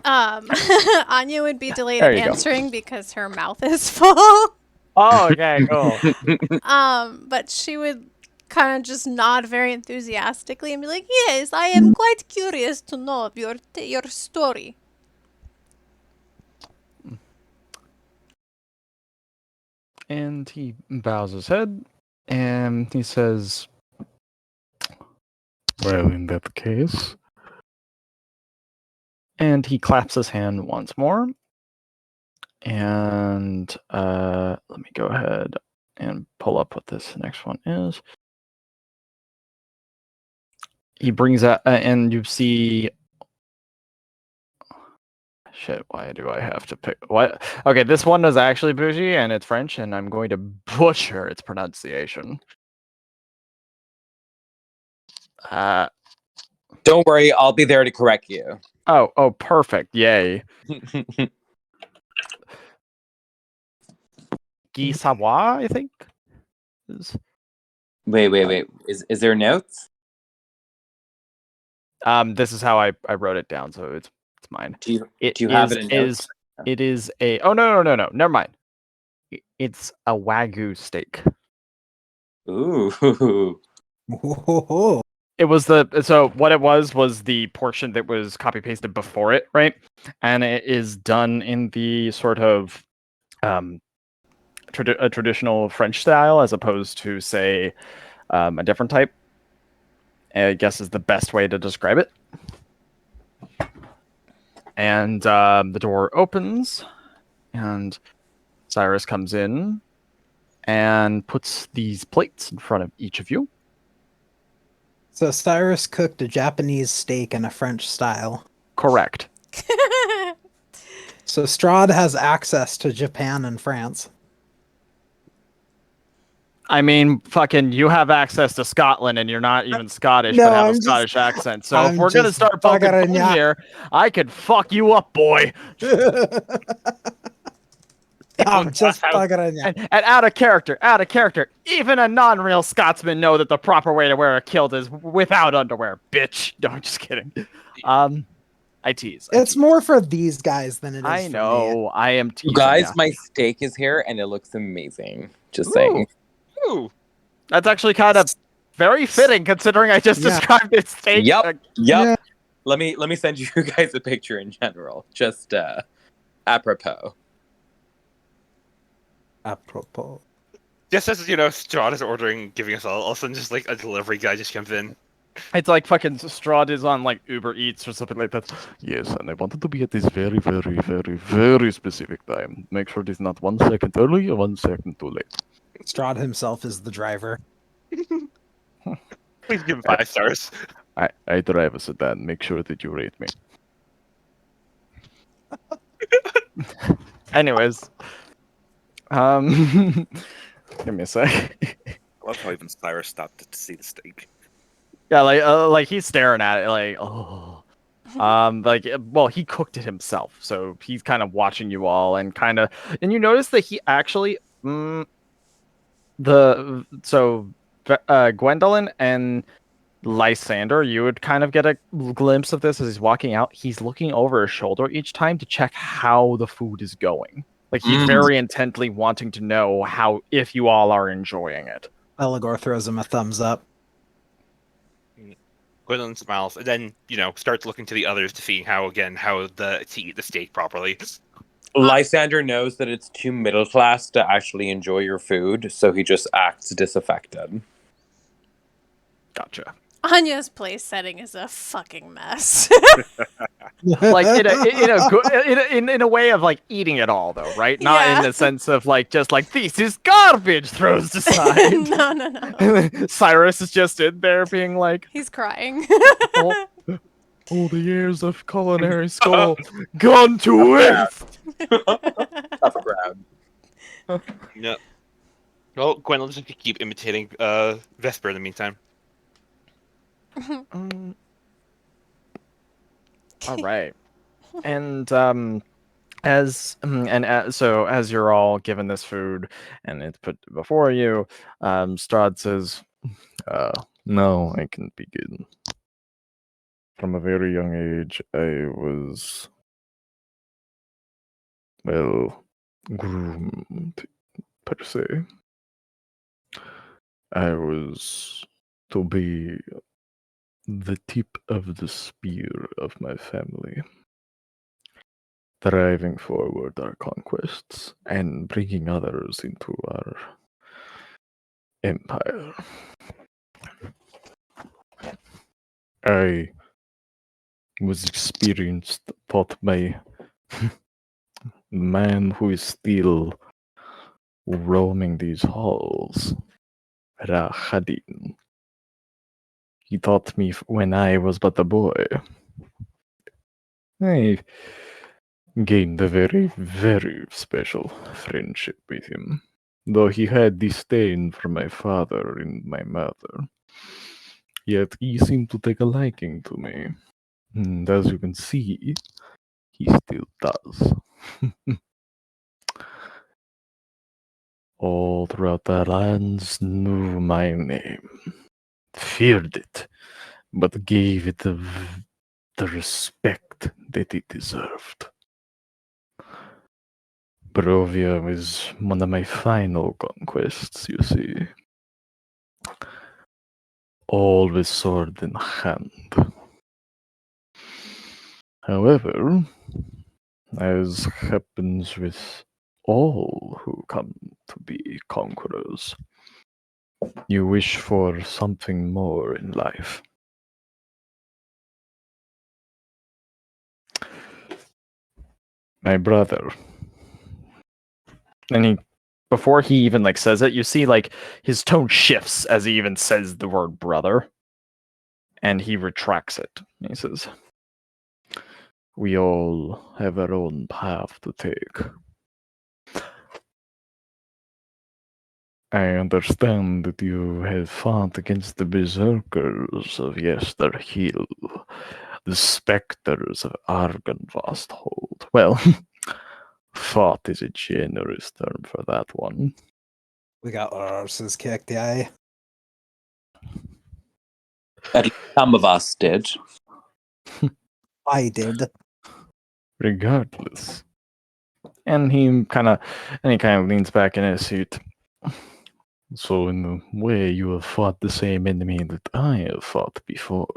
[SPEAKER 3] Anya would be delayed
[SPEAKER 10] There
[SPEAKER 3] at
[SPEAKER 10] you go.
[SPEAKER 3] answering because her mouth is full.
[SPEAKER 2] Oh, okay, cool.
[SPEAKER 3] But she would kind of just nod very enthusiastically and be like, "Yes, I am quite curious to know of your story."
[SPEAKER 10] And he bows his head and he says, well, in that case. And he claps his hand once more. And let me go ahead and pull up what this next one is. He brings out, and you see. Shit, why do I have to pick? What? Okay, this one is actually bougie and it's French, and I'm going to butcher its pronunciation.
[SPEAKER 8] Don't worry, I'll be there to correct you.
[SPEAKER 10] Oh, perfect. Yay. Guy Savoy, I think.
[SPEAKER 8] Wait. Is there notes?
[SPEAKER 10] This is how I wrote it down, so it's mine.
[SPEAKER 8] Do you have it in notes?
[SPEAKER 10] It is a. Oh no! Never mind. It's a Wagyu steak.
[SPEAKER 8] Ooh.
[SPEAKER 10] It was so what it was the portion that was copy pasted before it, right? And it is done in the sort of a traditional French style, as opposed to, say, a different type. I guess is the best way to describe it. And the door opens, and Cyrus comes in and puts these plates in front of each of you.
[SPEAKER 1] So Cyrus cooked a Japanese steak in a French style.
[SPEAKER 10] Correct.
[SPEAKER 1] So Strahd has access to Japan and France.
[SPEAKER 10] I mean, fucking, you have access to Scotland, and you're not even Scottish,
[SPEAKER 1] No,
[SPEAKER 10] but have
[SPEAKER 1] I'm
[SPEAKER 10] a
[SPEAKER 1] just-
[SPEAKER 10] Scottish accent. So
[SPEAKER 1] I'm
[SPEAKER 10] if we're gonna
[SPEAKER 1] just
[SPEAKER 10] start poking
[SPEAKER 1] buggering
[SPEAKER 10] fun
[SPEAKER 1] ya.
[SPEAKER 10] here, I could fuck you up, boy.
[SPEAKER 1] I'm just bugging you.
[SPEAKER 10] And out of character, even a non-real Scotsman know that the proper way to wear a kilt is without underwear, bitch. No, I'm just kidding. I tease.
[SPEAKER 1] It's more for these guys than it is
[SPEAKER 10] I
[SPEAKER 1] for
[SPEAKER 10] know. I am teasing.
[SPEAKER 8] Guys,
[SPEAKER 10] ya.
[SPEAKER 8] my steak is here and it looks amazing. Just saying.
[SPEAKER 5] Ooh.
[SPEAKER 10] That's actually kind of very fitting, considering I just
[SPEAKER 1] Yeah.
[SPEAKER 10] described its steak.
[SPEAKER 8] Yep.
[SPEAKER 1] Yeah.
[SPEAKER 8] Let me send you guys a picture in general. Just apropos.
[SPEAKER 1] Apropos.
[SPEAKER 5] Just as, Strahd is ordering, giving us all of a sudden just like a delivery guy just comes in.
[SPEAKER 10] It's like fucking Strahd is on like Uber Eats or something like that. Yes, and I wanted to be at this very, very, very, very specific time. Make sure it is not 1 second early or 1 second too late.
[SPEAKER 1] Strahd himself is the driver.
[SPEAKER 5] Please give him 5 stars.
[SPEAKER 10] I drive a sedan. Make sure that you rate me. Anyways, give me a sec.
[SPEAKER 7] I love how even Cyrus stopped to see the steak.
[SPEAKER 10] Yeah, like he's staring at it, like, oh, well, he cooked it himself, so he's kind of watching you all, and you notice that he actually, Gwendolyn and Lysander, you would kind of get a glimpse of this as he's walking out. He's looking over his shoulder each time to check how the food is going. Like, he's very intently wanting to know if you all are enjoying it.
[SPEAKER 1] Eligor throws him a thumbs up.
[SPEAKER 5] Gwendolyn smiles and then, starts looking to the others to see how to eat the steak properly.
[SPEAKER 8] Lysander knows that it's too middle class to actually enjoy your food, so he just acts disaffected.
[SPEAKER 10] Gotcha.
[SPEAKER 3] Anya's place setting is a fucking mess.
[SPEAKER 10] Like in a way of like eating it all, though, right? Not
[SPEAKER 3] Yeah.
[SPEAKER 10] in the sense of like just like this is garbage throws aside.
[SPEAKER 3] No.
[SPEAKER 10] Cyrus is just in there being like,
[SPEAKER 3] He's crying.
[SPEAKER 10] All the years of culinary school gone to waste.
[SPEAKER 8] Up a ground.
[SPEAKER 5] Yeah. Well, Gwendolyn's just gonna keep imitating Vesper in the meantime.
[SPEAKER 2] All right. And so as you're all given this food and it's put before you, Strahd says,
[SPEAKER 10] Now I can begin. From a very young age, I was, well, groomed, per se. I was to be the tip of the spear of my family, driving forward our conquests and bringing others into our empire. I was experienced, taught by man who is still roaming these halls, Rahadin. He taught me when I was but a boy. I gained a very, very special friendship with him, though he had disdain for my father and my mother. Yet he seemed to take a liking to me, and as you can see, he still does. All throughout the lands knew my name, feared it, but gave it the respect that it deserved. Barovia was one of my final conquests, you see. All with sword in hand. However, as happens with all who come to be conquerors, you wish for something more in life. My brother. And before he even says it, you see his tone shifts as he even says the word brother. And he retracts it. He says, we all have our own path to take. I understand that you have fought against the berserkers of Yesterhill, the specters of Argynvosthold. Well, fought is a generous term for that one.
[SPEAKER 1] We got our asses kicked, yeah.
[SPEAKER 8] At least some of us did.
[SPEAKER 1] I did.
[SPEAKER 10] Regardless.
[SPEAKER 2] And he kind of leans back in his seat.
[SPEAKER 10] So in a way, you have fought the same enemy that I have fought before.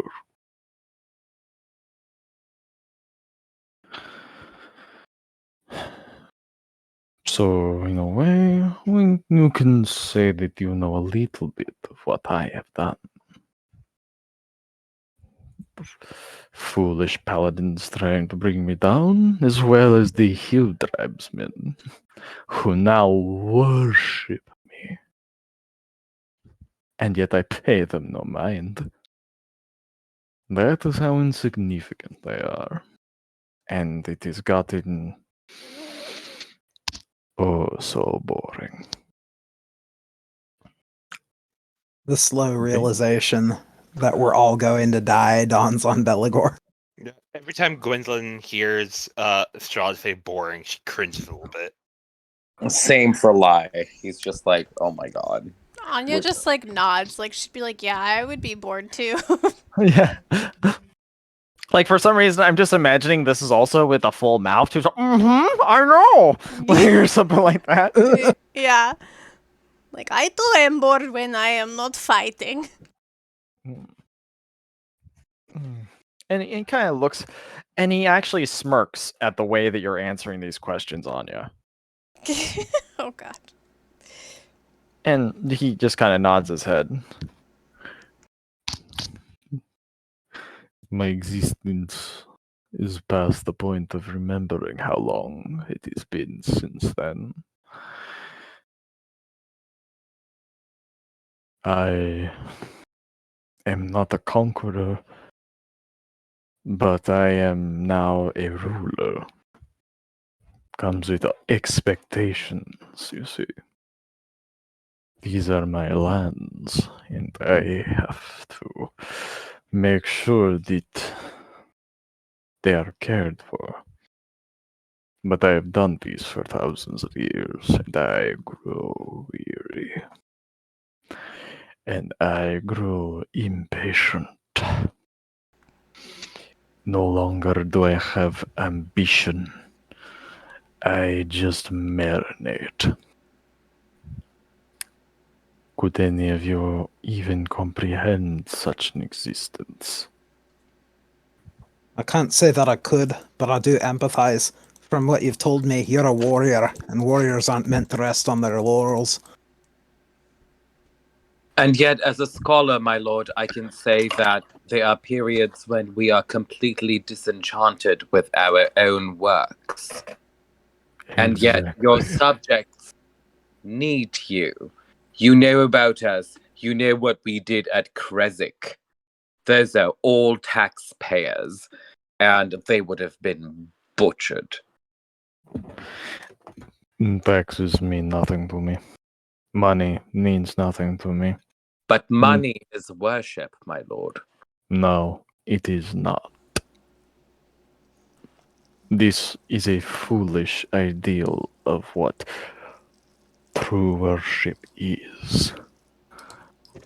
[SPEAKER 10] So, in a way, you can say that you know a little bit of what I have done. Foolish paladins trying to bring me down, as well as the hill tribesmen, who now worship me. And yet I pay them no mind. That is how insignificant they are. And it has gotten oh so boring.
[SPEAKER 1] The slow realization that we're all going to die dawns on Belagor.
[SPEAKER 5] Yeah. Every time Gwendolyn hears Strahd say boring, she cringes a little bit.
[SPEAKER 8] Same for Lie. He's just like, oh my god.
[SPEAKER 3] Anya just nods, she'd be like, yeah, I would be bored too.
[SPEAKER 2] Yeah. For some reason, I'm just imagining this is also with a full mouth. Who's I know, or something like that.
[SPEAKER 3] Yeah. I too am bored when I am not fighting.
[SPEAKER 2] And he kind of looks, and he actually smirks at the way that you're answering these questions, Anya.
[SPEAKER 3] Oh god.
[SPEAKER 2] And he just kind of nods his head.
[SPEAKER 10] My existence is past the point of remembering how long it has been since then. I am not a conqueror But I am now a ruler. Comes with expectations, you see. These are my lands, and I have to make sure that they are cared for. But I have done this for thousands of years, and I grow weary. And I grow impatient. No longer do I have ambition. I just marinate. Could any of you even comprehend such an existence?
[SPEAKER 1] I can't say that I could, but I do empathize. From what you've told me, you're a warrior, and warriors aren't meant to rest on their laurels.
[SPEAKER 8] And yet, as a scholar, my lord, I can say that there are periods when we are completely disenchanted with our own works. And yet, your subjects need you. You know about us. You know what we did at Kresik. Those are all taxpayers, and they would have been butchered.
[SPEAKER 10] Taxes mean nothing to me. Money means nothing to me.
[SPEAKER 8] But money is worship, my lord.
[SPEAKER 10] No, it is not. This is a foolish ideal of what true worship is.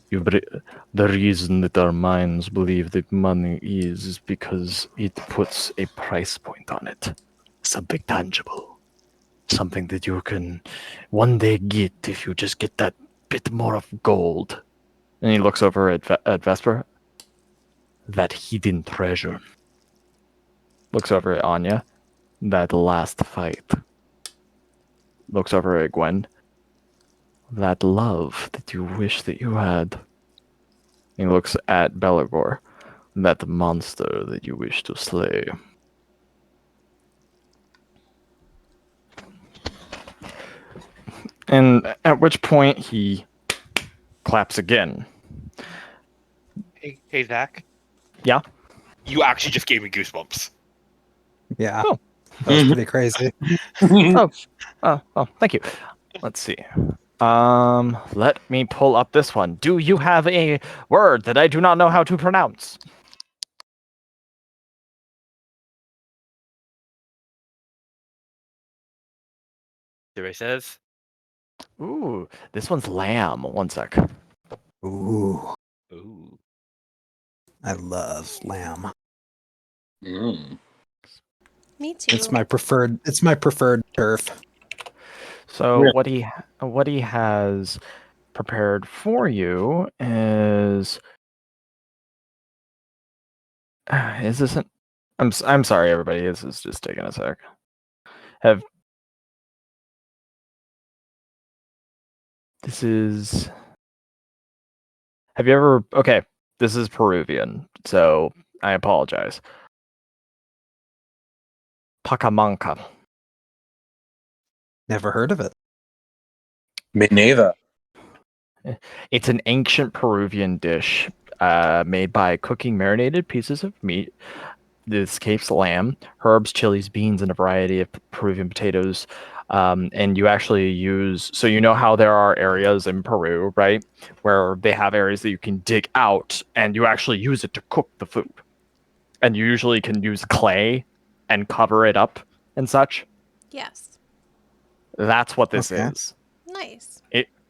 [SPEAKER 10] The reason that our minds believe that money is because it puts a price point on it. Something tangible. Something that you can one day get if you just get that bit more of gold. And he looks over at Vesper. That hidden treasure. Looks over at Anya. That last fight. Looks over at Gwen. That love that you wish that you had. He looks at Belagor. That monster that you wish to slay. And at which point he claps again.
[SPEAKER 5] Hey, Zach.
[SPEAKER 10] Yeah?
[SPEAKER 5] You actually just gave me goosebumps.
[SPEAKER 1] Yeah.
[SPEAKER 10] Oh.
[SPEAKER 1] That was pretty crazy.
[SPEAKER 10] Oh, thank you. Let's see. Let me pull up this one. Do you have a word that I do not know how to pronounce?
[SPEAKER 5] There it says.
[SPEAKER 10] Ooh, this one's lamb. One sec.
[SPEAKER 1] Ooh,
[SPEAKER 5] Ooh.
[SPEAKER 1] I love lamb.
[SPEAKER 8] Mm.
[SPEAKER 3] Me too.
[SPEAKER 1] It's my preferred. It's my preferred turf.
[SPEAKER 10] So
[SPEAKER 8] Really?
[SPEAKER 10] what he has prepared for you is this an I'm sorry everybody, this is just taking a sec. Have you ever okay, this is Peruvian, so I apologize. Pacamanca.
[SPEAKER 1] Never heard of it.
[SPEAKER 8] Me neither.
[SPEAKER 10] It's an ancient Peruvian dish made by cooking marinated pieces of meat. This case lamb, herbs, chilies, beans, and a variety of Peruvian potatoes. And you actually use, so you know how there are areas in Peru, right, where they have areas that you can dig out and you actually use it to cook the food. And you usually can use clay and cover it up and such.
[SPEAKER 3] Yes.
[SPEAKER 10] That's what this
[SPEAKER 1] Okay.
[SPEAKER 10] is.
[SPEAKER 3] Nice.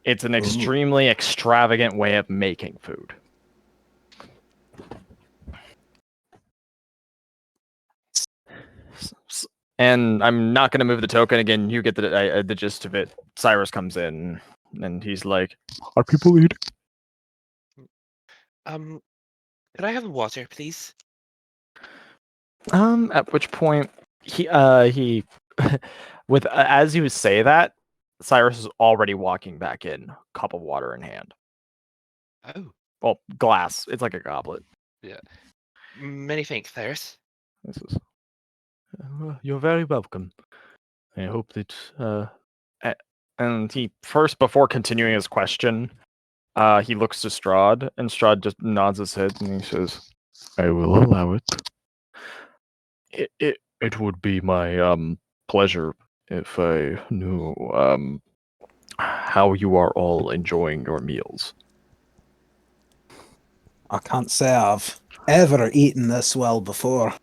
[SPEAKER 10] It's an extremely extravagant way of making food. And I'm not going to move the token again. You get the gist of it. Cyrus comes in, and he's like, "Are people eating?"
[SPEAKER 5] Could I have water, please?
[SPEAKER 10] At which point he with as you say that, Cyrus is already walking back in, cup of water in hand.
[SPEAKER 5] Oh.
[SPEAKER 10] Well, glass. It's like a goblet.
[SPEAKER 5] Yeah. Many thanks, Cyrus.
[SPEAKER 10] This is. You're very welcome. I hope that. And he first, before continuing his question, he looks to Strahd, and Strahd just nods his head and he says, "I will allow it." It would be my pleasure if I knew how you are all enjoying your meals.
[SPEAKER 1] I can't say I've ever eaten this well before.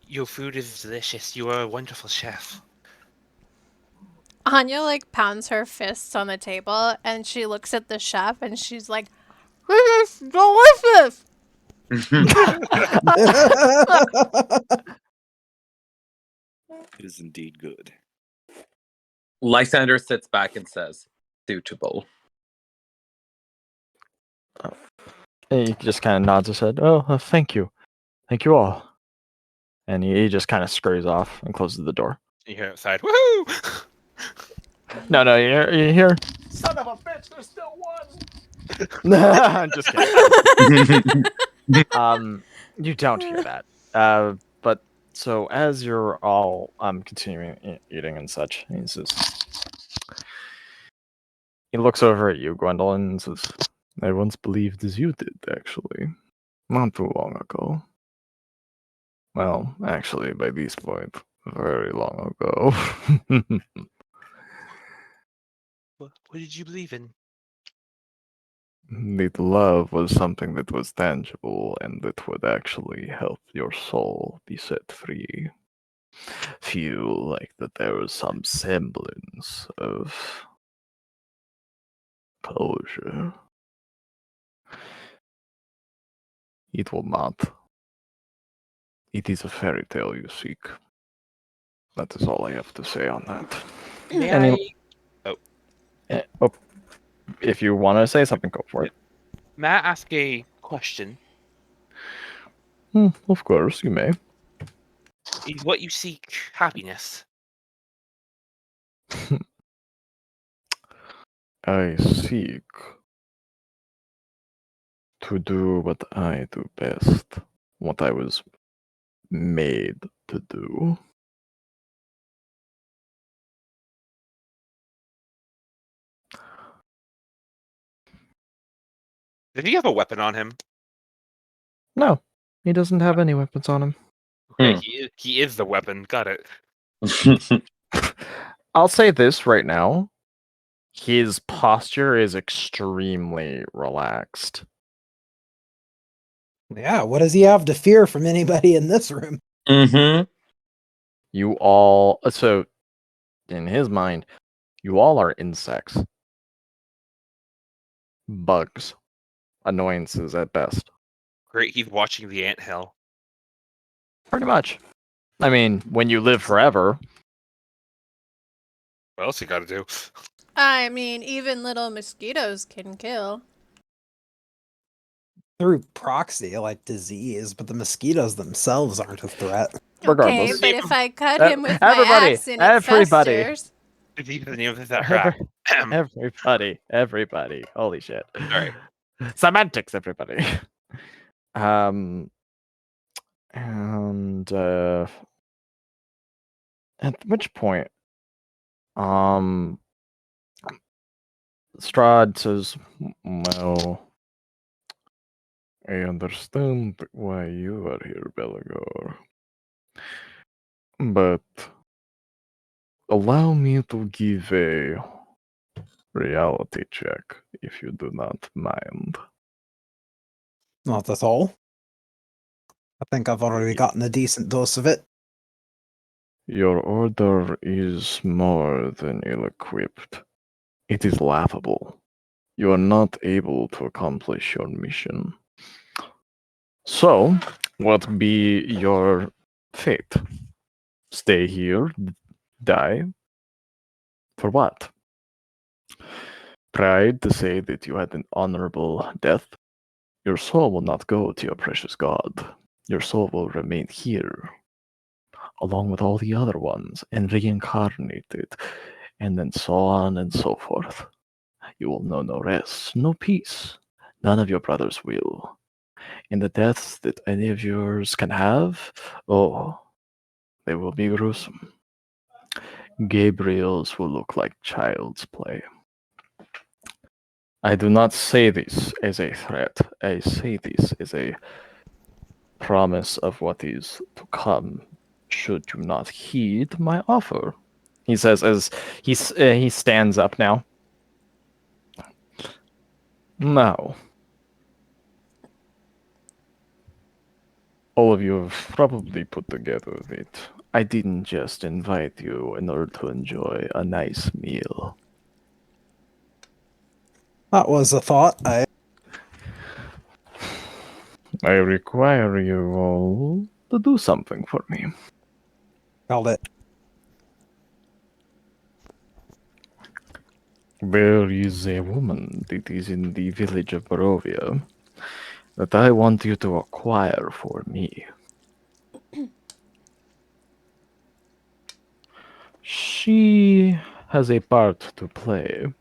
[SPEAKER 5] Your food is delicious. You are a wonderful chef.
[SPEAKER 3] Anya like pounds her fists on the table and she looks at the chef and she's like, "This is delicious."
[SPEAKER 7] It is indeed good.
[SPEAKER 8] Lysander sits back and says, "Suitable."
[SPEAKER 2] He just kind of nods his head. Oh, thank you. Thank you all. And he just kind of scurries off and closes the door.
[SPEAKER 5] You hear outside, woohoo!
[SPEAKER 2] No, you hear?
[SPEAKER 9] Son of a bitch, there's still one.
[SPEAKER 2] I'm just kidding. You don't hear that. But so as you're all continuing eating and such, he says, he looks over at you, Gwendolyn, and says, I once believed as you did, actually. Not too long ago. Well, actually, by this point, very long ago.
[SPEAKER 5] What did you believe in?
[SPEAKER 10] That love was something that was tangible and that would actually help your soul be set free. Feel like that there was some semblance of closure. It will not. It is a fairy tale you seek. That is all I have to say on that.
[SPEAKER 2] If you want to say something, go for it.
[SPEAKER 5] May I ask a question?
[SPEAKER 10] Of course, you may.
[SPEAKER 5] Is what you seek happiness?
[SPEAKER 10] I seek to do what I do best, what I was made to do.
[SPEAKER 5] Did he have a weapon on him?
[SPEAKER 2] No, he doesn't have any weapons on him.
[SPEAKER 5] Okay, he is the weapon. Got it.
[SPEAKER 2] I'll say this right now. His posture is extremely relaxed.
[SPEAKER 1] Yeah, what does he have to fear from anybody in this room?
[SPEAKER 8] Mm-hmm.
[SPEAKER 2] You all, so in his mind, you all are insects, bugs, annoyances at best.
[SPEAKER 5] Great, he's watching the anthill.
[SPEAKER 2] Pretty much. I mean, when you live forever,
[SPEAKER 5] What else you gotta do?
[SPEAKER 3] I mean, even little mosquitoes can kill.
[SPEAKER 1] Through proxy, like disease, but the mosquitoes themselves aren't a threat.
[SPEAKER 2] regardless.
[SPEAKER 3] Okay, but if I cut him with my
[SPEAKER 2] Everybody,
[SPEAKER 3] axe and it
[SPEAKER 2] everybody.
[SPEAKER 3] festers,
[SPEAKER 5] Disease is the name of that crap.
[SPEAKER 2] Everybody. Holy shit.
[SPEAKER 5] Alright.
[SPEAKER 2] Semantics, everybody. And at which point, Strahd says, well, I understand why you are here, Belagor. But allow me to give a reality check, if you do not mind.
[SPEAKER 1] Not at all. I think I've already gotten a decent dose of it.
[SPEAKER 10] Your order is more than ill-equipped. It is laughable. You are not able to accomplish your mission. So, what be your fate? Stay here, die? For what? Pride to say that you had an honorable death? Your soul will not go to your precious god. Your soul will remain here, along with all the other ones, and reincarnated, and then so on and so forth. You will know no rest, no peace. None of your brothers will. And the deaths that any of yours can have, oh, they will be gruesome. Gabriel's will look like child's play. I do not say this as a threat. I say this as a promise of what is to come should you not heed my offer. He says as he stands up now. Now, all of you have probably put together that I didn't just invite you in order to enjoy a nice meal.
[SPEAKER 1] That was a thought.
[SPEAKER 10] I require you all to do something for me.
[SPEAKER 1] Called it.
[SPEAKER 10] There is a woman that is in the village of Barovia that I want you to acquire for me. She has a part to play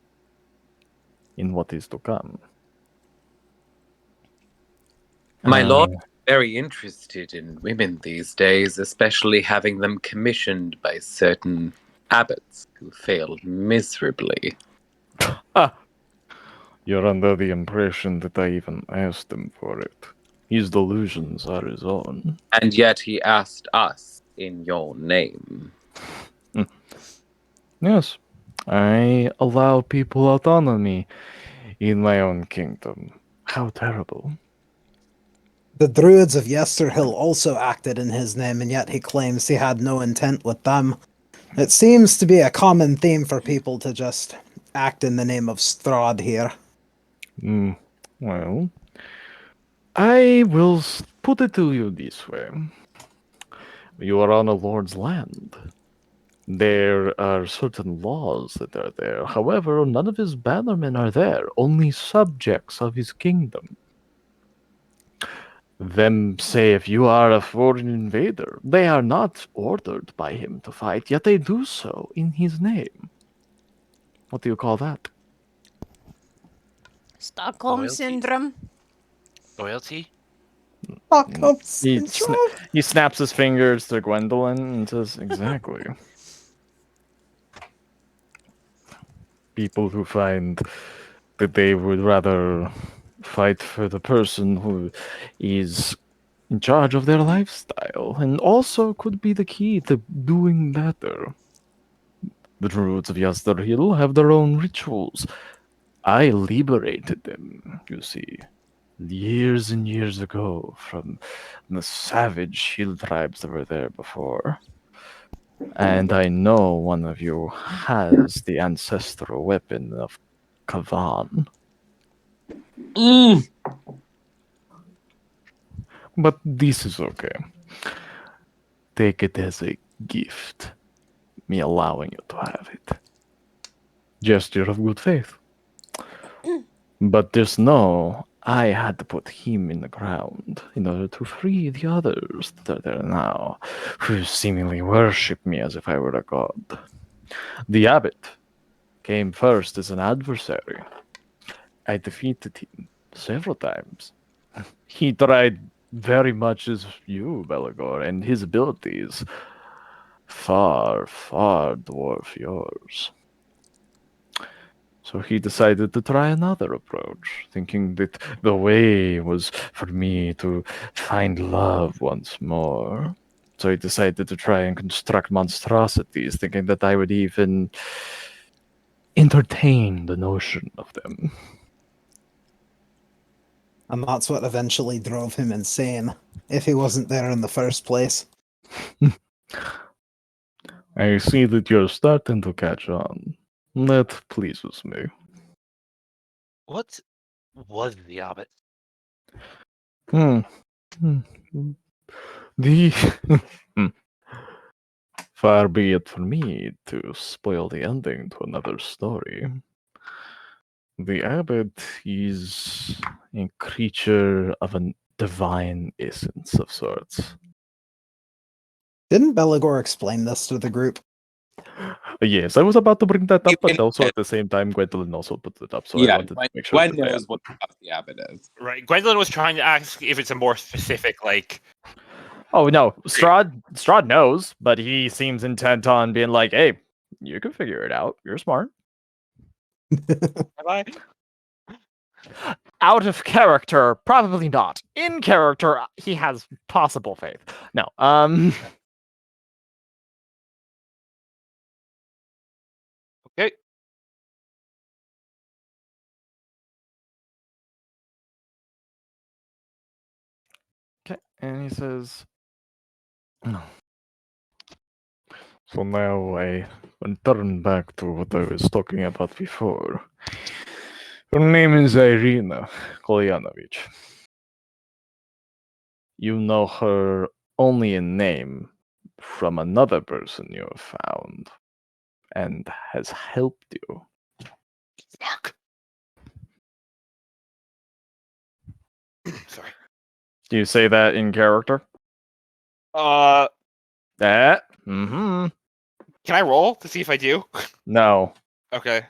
[SPEAKER 10] in what is to come.
[SPEAKER 8] My lord is very interested in women these days, especially having them commissioned by certain abbots who failed miserably.
[SPEAKER 10] You're under the impression that I even asked him for it. His delusions are his own.
[SPEAKER 8] And yet he asked us in your name.
[SPEAKER 10] Yes, I allow people autonomy in my own kingdom. How terrible.
[SPEAKER 1] The druids of Yesterhill also acted in his name, and yet he claims he had no intent with them. It seems to be a common theme for people to just act in the name of Strahd here.
[SPEAKER 10] Well, I will put it to you this way. You are on a lord's land. There are certain laws that are there. However, none of his bannermen are there, only subjects of his kingdom. Them say if you are a foreign invader, they are not ordered by him to fight, yet they do so in his name. What do you call that?
[SPEAKER 3] Stockholm
[SPEAKER 5] Loyalty?
[SPEAKER 3] syndrome.
[SPEAKER 5] Loyalty?
[SPEAKER 10] He snaps his fingers to Gwendolyn and says, exactly. People who find that they would rather fight for the person who is in charge of their lifestyle and also could be the key to doing better. The druids of Yesterhill have their own rituals. I liberated them, you see, years and years ago from the savage hill tribes that were there before. And I know one of you has the ancestral weapon of Kavan. But this is okay. Take it as a gift, me allowing you to have it. Gesture of good faith. But just know, I had to put him in the ground in order to free the others that are there now, who seemingly worship me as if I were a god. The abbot came first as an adversary. I defeated him several times. He tried very much as you, Belagor, and his abilities far, far dwarf yours. So he decided to try another approach, thinking that the way was for me to find love once more. So he decided to try and construct monstrosities, thinking that I would even entertain the notion of them.
[SPEAKER 1] And that's what eventually drove him insane, if he wasn't there in the first place.
[SPEAKER 10] I see that you're starting to catch on. That pleases me.
[SPEAKER 5] What was the abbot?
[SPEAKER 10] The far be it for me to spoil the ending to another story. The abbot is a creature of a divine essence of sorts.
[SPEAKER 1] Didn't Belagor explain this to the group?
[SPEAKER 10] Yes, I was about to bring that up, but also at the same time, Gwendolyn also put it up, so I wanted to make sure
[SPEAKER 8] Gwen
[SPEAKER 10] that they
[SPEAKER 8] knows
[SPEAKER 10] had-
[SPEAKER 8] what the abbot is.
[SPEAKER 5] Right. Gwendolyn was trying to ask if it's a more specific, like.
[SPEAKER 2] Oh no, Strahd knows, but he seems intent on being like, "Hey, you can figure it out. You're smart."
[SPEAKER 5] Have I?
[SPEAKER 2] Out of character, probably not. In character, he has possible faith. No.
[SPEAKER 5] Okay.
[SPEAKER 2] Okay, and he says,
[SPEAKER 10] So now I turn back to what I was talking about before. Her name is Irina Kolyanovich. You know her only in name from another person you have found and has helped you.
[SPEAKER 5] Fuck. Sorry.
[SPEAKER 2] Do you say that in character?
[SPEAKER 5] Can I roll to see if I do?
[SPEAKER 2] No.
[SPEAKER 5] Okay.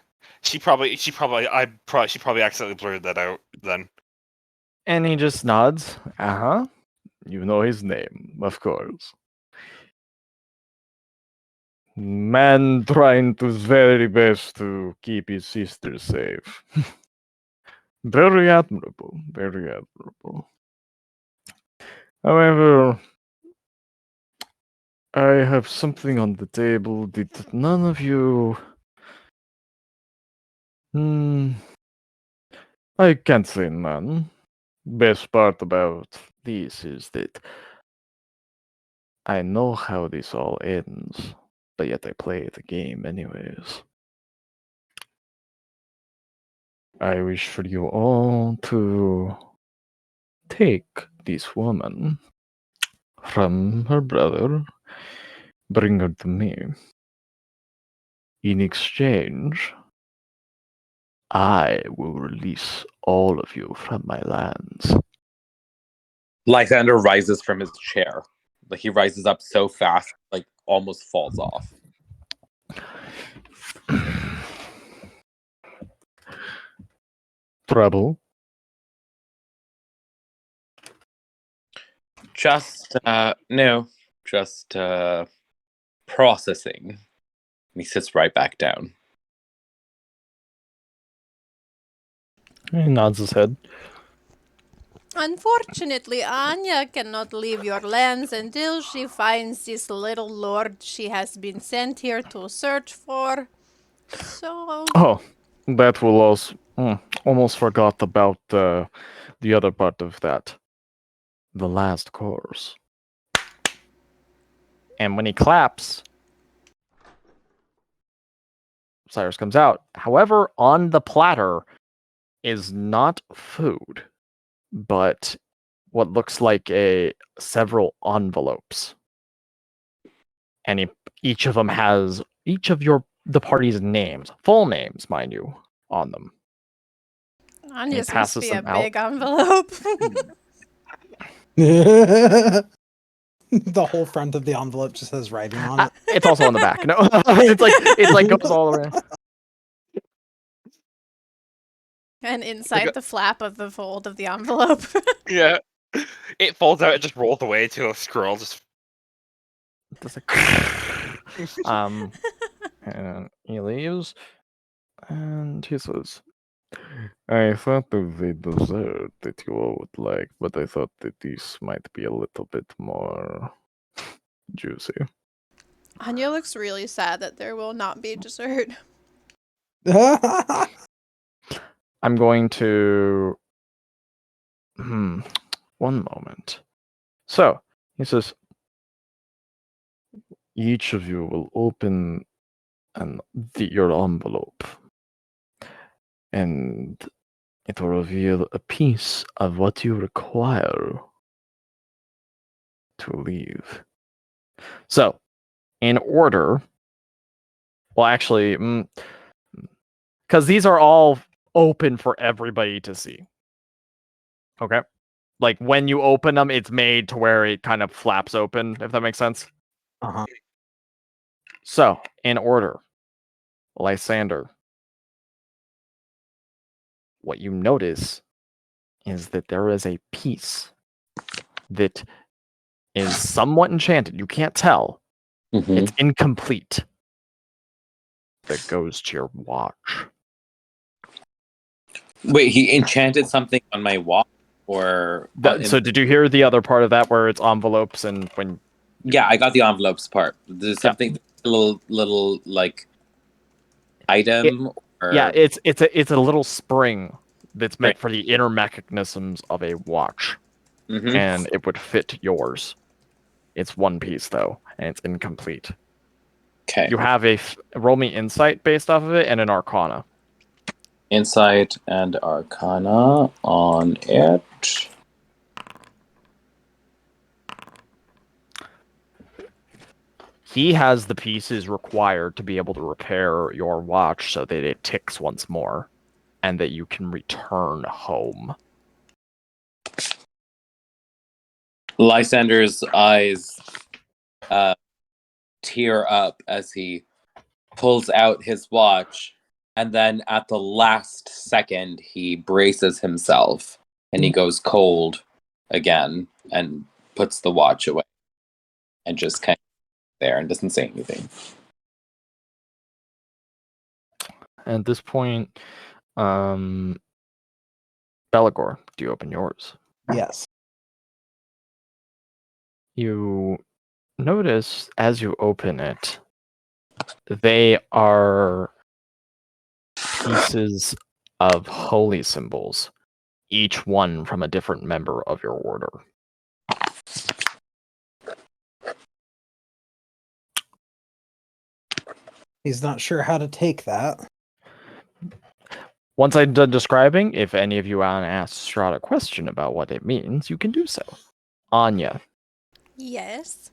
[SPEAKER 5] She probably accidentally blurred that out then.
[SPEAKER 2] And he just nods. Uh-huh.
[SPEAKER 10] You know his name, of course. Man trying to his very best to keep his sister safe. Very admirable, very admirable. However, I have something on the table. Did none of you... I can't say none. Best part about this is that I know how this all ends, but yet I play the game anyways. I wish for you all to take this woman from her brother, bring her to me. In exchange, I will release all of you from my lands.
[SPEAKER 8] Lysander rises from his chair. Like he rises up so fast, like almost falls off.
[SPEAKER 10] Trouble?
[SPEAKER 8] Just processing. And he sits right back down.
[SPEAKER 10] He nods his head.
[SPEAKER 3] Unfortunately, Anya cannot leave your lands until she finds this little lord she has been sent here to search for. So,
[SPEAKER 10] Oh, that will also... almost forgot about the other part of that. The last course.
[SPEAKER 2] And when he claps, Cyrus comes out. However, on the platter is not food, but what looks like several envelopes. And each of them has the party's names, full names, mind you, on them.
[SPEAKER 3] Anya's must
[SPEAKER 2] passes
[SPEAKER 3] be a
[SPEAKER 2] them out.
[SPEAKER 3] big envelope.
[SPEAKER 1] The whole front of the envelope just has writing on it.
[SPEAKER 2] It's also on the back. No, it's like goes all around.
[SPEAKER 3] And inside the flap of the fold of the envelope.
[SPEAKER 5] Yeah. It folds out, it just rolls away to a scroll. Just
[SPEAKER 10] And he leaves, and he says, I thought of the dessert that you all would like, but I thought that this might be a little bit more juicy.
[SPEAKER 3] Anya looks really sad that there will not be dessert.
[SPEAKER 2] I'm going to... one moment. So, he says,
[SPEAKER 10] Each of you will open your envelope, and it will reveal a piece of what you require to leave.
[SPEAKER 2] So, in order... Well, actually, because these are all open for everybody to see. Okay? Like, when you open them, it's made to where it kind of flaps open, if that makes sense.
[SPEAKER 1] Uh-huh.
[SPEAKER 2] So, in order, Lysander, what you notice is that there is a piece that is somewhat enchanted. You can't tell.
[SPEAKER 8] Mm-hmm.
[SPEAKER 2] It's incomplete. That goes to your watch.
[SPEAKER 8] Wait, he enchanted something on my watch, or
[SPEAKER 2] So did you hear the other part of that where it's envelopes and when?
[SPEAKER 8] Yeah, I got the envelopes part. There's
[SPEAKER 2] Yeah.
[SPEAKER 8] something little like item or
[SPEAKER 2] Yeah, it's a little spring that's
[SPEAKER 8] Spring.
[SPEAKER 2] meant for the inner mechanisms of a watch,
[SPEAKER 8] Mhm.
[SPEAKER 2] and it would fit yours. It's one piece though, and it's incomplete.
[SPEAKER 8] Okay.
[SPEAKER 2] You have a roll me insight based off of it and an arcana.
[SPEAKER 8] Insight and Arcana on it.
[SPEAKER 2] He has the pieces required to be able to repair your watch so that it ticks once more, and that you can return home.
[SPEAKER 8] Lysander's eyes tear up as he pulls out his watch, and then at the last second, he braces himself and he goes cold again and puts the watch away and just kind of there and doesn't say anything.
[SPEAKER 2] At this point, Belagor, do you open yours?
[SPEAKER 1] Yes.
[SPEAKER 2] You notice as you open it, they are pieces of holy symbols, each one from a different member of your order.
[SPEAKER 1] He's not sure how to take that.
[SPEAKER 2] Once I'm done describing, if any of you want to ask Strahd a question about what it means, you can do so. Anya,
[SPEAKER 3] Yes.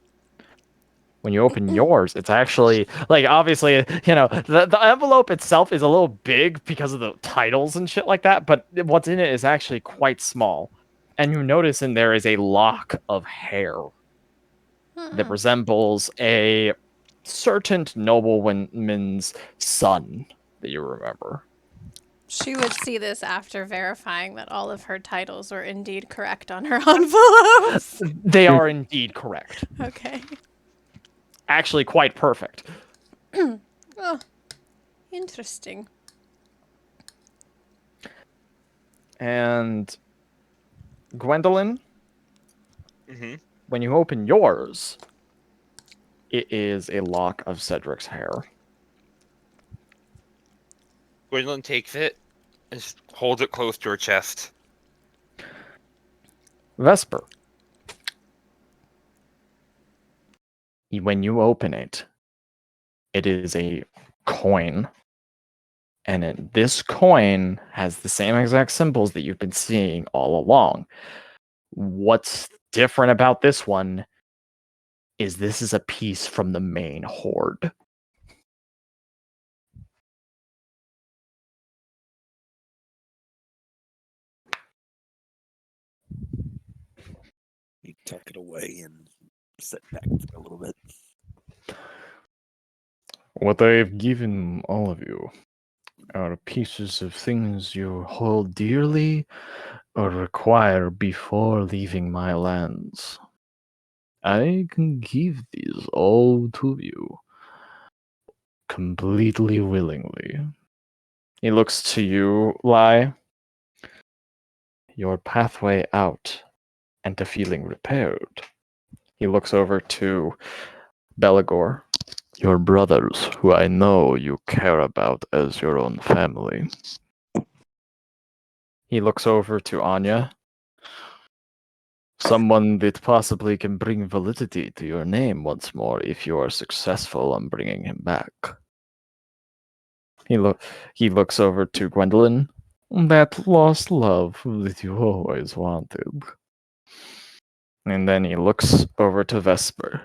[SPEAKER 2] when you open yours, it's actually, like, obviously, the envelope itself is a little big because of the titles and shit like that, but what's in it is actually quite small. And you notice in there is a lock of hair that resembles a certain noblewoman's son that you remember.
[SPEAKER 3] She would see this after verifying that all of her titles were indeed correct on her envelopes.
[SPEAKER 2] They are indeed correct.
[SPEAKER 3] Okay.
[SPEAKER 2] Actually, quite perfect.
[SPEAKER 3] Oh, interesting.
[SPEAKER 2] And Gwendolyn,
[SPEAKER 5] Mm-hmm.
[SPEAKER 2] when you open yours, it is a lock of Cedric's hair.
[SPEAKER 5] Gwendolyn takes it and just holds it close to her chest.
[SPEAKER 2] Vesper, when you open it, it is a coin. And this coin has the same exact symbols that you've been seeing all along. What's different about this one is this is a piece from the main hoard.
[SPEAKER 7] You tuck it away and sit back for a little bit.
[SPEAKER 10] What I have given all of you are pieces of things you hold dearly or require before leaving my lands. I can give these all to you completely willingly.
[SPEAKER 2] He looks to you, Lai. Your pathway out and to feeling repaired. He looks over to Belagor.
[SPEAKER 10] Your brothers, who I know you care about as your own family.
[SPEAKER 2] He looks over to Anya.
[SPEAKER 10] Someone that possibly can bring validity to your name once more if you are successful on bringing him back.
[SPEAKER 2] He looks over to Gwendolyn.
[SPEAKER 10] That lost love that you always wanted.
[SPEAKER 2] And then he looks over to Vesper.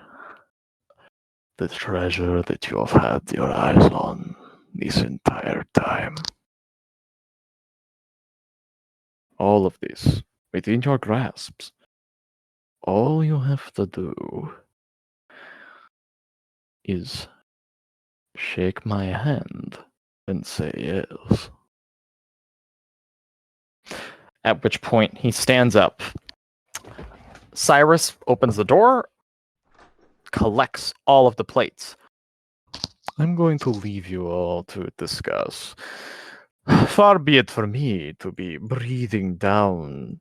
[SPEAKER 10] The treasure that you have had your eyes on this entire time. All of this within your grasps. All you have to do is shake my hand and say yes.
[SPEAKER 2] At which point he stands up. Cyrus opens the door, collects all of the plates.
[SPEAKER 10] I'm going to leave you all to discuss Far be it for me to be breathing down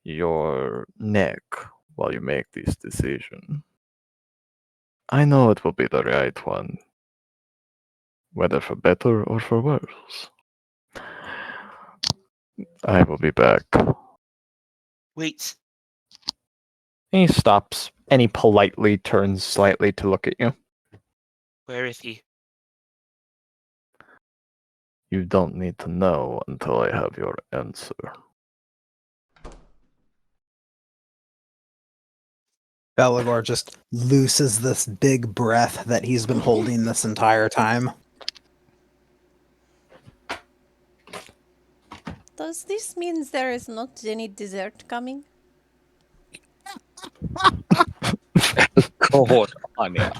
[SPEAKER 10] your neck while you make this decision. I know it will be the right one, whether for better or for worse. I will be back.
[SPEAKER 5] Wait,
[SPEAKER 2] He stops and he politely turns slightly to look at you.
[SPEAKER 5] where is he?
[SPEAKER 10] You don't need to know until I have your answer.
[SPEAKER 1] Belagor just looses this big breath that he's been holding this entire time.
[SPEAKER 3] Does this mean there is not any dessert coming?
[SPEAKER 8] God, Anya.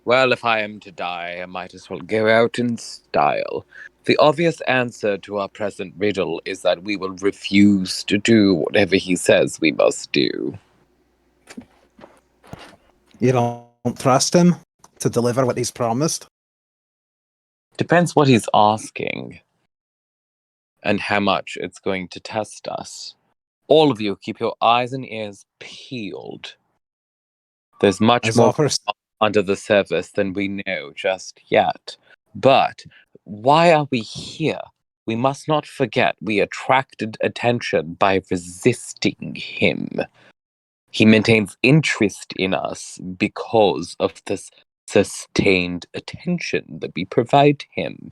[SPEAKER 8] Well, if I am to die, I might as well go out in style. The obvious answer to our present riddle is that we will refuse to do whatever he says we must do.
[SPEAKER 1] You don't trust him to deliver what he's promised?
[SPEAKER 8] Depends what he's asking and how much it's going to test us. All of you, keep your eyes and ears peeled. There's much
[SPEAKER 1] His
[SPEAKER 8] more
[SPEAKER 1] offers.
[SPEAKER 8] under the surface than we know just yet. But why are we here? We must not forget we attracted attention by resisting him. He maintains interest in us because of this sustained attention that we provide him.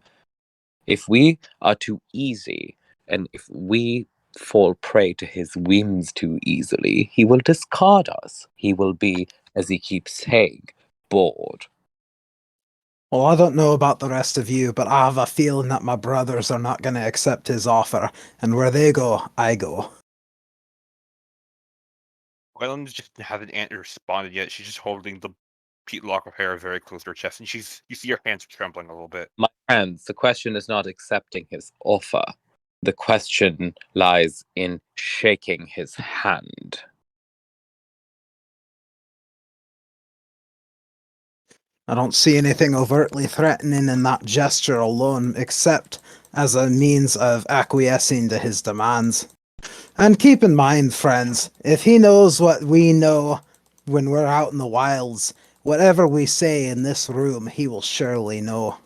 [SPEAKER 8] If we are too easy, and if we fall prey to his whims too easily, he will discard us. He will be, as he keeps saying, bored.
[SPEAKER 1] Well, I don't know about the rest of you, but I have a feeling that my brothers are not going to accept his offer, and where they go, I go.
[SPEAKER 5] Gwendolyn just hasn't responded yet. She's just holding the peat lock of hair very close to her chest, and you see her hands trembling a little bit.
[SPEAKER 8] My friends, the question is not accepting his offer. The question lies in shaking his hand.
[SPEAKER 1] I don't see anything overtly threatening in that gesture alone, except as a means of acquiescing to his demands. And keep in mind, friends, if he knows what we know when we're out in the wilds, whatever we say in this room, he will surely know.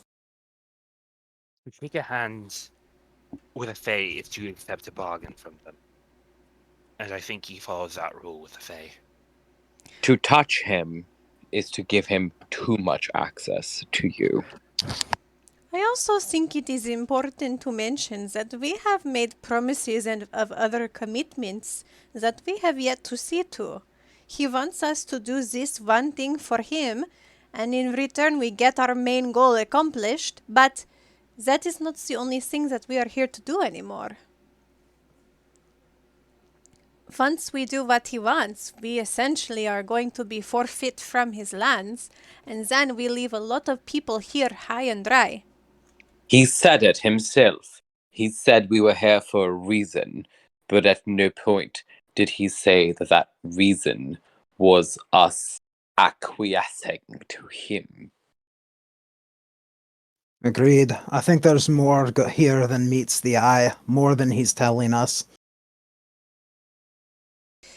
[SPEAKER 5] To shake a hand with a Fae is to accept a bargain from them. And I think he follows that rule with the Fae.
[SPEAKER 8] To touch him is to give him too much access to you.
[SPEAKER 3] I also think it is important to mention that we have made promises and of other commitments that we have yet to see to. He wants us to do this one thing for him, and in return we get our main goal accomplished, but that is not the only thing that we are here to do anymore. Once we do what he wants, we essentially are going to be forfeit from his lands, and then we leave a lot of people here high and dry.
[SPEAKER 8] He said it himself. He said we were here for a reason, but at no point did he say that that reason was us acquiescing to him.
[SPEAKER 1] Agreed. I think there's more here than meets the eye, more than he's telling us.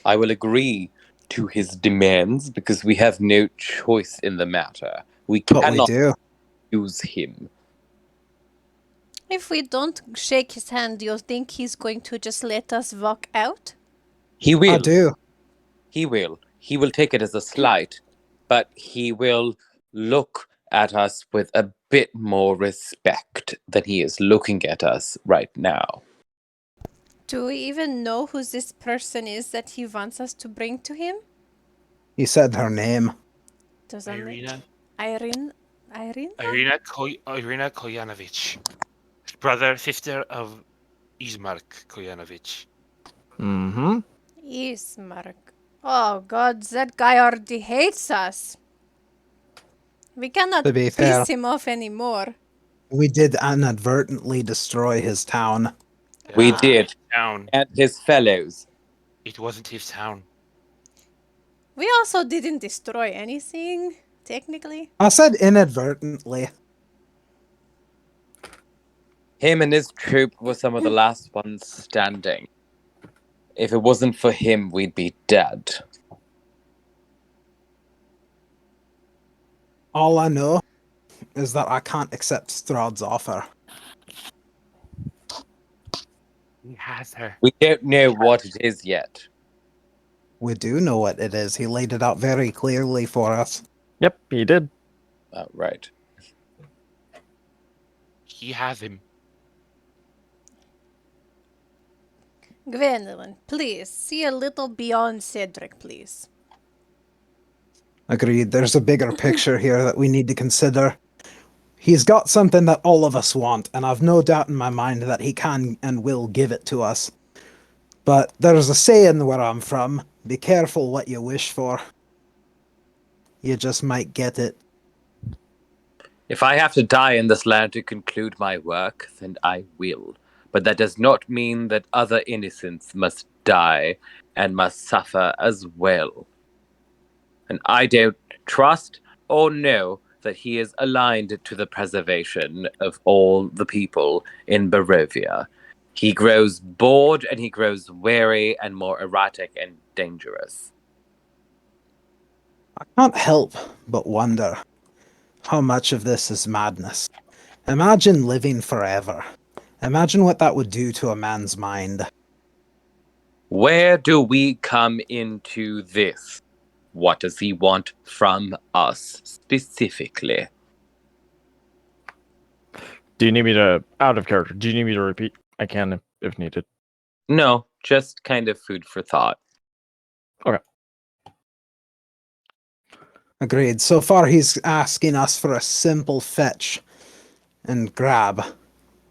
[SPEAKER 8] I will agree to his demands because we have no choice in the matter. We
[SPEAKER 1] But we
[SPEAKER 8] cannot
[SPEAKER 1] do.
[SPEAKER 8] use him.
[SPEAKER 3] If we don't shake his hand, do you think he's going to just let us walk out?
[SPEAKER 8] He will.
[SPEAKER 1] I do.
[SPEAKER 8] He will. He will take it as a slight, but he will look at us with a bit more respect than he is looking at us right now.
[SPEAKER 3] Do we even know who this person is that he wants us to bring to him?
[SPEAKER 1] He said her name.
[SPEAKER 3] Does that make
[SPEAKER 5] Irina.
[SPEAKER 3] Irene?
[SPEAKER 5] Irina Koyanovich. Sister of Ismark Koyanovich.
[SPEAKER 2] Mm-hmm.
[SPEAKER 3] Ismark. Oh god, that guy already hates us. We cannot
[SPEAKER 1] To be fair,
[SPEAKER 3] piss him off anymore.
[SPEAKER 1] we did inadvertently destroy his town.
[SPEAKER 8] We
[SPEAKER 3] Ah.
[SPEAKER 8] did,
[SPEAKER 5] Town.
[SPEAKER 8] and his fellows.
[SPEAKER 5] It wasn't his town.
[SPEAKER 3] We also didn't destroy anything. technically.
[SPEAKER 1] I said inadvertently.
[SPEAKER 8] Him and his troop were some of the last ones standing. If it wasn't for him, we'd be dead.
[SPEAKER 1] All I know is that I can't accept Strahd's offer.
[SPEAKER 5] He has her.
[SPEAKER 8] We don't know what it is yet.
[SPEAKER 1] We do know what it is. He laid it out very clearly for us.
[SPEAKER 2] Yep, he did.
[SPEAKER 8] Oh, right.
[SPEAKER 5] He has him.
[SPEAKER 3] Gwendolyn, please, see a little beyond Cedric, please.
[SPEAKER 1] Agreed. There's a bigger picture here that we need to consider. He's got something that all of us want, and I've no doubt in my mind that he can and will give it to us. But there's a saying where I'm from, be careful what you wish for. You just might get it.
[SPEAKER 8] If I have to die in this land to conclude my work, then I will. But that does not mean that other innocents must die and must suffer as well. And I don't trust or know that he is aligned to the preservation of all the people in Barovia. He grows bored and he grows wary and more erratic and dangerous.
[SPEAKER 1] I can't help but wonder how much of this is madness. Imagine living forever. Imagine what that would do to a man's mind.
[SPEAKER 8] Where do we come into this? What does he want from us specifically?
[SPEAKER 2] Do you need me to, out of character, do you need me to repeat? I can if needed.
[SPEAKER 8] No, just kind of food for thought.
[SPEAKER 1] Agreed. So far he's asking us for a simple fetch and grab.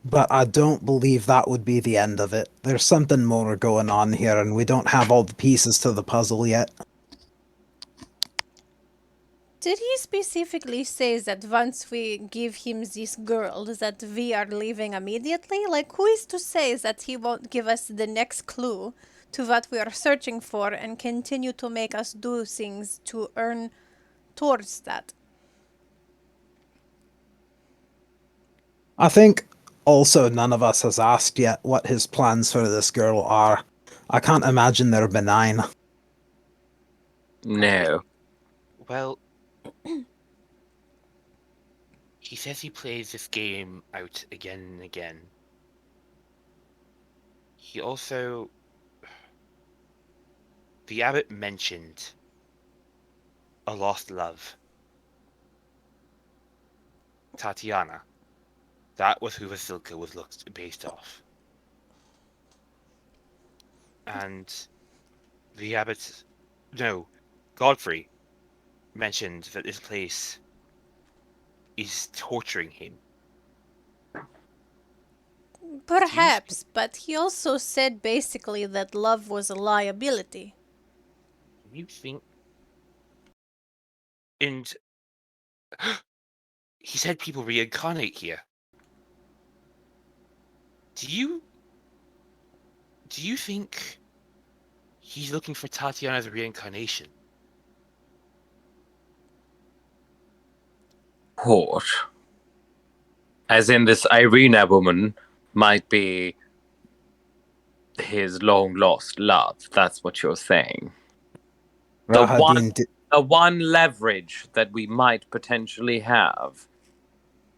[SPEAKER 1] But I don't believe that would be the end of it. There's something more going on here, and we don't have all the pieces to the puzzle yet.
[SPEAKER 3] Did he specifically say that once we give him this girl, that we are leaving immediately? Like, who is to say that he won't give us the next clue to what we are searching for and continue to make us do things to earn towards that?
[SPEAKER 1] I think also none of us has asked yet what his plans for this girl are. I can't imagine they're benign.
[SPEAKER 8] No.
[SPEAKER 5] Well, he says he plays this game out again and again. He also... The abbot mentioned a lost love. Tatiana. That was who Vasilka was based off. And the abbot... No, Godfrey mentioned that this place is torturing him.
[SPEAKER 3] Perhaps, but he also said basically that love was a liability.
[SPEAKER 5] You think... And... he said people reincarnate here. Do you think he's looking for Tatiana's reincarnation?
[SPEAKER 8] What? As in, this Irina woman might be his long lost love. That's what you're saying.
[SPEAKER 1] Rahadin,
[SPEAKER 8] The one leverage that we might potentially have.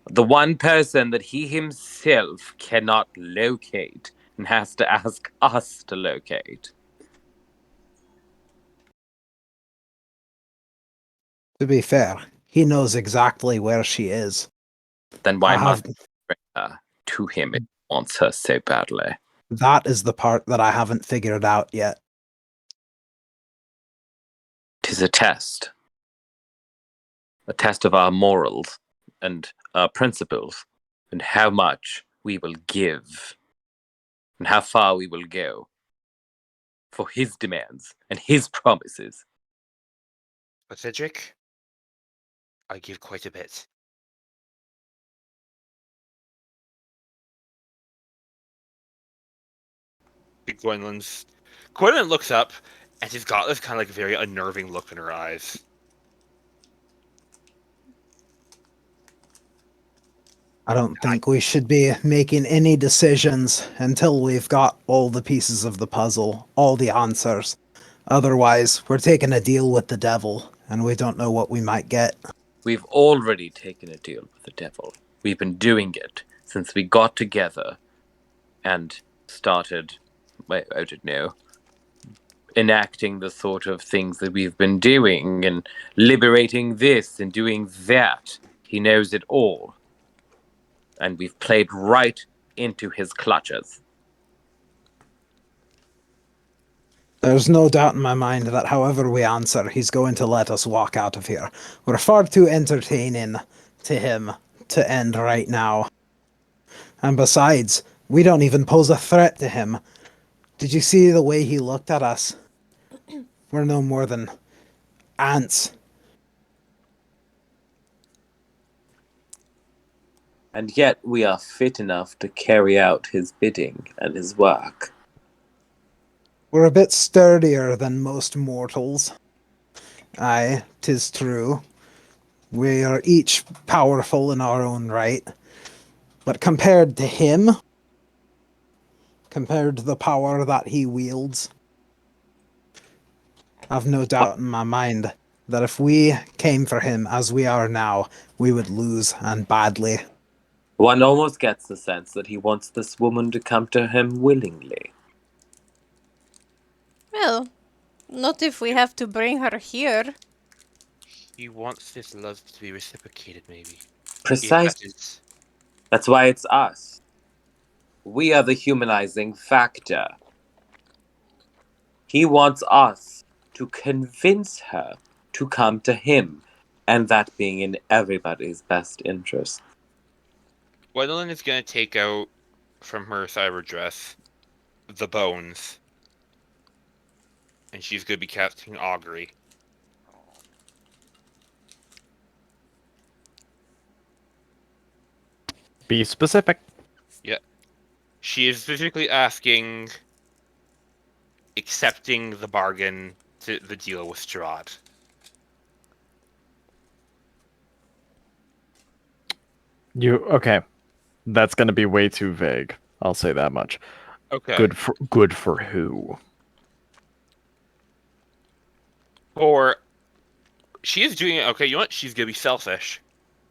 [SPEAKER 8] The one person that he himself cannot locate and has to ask us to locate.
[SPEAKER 1] to be fair, he knows exactly where she is.
[SPEAKER 8] Then why
[SPEAKER 1] I
[SPEAKER 8] must
[SPEAKER 1] have-
[SPEAKER 8] he bring her to him if he wants her so badly?
[SPEAKER 1] That is the part that I haven't figured out yet.
[SPEAKER 8] 'Tis a test. A test of our morals and our principles and how much we will give and how far we will go for his demands and his promises.
[SPEAKER 5] But Cedric, I give quite a bit. Gwendolyn looks up, and she's got this kind of like very unnerving look in her eyes.
[SPEAKER 1] I don't think we should be making any decisions until we've got all the pieces of the puzzle, all the answers. Otherwise, we're taking a deal with the devil, and we don't know what we might get.
[SPEAKER 8] We've already taken a deal with the devil. We've been doing it since we got together and started, I don't know, enacting the sort of things that we've been doing and liberating this and doing that. He knows it all. And we've played right into his clutches.
[SPEAKER 1] There's no doubt in my mind that however we answer, he's going to let us walk out of here. We're far too entertaining to him to end right now. And besides, we don't even pose a threat to him. Did you see the way he looked at us? We're no more than ants.
[SPEAKER 8] And yet we are fit enough to carry out his bidding and his work.
[SPEAKER 1] We're a bit sturdier than most mortals. Aye, 'tis true. We are each powerful in our own right. But compared to him, compared to the power that he wields, I've no doubt in my mind that if we came for him as we are now, we would lose, and badly.
[SPEAKER 8] One almost gets the sense that he wants this woman to come to him willingly.
[SPEAKER 3] Well, not if we have to bring her here.
[SPEAKER 5] He wants this love to be reciprocated, maybe.
[SPEAKER 8] Precisely. That's why it's us. We are the humanizing factor. He wants us to convince her to come to him, and that being in everybody's best interest.
[SPEAKER 5] Gwendolyn is going to take out from her cyber dress the bones. And she's going to be casting augury.
[SPEAKER 2] Be specific.
[SPEAKER 5] Yeah. She is specifically asking, accepting the bargain to the deal with Strahd.
[SPEAKER 2] Okay. That's going to be way too vague. I'll say that much.
[SPEAKER 5] Okay.
[SPEAKER 2] Good for who?
[SPEAKER 5] Or she is doing it. Okay, you know what? She's going to be selfish.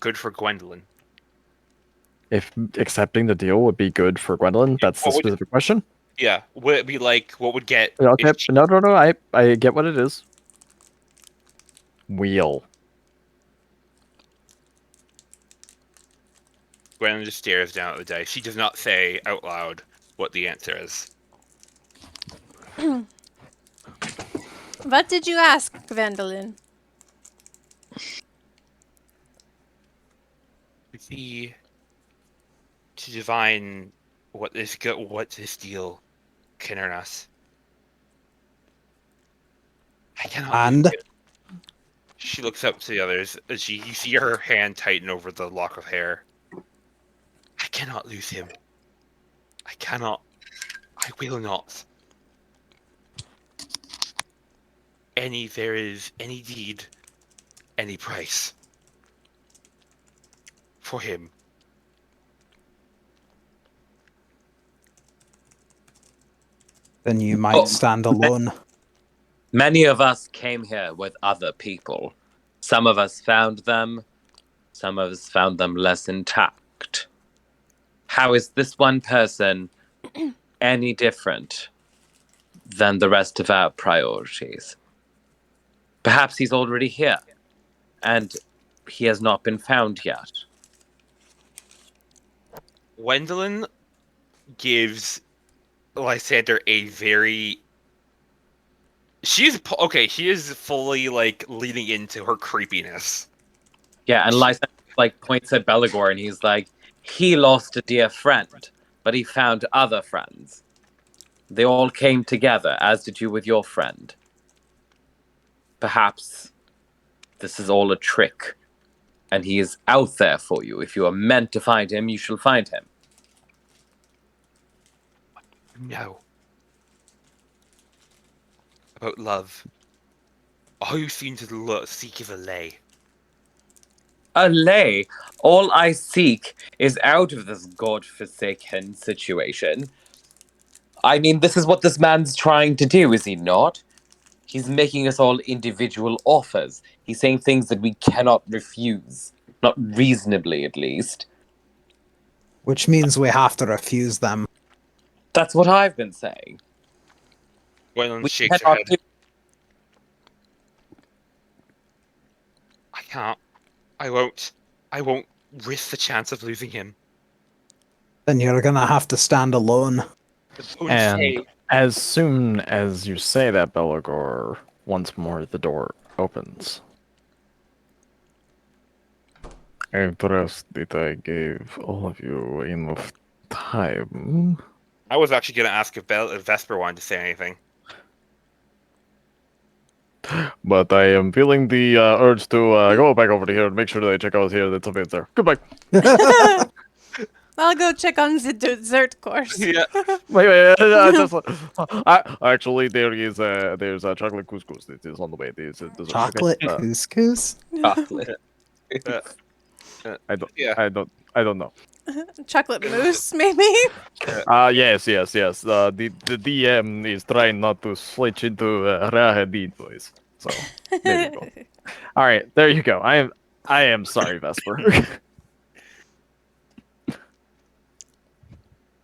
[SPEAKER 5] Good for Gwendolyn.
[SPEAKER 2] If accepting the deal would be good for Gwendolyn, that's the specific question.
[SPEAKER 5] Yeah. Would it be like, what would get...
[SPEAKER 2] Okay. No. I get what it is. Wheel.
[SPEAKER 5] Gwendolyn just stares down at the dice. She does not say out loud what the answer is.
[SPEAKER 3] What did you ask, Gwendolyn?
[SPEAKER 5] To divine what this deal can earn us. I cannot.
[SPEAKER 1] And
[SPEAKER 5] she looks up to the others as you see her hand tighten over the lock of hair. I cannot lose him. I cannot. I will not. There is any deed, any price for him.
[SPEAKER 1] then you might stand alone.
[SPEAKER 8] Many of us came here with other people. Some of us found them. Some of us found them less intact. How is this one person any different than the rest of our priorities? Perhaps he's already here, and he has not been found yet.
[SPEAKER 5] Gwendolyn gives Lysander a very... She is fully, like, leaning into her creepiness.
[SPEAKER 8] Yeah, and Lysander, like, points at Belagor, and he's like, he lost a dear friend, but he found other friends. They all came together, as did you with your friend. Perhaps this is all a trick, and he is out there for you. If you are meant to find him, you shall find him.
[SPEAKER 5] No. About love. All you seem to seek is a lay.
[SPEAKER 8] Allay, all I seek is out of this godforsaken situation. I mean, this is what this man's trying to do, is he not? He's making us all individual offers. He's saying things that we cannot refuse. Not reasonably, at least.
[SPEAKER 1] Which means we have to refuse them.
[SPEAKER 8] That's what I've been saying.
[SPEAKER 5] Gwendolyn
[SPEAKER 8] We
[SPEAKER 5] shakes her
[SPEAKER 8] cannot
[SPEAKER 5] head.
[SPEAKER 8] do.
[SPEAKER 5] I can't. I won't. I won't risk the chance of losing him.
[SPEAKER 1] Then you're gonna have to stand alone.
[SPEAKER 5] The bones
[SPEAKER 10] And
[SPEAKER 5] say
[SPEAKER 10] as soon as you say that, Belagor, once more the door opens. I trust that I gave all of you enough time.
[SPEAKER 5] I was actually going to ask if Vesper wanted to say anything.
[SPEAKER 10] But I am feeling the urge to go back over to here and make sure that I check out here that something's there. Goodbye.
[SPEAKER 3] I'll go check on the dessert course.
[SPEAKER 5] Yeah.
[SPEAKER 10] Wait, actually, there's a chocolate couscous that is on the way. There's a dessert.
[SPEAKER 1] Chocolate couscous?
[SPEAKER 8] Chocolate.
[SPEAKER 10] I don't.
[SPEAKER 5] Yeah.
[SPEAKER 10] I don't know.
[SPEAKER 3] Chocolate mousse, maybe?
[SPEAKER 10] Yes. The DM is trying not to switch into Rahadid voice. So there you go. All right, there you go. I am sorry, Vesper.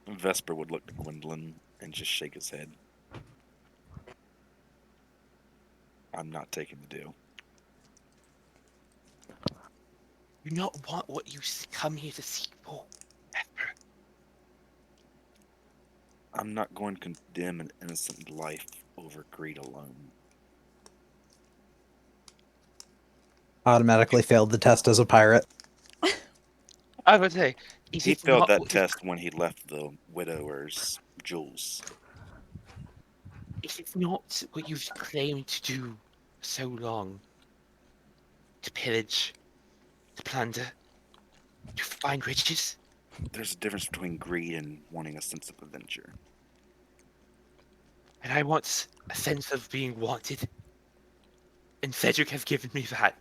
[SPEAKER 7] Vesper would look to Gwendolyn and just shake his head. I'm not taking the deal.
[SPEAKER 5] You not want what you come here to seek for, Vesper.
[SPEAKER 7] I'm not going to condemn an innocent life over greed alone.
[SPEAKER 1] Automatically failed the test as a pirate.
[SPEAKER 5] I would say, is
[SPEAKER 7] He
[SPEAKER 5] it
[SPEAKER 7] failed
[SPEAKER 5] not
[SPEAKER 7] that
[SPEAKER 5] what you-
[SPEAKER 7] test when he left the widower's jewels.
[SPEAKER 5] Is it not what you've claimed to do so long? To pillage, to plunder, to find riches?
[SPEAKER 7] There's a difference between greed and wanting a sense of adventure.
[SPEAKER 5] And I want a sense of being wanted. And Cedric has given me that.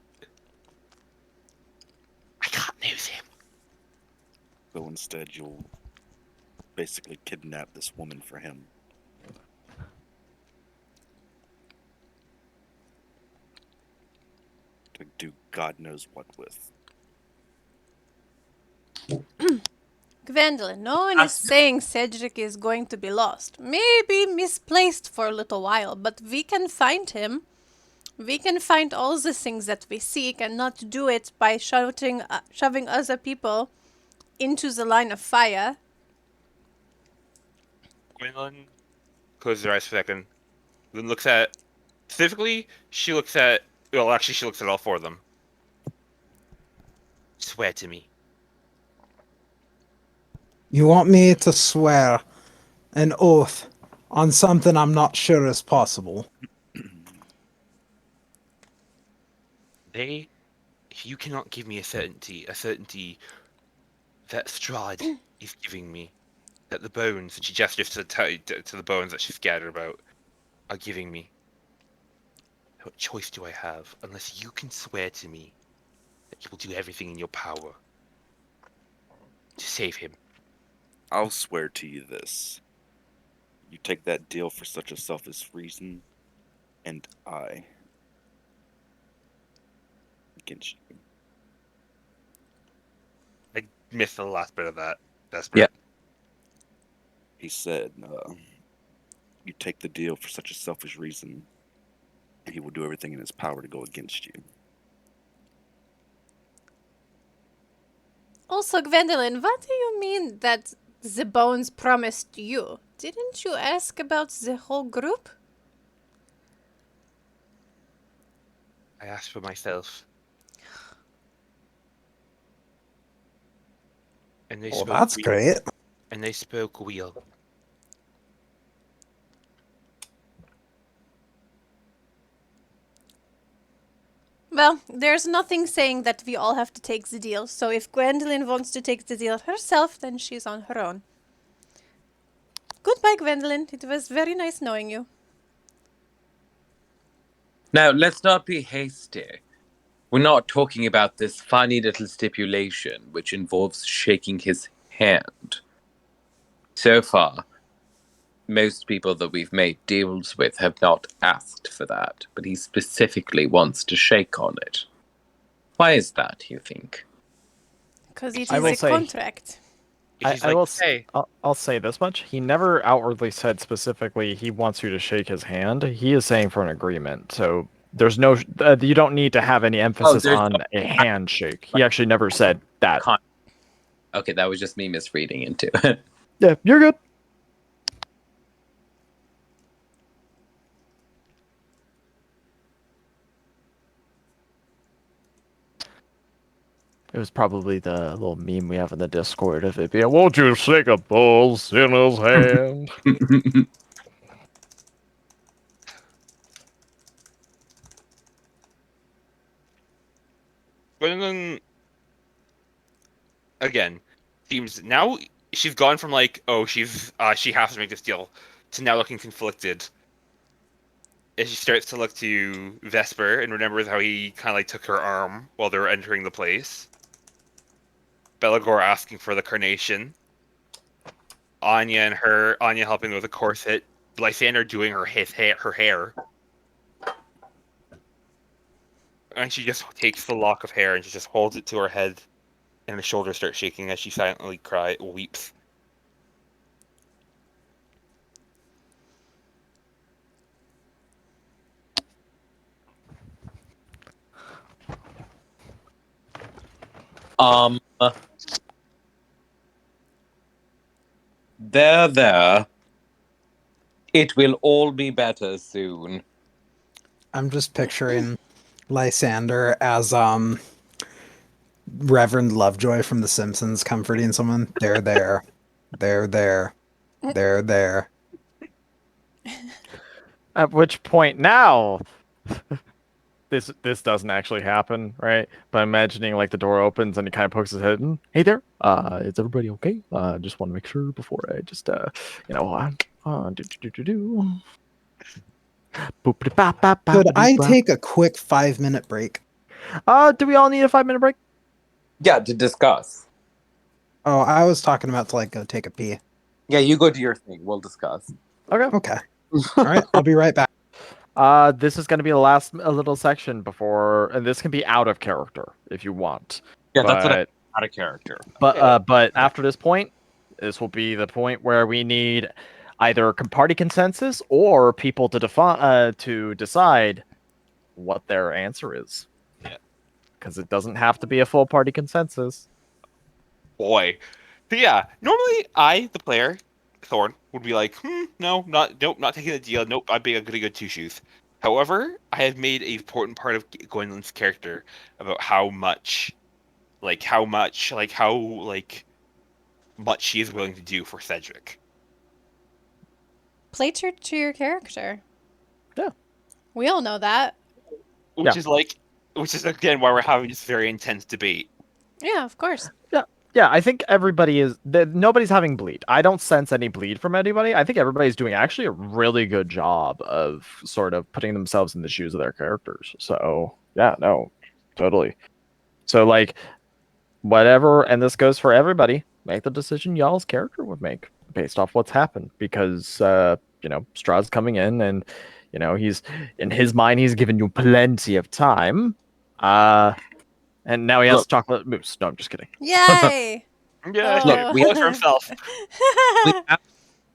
[SPEAKER 5] I can't lose him.
[SPEAKER 7] So instead, you'll basically kidnap this woman for him. To do God knows what with.
[SPEAKER 3] Gwendolyn, no one is saying Cedric is going to be lost. Maybe misplaced for a little while, but we can find him. We can find all the things that we seek and not do it by shoving other people into the line of fire.
[SPEAKER 5] Gwendolyn closes her eyes for a second. Then looks at... Specifically, she looks at... Well, actually, she looks at all four of them. Swear to me.
[SPEAKER 1] You want me to swear an oath on something I'm not sure is possible?
[SPEAKER 5] If you cannot give me a certainty that Strahd is giving me, that the bones, and she gestures to the bones that she's scattered about, are giving me, what choice do I have unless you can swear to me that you will do everything in your power to save him?
[SPEAKER 7] I'll swear to you this. You take that deal for such a selfish reason, and I against you.
[SPEAKER 5] I missed the last bit of that. That's
[SPEAKER 8] Yeah.
[SPEAKER 7] He said, you take the deal for such a selfish reason, and he will do everything in his power to go against you.
[SPEAKER 3] Also, Gwendolyn, what do you mean that the bones promised you? Didn't you ask about the whole group?
[SPEAKER 5] I asked for myself. And they
[SPEAKER 1] Oh,
[SPEAKER 5] spoke
[SPEAKER 1] that's
[SPEAKER 5] real.
[SPEAKER 1] great.
[SPEAKER 5] And they spoke real.
[SPEAKER 3] Well, there's nothing saying that we all have to take the deal, so if Gwendolyn wants to take the deal herself, then she's on her own. Goodbye, Gwendolyn. It was very nice knowing you.
[SPEAKER 8] Now, let's not be hasty. We're not talking about this funny little stipulation which involves shaking his hand. So far, most people that we've made deals with have not asked for that, but he specifically wants to shake on it. Why is that, you think?
[SPEAKER 3] Because it
[SPEAKER 2] I
[SPEAKER 3] is
[SPEAKER 2] will
[SPEAKER 3] a
[SPEAKER 2] say-
[SPEAKER 3] contract.
[SPEAKER 5] He's
[SPEAKER 2] I
[SPEAKER 5] like,
[SPEAKER 2] will.
[SPEAKER 5] hey,
[SPEAKER 2] I'll say this much: he never outwardly said specifically he wants you to shake his hand. He is saying for an agreement. So there's no. You don't need to have any emphasis
[SPEAKER 8] there's
[SPEAKER 2] on a handshake. He actually never said that.
[SPEAKER 8] Okay, that was just me misreading into it.
[SPEAKER 2] Yeah, you're good. It was probably the little meme we have in the Discord of it being, "Won't you shake a pulse in his hand?"
[SPEAKER 5] Gwendolyn, again, seems now she's gone from like, oh, she has to make this deal, to now looking conflicted. As she starts to look to Vesper and remembers how he kind of like took her arm while they were entering the place. Belagor asking for the carnation. Anya helping with the corset. Lysander doing her hair. And she just takes the lock of hair and she just holds it to her head, and the shoulders start shaking as she silently weeps.
[SPEAKER 8] There. It will all be better soon.
[SPEAKER 1] I'm just picturing Lysander as Reverend Lovejoy from The Simpsons comforting someone. They're there. They're there. They're there.
[SPEAKER 2] At which point now, this doesn't actually happen, right? But imagining like the door opens and he kind of pokes his head in. Hey there, is everybody okay? Just want to make sure before I just do.
[SPEAKER 1] Could I take a quick 5-minute break?
[SPEAKER 2] Do we all need a 5-minute break?
[SPEAKER 8] Yeah, to discuss.
[SPEAKER 1] Oh, I was talking about to like go take a pee.
[SPEAKER 8] Yeah, you go do your thing. We'll discuss.
[SPEAKER 2] Okay.
[SPEAKER 1] Okay. All right, I'll be right back.
[SPEAKER 2] This is going to be the last little section before, and this can be out of character if you want.
[SPEAKER 8] Yeah, that's what out of character.
[SPEAKER 2] But after this point, this will be the point where we need either party consensus or people to decide what their answer is.
[SPEAKER 5] Yeah.
[SPEAKER 2] Because it doesn't have to be a full party consensus.
[SPEAKER 5] Boy. But yeah, normally I, the player, Thorn, would be like, nope, not taking the deal. Nope, I'm being a goody good two shoes. However, I have made an important part of Gwendolyn's character about how much she is willing to do for Cedric.
[SPEAKER 3] Play true to your character.
[SPEAKER 2] Yeah.
[SPEAKER 3] We all know that.
[SPEAKER 5] Which is again why we're having this very intense debate.
[SPEAKER 3] Yeah, of course.
[SPEAKER 2] Yeah, I think everybody is. Nobody's having bleed. I don't sense any bleed from anybody. I think everybody's doing actually a really good job of sort of putting themselves in the shoes of their characters. So yeah, no, totally. So like, whatever, and this goes for everybody. Make the decision y'all's character would make based off what's happened, because Strahd's coming in, and he's in his mind he's given you plenty of time. And now he has chocolate mousse. No, I'm just kidding.
[SPEAKER 3] Yay!
[SPEAKER 5] Yeah,
[SPEAKER 3] Oh.
[SPEAKER 5] look for himself.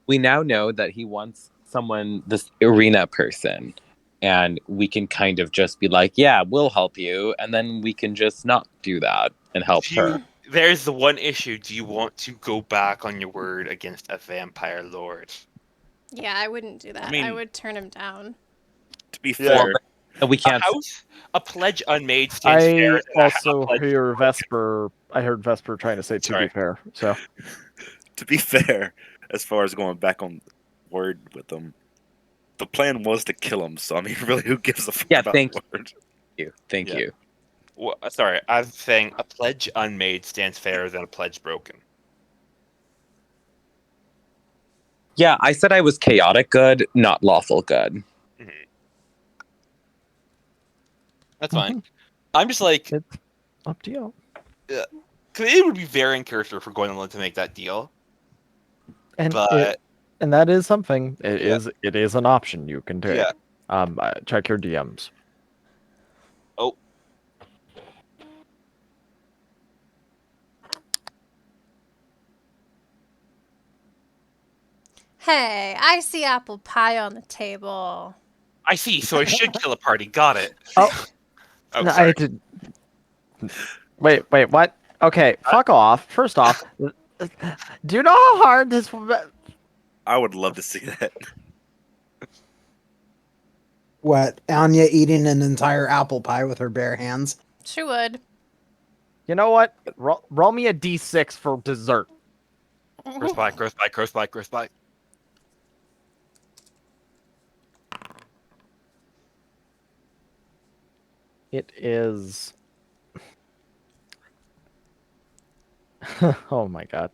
[SPEAKER 8] We now know that he wants someone, this arena person, and we can kind of just be like, yeah, we'll help you, and then we can just not do that and help her.
[SPEAKER 5] There's the one issue. Do you want to go back on your word against a vampire lord?
[SPEAKER 3] Yeah, I wouldn't do that.
[SPEAKER 7] I mean-
[SPEAKER 3] I would turn him down.
[SPEAKER 7] To be fair,
[SPEAKER 8] We can't.
[SPEAKER 5] A pledge unmade stands fair.
[SPEAKER 2] I also hear Vesper. I heard Vesper trying to say to be fair. So
[SPEAKER 7] to be fair, as far as going back on word with them, the plan was to kill him. So I mean, really, who gives a fuck about word?
[SPEAKER 8] Thank you.
[SPEAKER 5] Well, sorry, I was saying a pledge unmade stands fairer than a pledge broken.
[SPEAKER 8] Yeah, I said I was chaotic good, not lawful good.
[SPEAKER 5] That's fine. I'm just like,
[SPEAKER 2] It's up to you.
[SPEAKER 5] 'cause it would be very in character for Gwendolyn to make that deal.
[SPEAKER 2] And
[SPEAKER 5] But
[SPEAKER 2] and that is something.
[SPEAKER 5] Yeah.
[SPEAKER 2] It is an option you can take.
[SPEAKER 5] Yeah.
[SPEAKER 2] Check your DMs.
[SPEAKER 5] Oh,
[SPEAKER 3] Hey, I see apple pie on the table.
[SPEAKER 5] I see. So I should kill a party. Got it.
[SPEAKER 2] Oh.
[SPEAKER 5] Oh,
[SPEAKER 2] No,
[SPEAKER 5] sorry.
[SPEAKER 2] I did. Wait, what? Okay, fuck off. First off, do you know how hard this?
[SPEAKER 7] I would love to see that.
[SPEAKER 1] What? Anya eating an entire apple pie with her bare hands?
[SPEAKER 3] She would.
[SPEAKER 2] You know what? Roll me a d6 for dessert.
[SPEAKER 5] Gross black, gross black, gross black, gross black.
[SPEAKER 2] It is. Oh my god.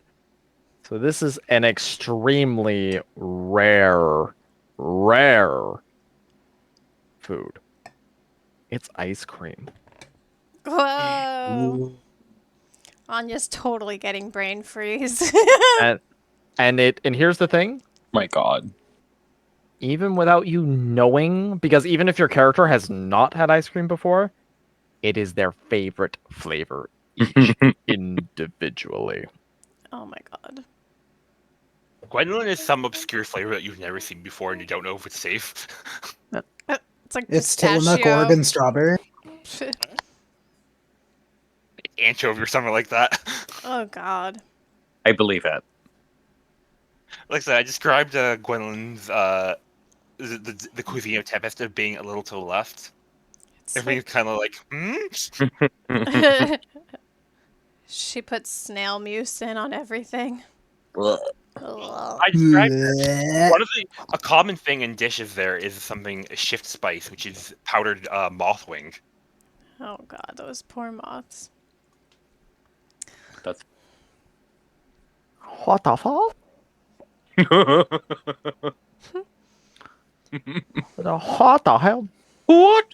[SPEAKER 2] So this is an extremely rare food. It's ice cream.
[SPEAKER 3] Whoa. Anya's totally getting brain freeze.
[SPEAKER 2] And here's the thing.
[SPEAKER 8] My God.
[SPEAKER 2] Even without you knowing, because even if your character has not had ice cream before, it is their favorite flavor each individually.
[SPEAKER 3] Oh my god.
[SPEAKER 5] Gwendolyn is some obscure flavor that you've never seen before and you don't know if it's safe.
[SPEAKER 3] It's like
[SPEAKER 1] It's Tillamook,
[SPEAKER 3] pistachio.
[SPEAKER 1] Oregon strawberry.
[SPEAKER 5] Anchovy or something like that.
[SPEAKER 3] Oh god.
[SPEAKER 8] I believe it.
[SPEAKER 5] Like I said, I described Gwendolyn's the cuisine of Tempest of being a little to the left.
[SPEAKER 3] It's
[SPEAKER 5] Everything's kind of like,
[SPEAKER 3] like... She puts snail mucin on everything. Ugh.
[SPEAKER 5] I described one of a common thing in dishes there is something a shift spice, which is powdered moth wing.
[SPEAKER 3] Oh god, those poor moths.
[SPEAKER 8] That's
[SPEAKER 2] What the fuck? What the hell?
[SPEAKER 8] What?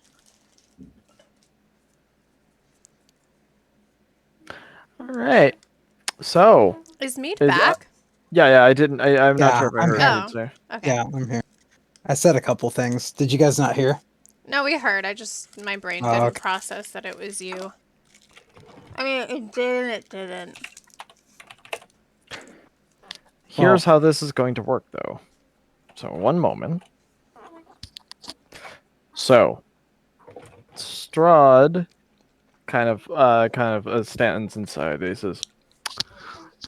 [SPEAKER 2] All right. So.
[SPEAKER 3] Is Mead
[SPEAKER 2] Is-
[SPEAKER 3] back?
[SPEAKER 2] Yeah. I didn't. I'm not
[SPEAKER 1] Yeah,
[SPEAKER 2] sure if I
[SPEAKER 1] I'm
[SPEAKER 2] heard
[SPEAKER 1] here.
[SPEAKER 2] what you say.
[SPEAKER 3] Okay.
[SPEAKER 1] Yeah, I'm here. I said a couple things. Did you guys not hear?
[SPEAKER 3] No, we heard. My brain
[SPEAKER 1] Oh,
[SPEAKER 3] didn't
[SPEAKER 1] okay.
[SPEAKER 3] process that it was you. I mean, it didn't.
[SPEAKER 2] Here's how this is going to work, though. So, one moment. So, Strahd kind of stands inside. He says,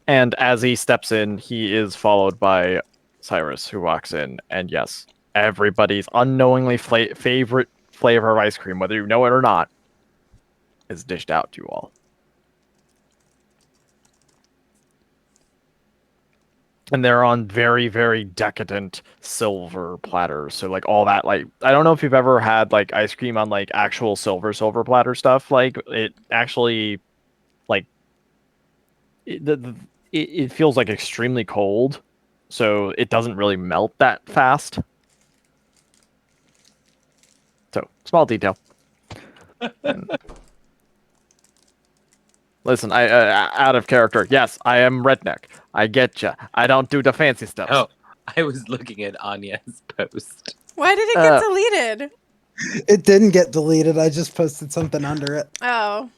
[SPEAKER 2] and as he steps in, he is followed by Cyrus, who walks in. And yes, everybody's unknowingly favorite flavor of ice cream, whether you know it or not, is dished out to you all. And they're on very, very decadent silver platters. So like all that, like I don't know if you've ever had like ice cream on like actual silver platter stuff. Like it actually, like it feels like extremely cold, so it doesn't really melt that fast. So small detail. Listen, I out of character. Yes, I am redneck. I get you. I don't do the fancy stuff.
[SPEAKER 8] Oh, I was looking at Anya's post.
[SPEAKER 3] Why did it get deleted?
[SPEAKER 1] It didn't get deleted. I just posted something under it.
[SPEAKER 3] Oh.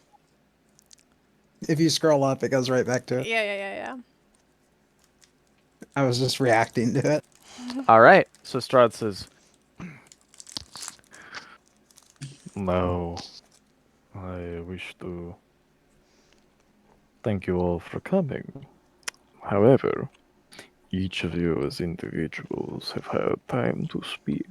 [SPEAKER 1] If you scroll up, it goes right back to it.
[SPEAKER 3] Yeah.
[SPEAKER 1] I was just reacting to it.
[SPEAKER 2] All right. So Strahd says, "No, I wish to thank you all for coming. However, each of you as individuals have had time to speak.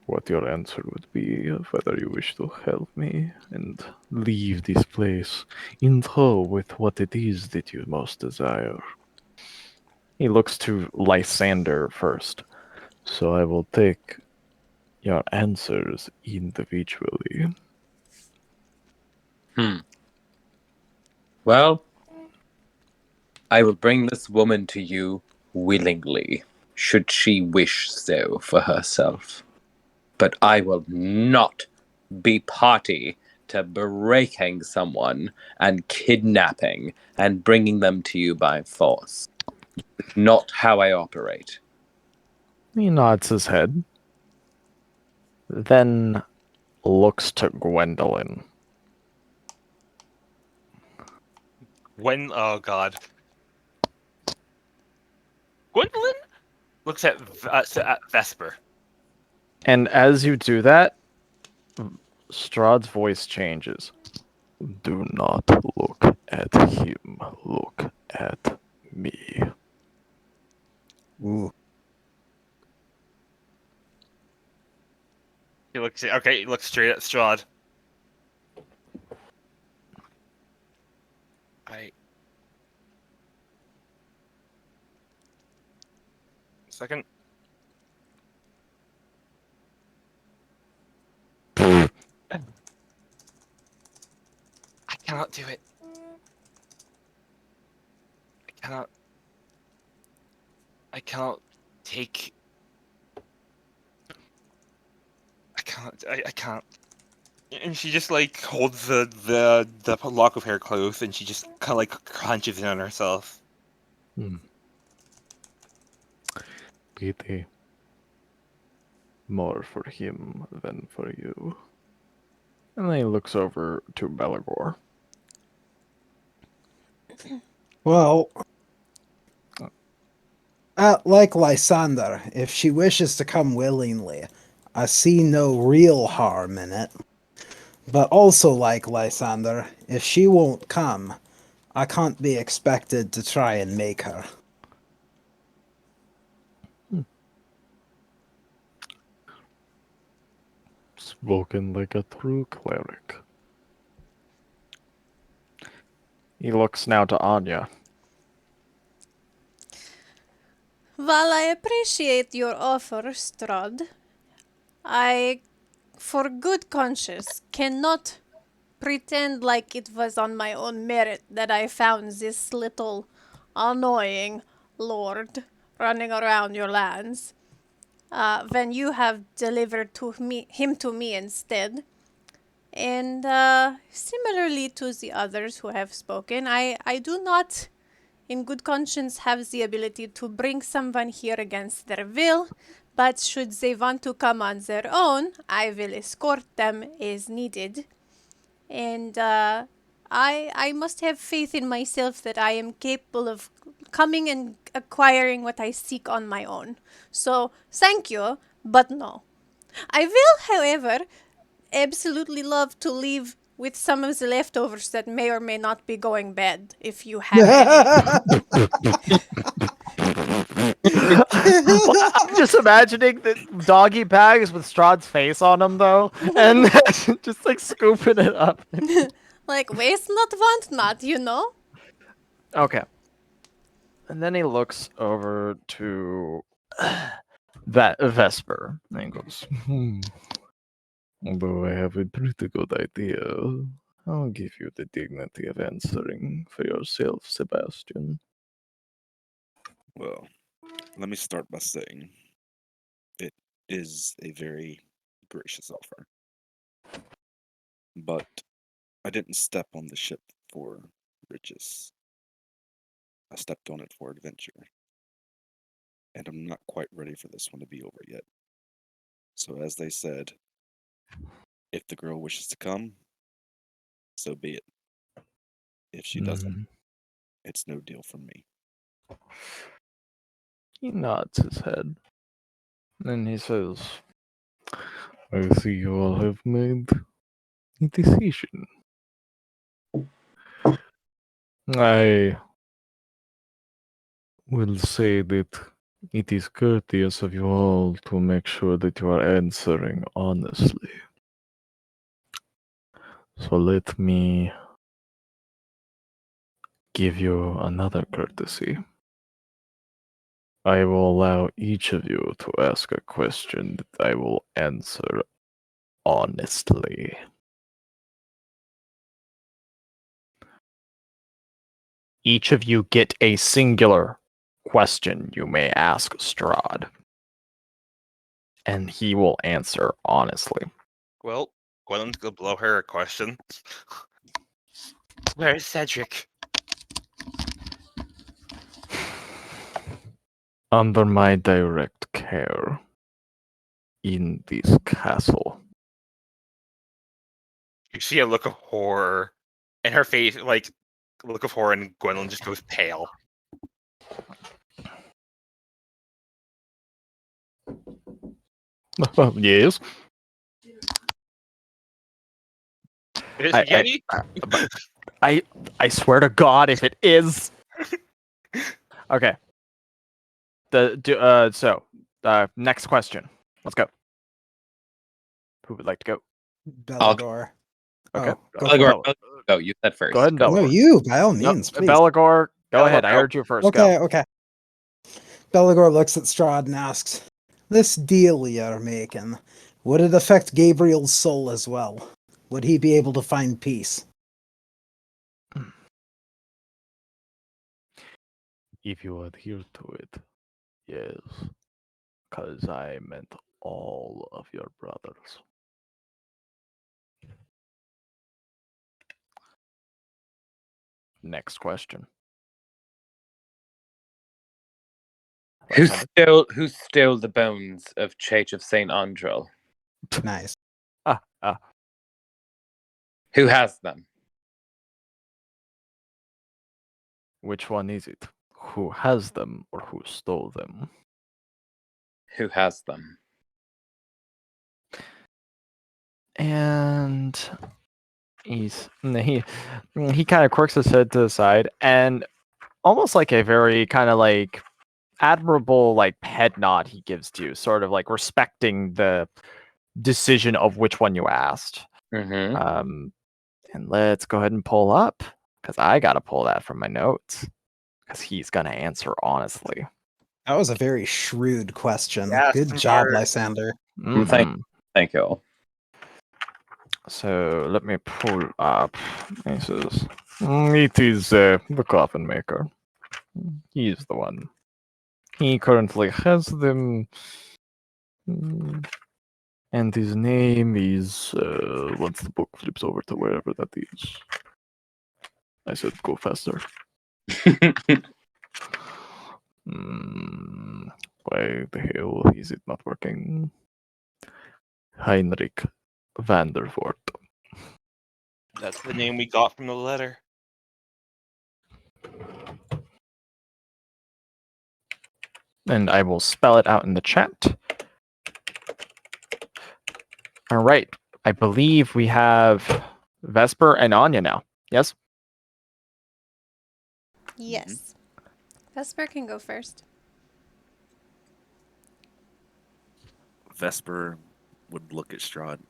[SPEAKER 2] What your answer would be, whether you wish to help me and leave this place in tow with what it is that you most desire." He looks to Lysander first. "So I will take your answers individually."
[SPEAKER 8] Well, I will bring this woman to you willingly, should she wish so for herself. But I will not be party to breaking someone and kidnapping and bringing them to you by force. Not how I operate.
[SPEAKER 10] He nods his head, then looks to Gwendolyn.
[SPEAKER 5] Oh god. Gwendolyn looks at Vesper.
[SPEAKER 2] And as you do that, Strahd's voice changes.
[SPEAKER 10] Do not look at him. Look at me.
[SPEAKER 1] Ooh.
[SPEAKER 5] He looks straight at Strahd. Second. I cannot do it. I cannot take. I can't. And she just like holds the lock of hair close, and she just kind of like crunches in on herself.
[SPEAKER 10] Pity. More for him than for you.
[SPEAKER 2] And then he looks over to Belagor.
[SPEAKER 1] Well, like Lysander, if she wishes to come willingly, I see no real harm in it. But also like Lysander, if she won't come, I can't be expected to try and make her.
[SPEAKER 10] Spoken like a true cleric.
[SPEAKER 2] He looks now to Anya.
[SPEAKER 3] While I appreciate your offer, Strahd, I, for good conscience, cannot pretend like it was on my own merit that I found this little annoying lord running around your lands, when you have delivered him to me instead. And similarly to the others who have spoken, I do not, in good conscience, have the ability to bring someone here against their will, but should they want to come on their own, I will escort them as needed. And I must have faith in myself that I am capable of coming and acquiring what I seek on my own. So, thank you, but no. I will, however, absolutely love to leave with some of the leftovers that may or may not be going bad, if you have any.
[SPEAKER 2] I'm just imagining the doggy bags with Strahd's face on them, though, and just like scooping it up.
[SPEAKER 3] Like, waste not, want not, you know?
[SPEAKER 2] Okay. And then he looks over to Vesper and he goes,
[SPEAKER 10] Although I have a pretty good idea, I'll give you the dignity of answering for yourself, Sebastian.
[SPEAKER 7] Well, let me start by saying it is a very gracious offer. But I didn't step on the ship for riches. I stepped on it for adventure. And I'm not quite ready for this one to be over yet. So, as they said, if the girl wishes to come, so be it. If she doesn't, it's no deal from me.
[SPEAKER 10] He nods his head.
[SPEAKER 2] and he says,
[SPEAKER 10] I see you all have made a decision. I will say that it is courteous of you all to make sure that you are answering honestly. So let me give you another courtesy. I will allow each of you to ask a question that I will answer honestly.
[SPEAKER 2] each of you get a singular question you may ask Strahd. And he will answer honestly.
[SPEAKER 5] Well, Gwendolyn's gonna blow her a question. Where is Cedric?
[SPEAKER 10] Under my direct care. In this castle.
[SPEAKER 5] You see a look of horror in her face, like a look of horror, and Gwendolyn just goes pale.
[SPEAKER 10] Yes.
[SPEAKER 5] Is
[SPEAKER 10] I-
[SPEAKER 5] it Yeti?
[SPEAKER 10] But I swear to God, if it is. Okay. Next question. Let's go. Who would like to go?
[SPEAKER 1] Belagor.
[SPEAKER 10] Okay.
[SPEAKER 1] Go
[SPEAKER 10] Go,
[SPEAKER 1] for
[SPEAKER 8] Belagor,
[SPEAKER 1] it.
[SPEAKER 8] go. You said first.
[SPEAKER 10] Go ahead,
[SPEAKER 8] Go.
[SPEAKER 1] No,
[SPEAKER 10] Belagor.
[SPEAKER 1] you, by all
[SPEAKER 10] No,
[SPEAKER 1] means, please.
[SPEAKER 10] Belagor, go ahead. I
[SPEAKER 8] go.
[SPEAKER 10] heard you first.
[SPEAKER 1] Okay,
[SPEAKER 10] Go.
[SPEAKER 1] okay. Belagor looks at Strahd and asks, "This deal you're making, would it affect Gabriel's soul as well? Would he be able to find peace?"
[SPEAKER 10] If you adhere to it, yes. Because I meant all of your brothers. Next question.
[SPEAKER 8] Who stole the bones of Church of Saint Andrel?
[SPEAKER 1] Nice.
[SPEAKER 8] Who has them?
[SPEAKER 10] Which one is it? Who has them or who stole them?
[SPEAKER 8] Who has them?
[SPEAKER 10] And he kind of quirks his head to the side, and almost like a very kind of like admirable like head nod he gives to you, sort of like respecting the decision of which one you asked.
[SPEAKER 8] Mm-hmm.
[SPEAKER 10] And let's go ahead and pull up, because I gotta pull that from my notes, because he's gonna answer honestly.
[SPEAKER 1] That was a very shrewd question.
[SPEAKER 5] Yeah,
[SPEAKER 1] Good job,
[SPEAKER 5] smart.
[SPEAKER 1] Lysander.
[SPEAKER 8] Thank you.
[SPEAKER 10] So let me pull up. He says, it is the coffin maker. He is the one. He currently has them. And his name is, once the book flips over to wherever that is. I said go faster. Why the hell is it not working? Heinrich Vandervoort.
[SPEAKER 5] That's the name we got from the letter.
[SPEAKER 10] And I will spell it out in the chat. All right. I believe we have Vesper and Anya now. Yes?
[SPEAKER 3] Yes. Vesper can go first.
[SPEAKER 7] Vesper would look at Strahd.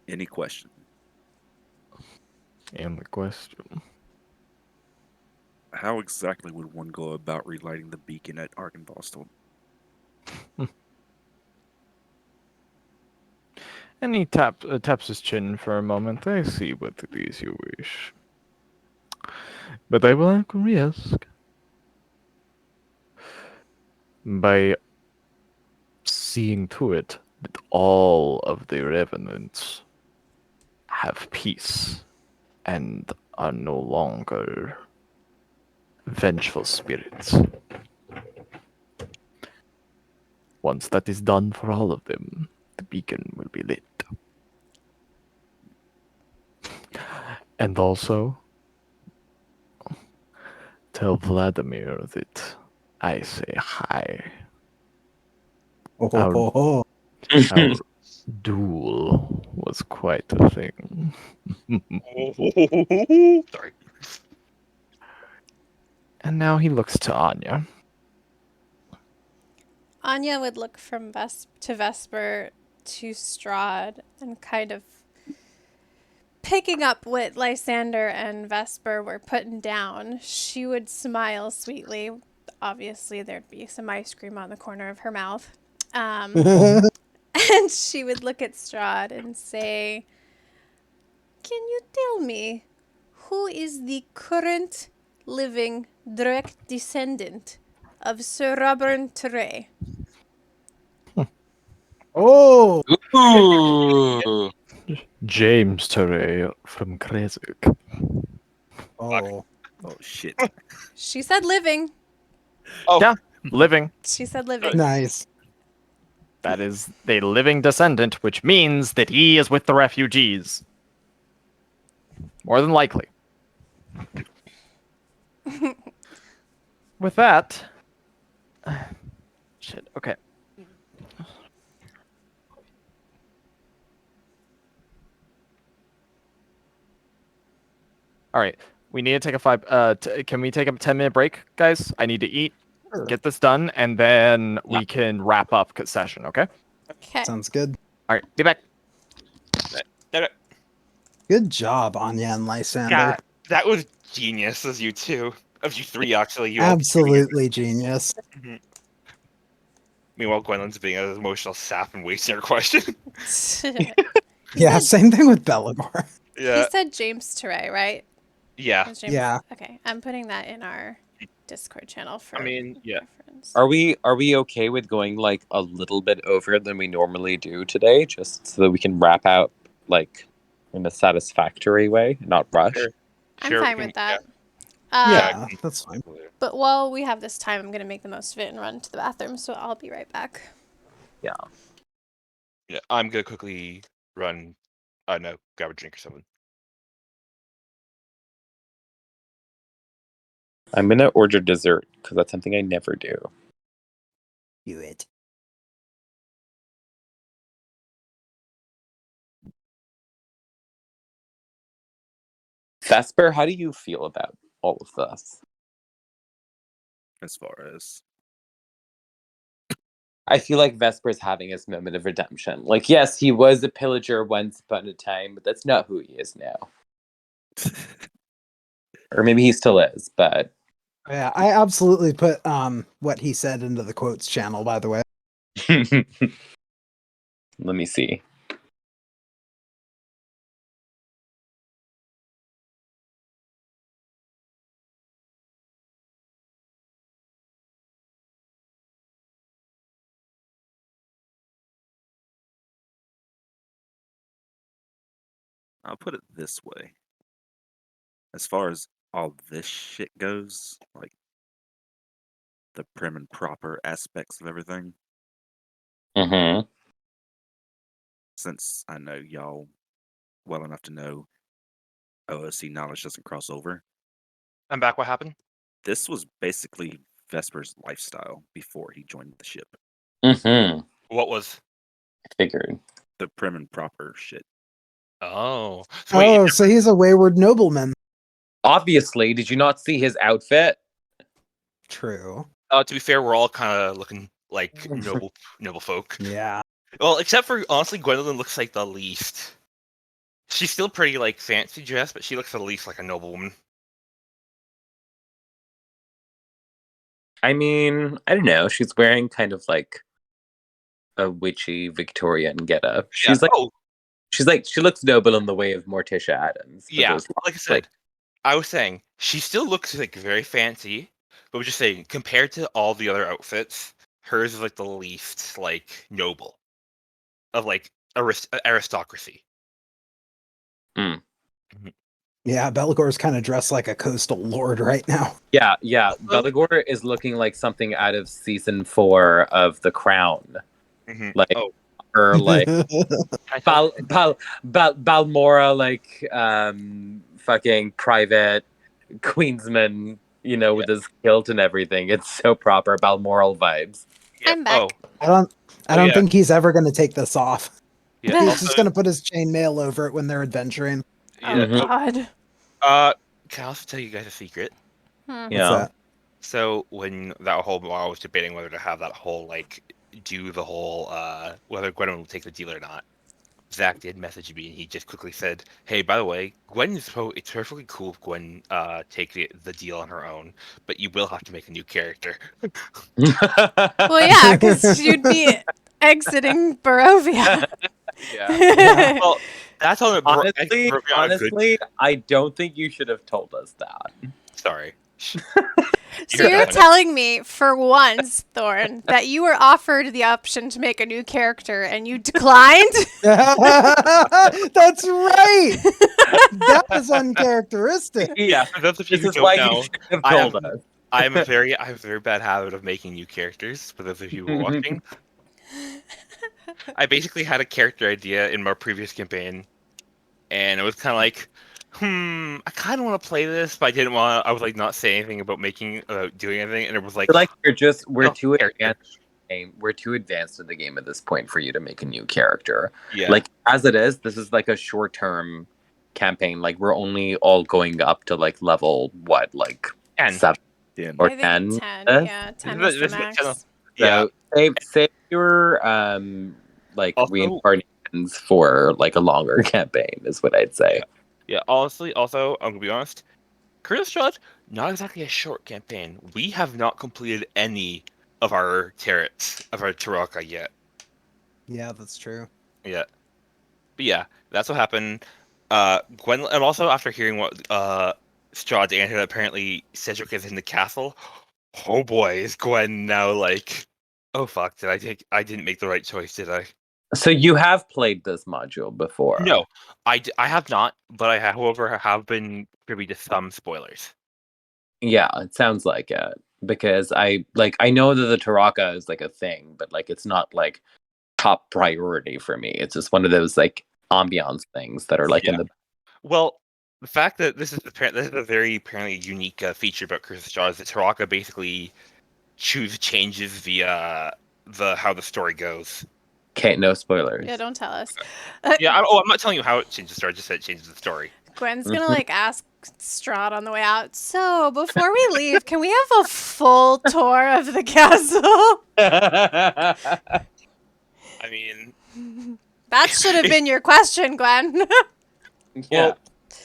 [SPEAKER 7] Any question?
[SPEAKER 10] And the question.
[SPEAKER 7] How exactly would one go about relighting the beacon at Arkenvostel?
[SPEAKER 10] And he taps his chin for a moment. I see what it is you wish. But I will acquiesce. By seeing to it that all of the revenants have peace and are no longer vengeful spirits. Once that is done for all of them, the beacon will be lit. And also, tell Vladimir that I say hi. Our duel was quite a thing.
[SPEAKER 5] Sorry.
[SPEAKER 10] And now he looks to Anya.
[SPEAKER 3] Anya would look from Vesper to Strahd and kind of picking up what Lysander and Vesper were putting down. She would smile sweetly. Obviously, there'd be some ice cream on the corner of her mouth. And she would look at Strahd and say, "Can you tell me who is the current living direct descendant of Sir Robert Tray?"
[SPEAKER 1] Oh!
[SPEAKER 8] Ooh.
[SPEAKER 10] James Teray from Kresik.
[SPEAKER 1] Oh.
[SPEAKER 7] Oh shit.
[SPEAKER 3] She said living.
[SPEAKER 5] Oh,
[SPEAKER 2] Yeah, living.
[SPEAKER 3] She said living.
[SPEAKER 1] Nice.
[SPEAKER 2] That is a living descendant, which means that he is with the refugees. More than likely. With that... Shit, okay. All right, we need to take a can we take a 10-minute break, guys? I need to eat,
[SPEAKER 1] Sure.
[SPEAKER 2] get this done, and then we can wrap up session, okay?
[SPEAKER 3] Okay.
[SPEAKER 1] Sounds good.
[SPEAKER 2] All right, be back.
[SPEAKER 1] Good job, Anya and Lysander.
[SPEAKER 5] God, that was genius as you two. Of you three, actually. You all
[SPEAKER 1] Absolutely genius.
[SPEAKER 5] Mhm. Meanwhile, Gwendolyn's being an emotional sap and wasting her question.
[SPEAKER 1] Yeah, same thing with Bellamore.
[SPEAKER 3] He said James Teray, right?
[SPEAKER 5] Yeah.
[SPEAKER 3] Is James...
[SPEAKER 1] Yeah.
[SPEAKER 3] Okay, I'm putting that in our Discord channel for
[SPEAKER 5] yeah.
[SPEAKER 3] reference.
[SPEAKER 8] Are we okay with going like a little bit over than we normally do today, just so that we can wrap out like in a satisfactory way, not rush?
[SPEAKER 5] Sure.
[SPEAKER 3] I'm fine with that.
[SPEAKER 1] Yeah, that's fine.
[SPEAKER 3] But while we have this time, I'm going to make the most of it and run to the bathroom, so I'll be right back.
[SPEAKER 8] Yeah.
[SPEAKER 5] Yeah, I'm gonna quickly run. No, grab a drink or something.
[SPEAKER 8] I'm gonna order dessert because that's something I never do.
[SPEAKER 1] Do it.
[SPEAKER 8] Vesper, how do you feel about all of this?
[SPEAKER 7] As far as
[SPEAKER 8] I feel like Vesper's having his moment of redemption. Like, yes, he was a pillager once upon a time, but that's not who he is now. Or maybe he still is, but
[SPEAKER 1] Yeah, I absolutely put what he said into the quotes channel, by the way.
[SPEAKER 8] let me see.
[SPEAKER 7] I'll put it this way. As far as all this shit goes, like the prim and proper aspects of everything,
[SPEAKER 8] Mm-hmm.
[SPEAKER 7] since I know y'all well enough to know OOC knowledge doesn't cross over,
[SPEAKER 5] I'm back. What happened?
[SPEAKER 7] this was basically Vesper's lifestyle before he joined the ship.
[SPEAKER 8] Mm-hmm.
[SPEAKER 5] What was?
[SPEAKER 8] I figured.
[SPEAKER 7] The prim and proper shit.
[SPEAKER 5] Oh. So wait,
[SPEAKER 1] Oh, so he's a wayward nobleman.
[SPEAKER 8] Obviously, did you not see his outfit?
[SPEAKER 1] True.
[SPEAKER 5] to be fair, we're all kind of looking like noble folk.
[SPEAKER 1] Yeah.
[SPEAKER 5] Well, except for honestly, Gwendolyn looks like the least. She's still pretty like fancy dressed, but she looks the least like a noblewoman.
[SPEAKER 8] I mean, I don't know. She's wearing kind of like a witchy Victorian getup. She's she looks noble in the way of Morticia Adams.
[SPEAKER 5] Yeah, like I said, I was saying she still looks like very fancy, but we're just saying compared to all the other outfits, hers is like the least like noble of like aristocracy.
[SPEAKER 8] Mm.
[SPEAKER 1] Yeah, Belgore's kind of dressed like a coastal lord right now.
[SPEAKER 8] Yeah. Belagor is looking like something out of season 4 of The Crown.
[SPEAKER 5] Mm-hmm.
[SPEAKER 8] Like, or like Balmora, like fucking private Queensman, with his kilt and everything. It's so proper Balmoral vibes.
[SPEAKER 3] I'm back.
[SPEAKER 1] I don't think he's ever going to take this off.
[SPEAKER 5] Yeah,
[SPEAKER 1] He's just going to put his chainmail over it when they're adventuring.
[SPEAKER 5] Yeah.
[SPEAKER 3] Oh God.
[SPEAKER 5] Can I also tell you guys a secret?
[SPEAKER 1] What's that?
[SPEAKER 5] So when that whole, while I was debating whether to have that whole do the whole whether Gwen will take the deal or not, Zach did message me and he just quickly said, "Hey, by the way, it's perfectly cool if Gwen take the deal on her own, but you will have to make a new character."
[SPEAKER 3] Well, yeah, because you'd be exiting Barovia.
[SPEAKER 5] Yeah. Well, that's on
[SPEAKER 8] honestly, I don't think you should have told us that.
[SPEAKER 5] Sorry.
[SPEAKER 3] So you're telling me, for once, Thorn, that you were offered the option to make a new character and you declined?
[SPEAKER 1] That's right. That was uncharacteristic.
[SPEAKER 5] Yeah, for those of you
[SPEAKER 8] This
[SPEAKER 5] who
[SPEAKER 8] is
[SPEAKER 5] don't
[SPEAKER 8] why
[SPEAKER 5] know,
[SPEAKER 8] you should have
[SPEAKER 5] I have
[SPEAKER 8] told us.
[SPEAKER 5] I have a very bad habit of making new characters. For those of you who are watching, I basically had a character idea in my previous campaign, and it was kind of like, I kind of want to play this, but I didn't want. I was like not saying anything about doing anything, and it was like,
[SPEAKER 8] Like we're
[SPEAKER 5] oh,
[SPEAKER 8] too
[SPEAKER 5] character.
[SPEAKER 8] advanced. We're too advanced in the game at this point for you to make a new character.
[SPEAKER 5] Yeah.
[SPEAKER 8] Like as it is, this is like a short-term campaign. Like we're only all going up to like level what, like
[SPEAKER 5] 10.
[SPEAKER 8] 7 or
[SPEAKER 3] I
[SPEAKER 8] 10.
[SPEAKER 3] think 10. Yeah, 10 is the
[SPEAKER 5] This is
[SPEAKER 3] max.
[SPEAKER 5] 10.
[SPEAKER 8] So save your like
[SPEAKER 5] Also-
[SPEAKER 8] reincarnations for like a longer campaign is what I'd say.
[SPEAKER 5] Yeah. Honestly, also, I'm gonna be honest. Curtis Strahd, not exactly a short campaign. We have not completed any of our turrets of our Taraka yet.
[SPEAKER 1] Yeah, that's true.
[SPEAKER 5] Yeah. But yeah, that's what happened. Gwen, and also after hearing what Strahd answered, apparently Cedric is in the castle. Oh boy, is Gwen now like, oh fuck, I didn't make the right choice, did I?
[SPEAKER 8] So you have played this module before?
[SPEAKER 5] No, I have not, but I however have been privy to some spoilers.
[SPEAKER 8] Yeah, it sounds like it. Because I know that the Taraka is like a thing, but like it's not like top priority for me. It's just one of those like ambiance things that are like in the
[SPEAKER 5] Well, the fact that this is a very apparently unique feature about Curse of Strahd is that Taraka basically changes the how the story goes.
[SPEAKER 8] Okay, no spoilers.
[SPEAKER 3] Yeah, don't tell us.
[SPEAKER 5] Yeah, I'm not telling you how it changes the story. I just said it changes the story.
[SPEAKER 3] Gwen's gonna like ask Strahd on the way out. So before we leave, can we have a full tour of the castle?
[SPEAKER 5] I mean,
[SPEAKER 3] That should have been your question, Gwen.
[SPEAKER 8] Yeah.
[SPEAKER 5] well, can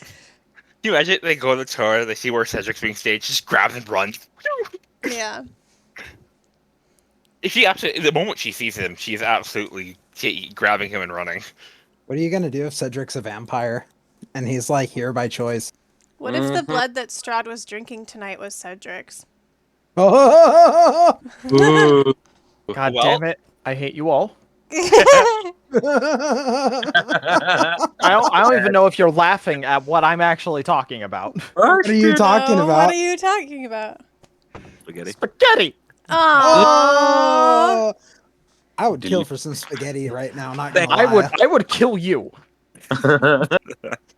[SPEAKER 5] you imagine they go to the tour, they see where Cedric's being staged, just grabs and runs.
[SPEAKER 3] Yeah.
[SPEAKER 5] If she absolutely, the moment she sees him, she's absolutely grabbing him and running.
[SPEAKER 1] What are you gonna do if Cedric's a vampire and he's like here by choice?
[SPEAKER 3] What if the blood that Strahd was drinking tonight was Cedric's?
[SPEAKER 1] Oh!
[SPEAKER 8] Ooh.
[SPEAKER 2] God
[SPEAKER 5] Well-
[SPEAKER 2] damn it! I hate you all.
[SPEAKER 1] What
[SPEAKER 2] I don't even know if you're laughing at what I'm actually talking about.
[SPEAKER 1] are you talking
[SPEAKER 3] Oh,
[SPEAKER 1] about?
[SPEAKER 3] What are you talking about?
[SPEAKER 7] Spaghetti.
[SPEAKER 2] Spaghetti.
[SPEAKER 3] Aww.
[SPEAKER 1] Oh! I would kill for some spaghetti right now. Not gonna lie.
[SPEAKER 2] I would kill you.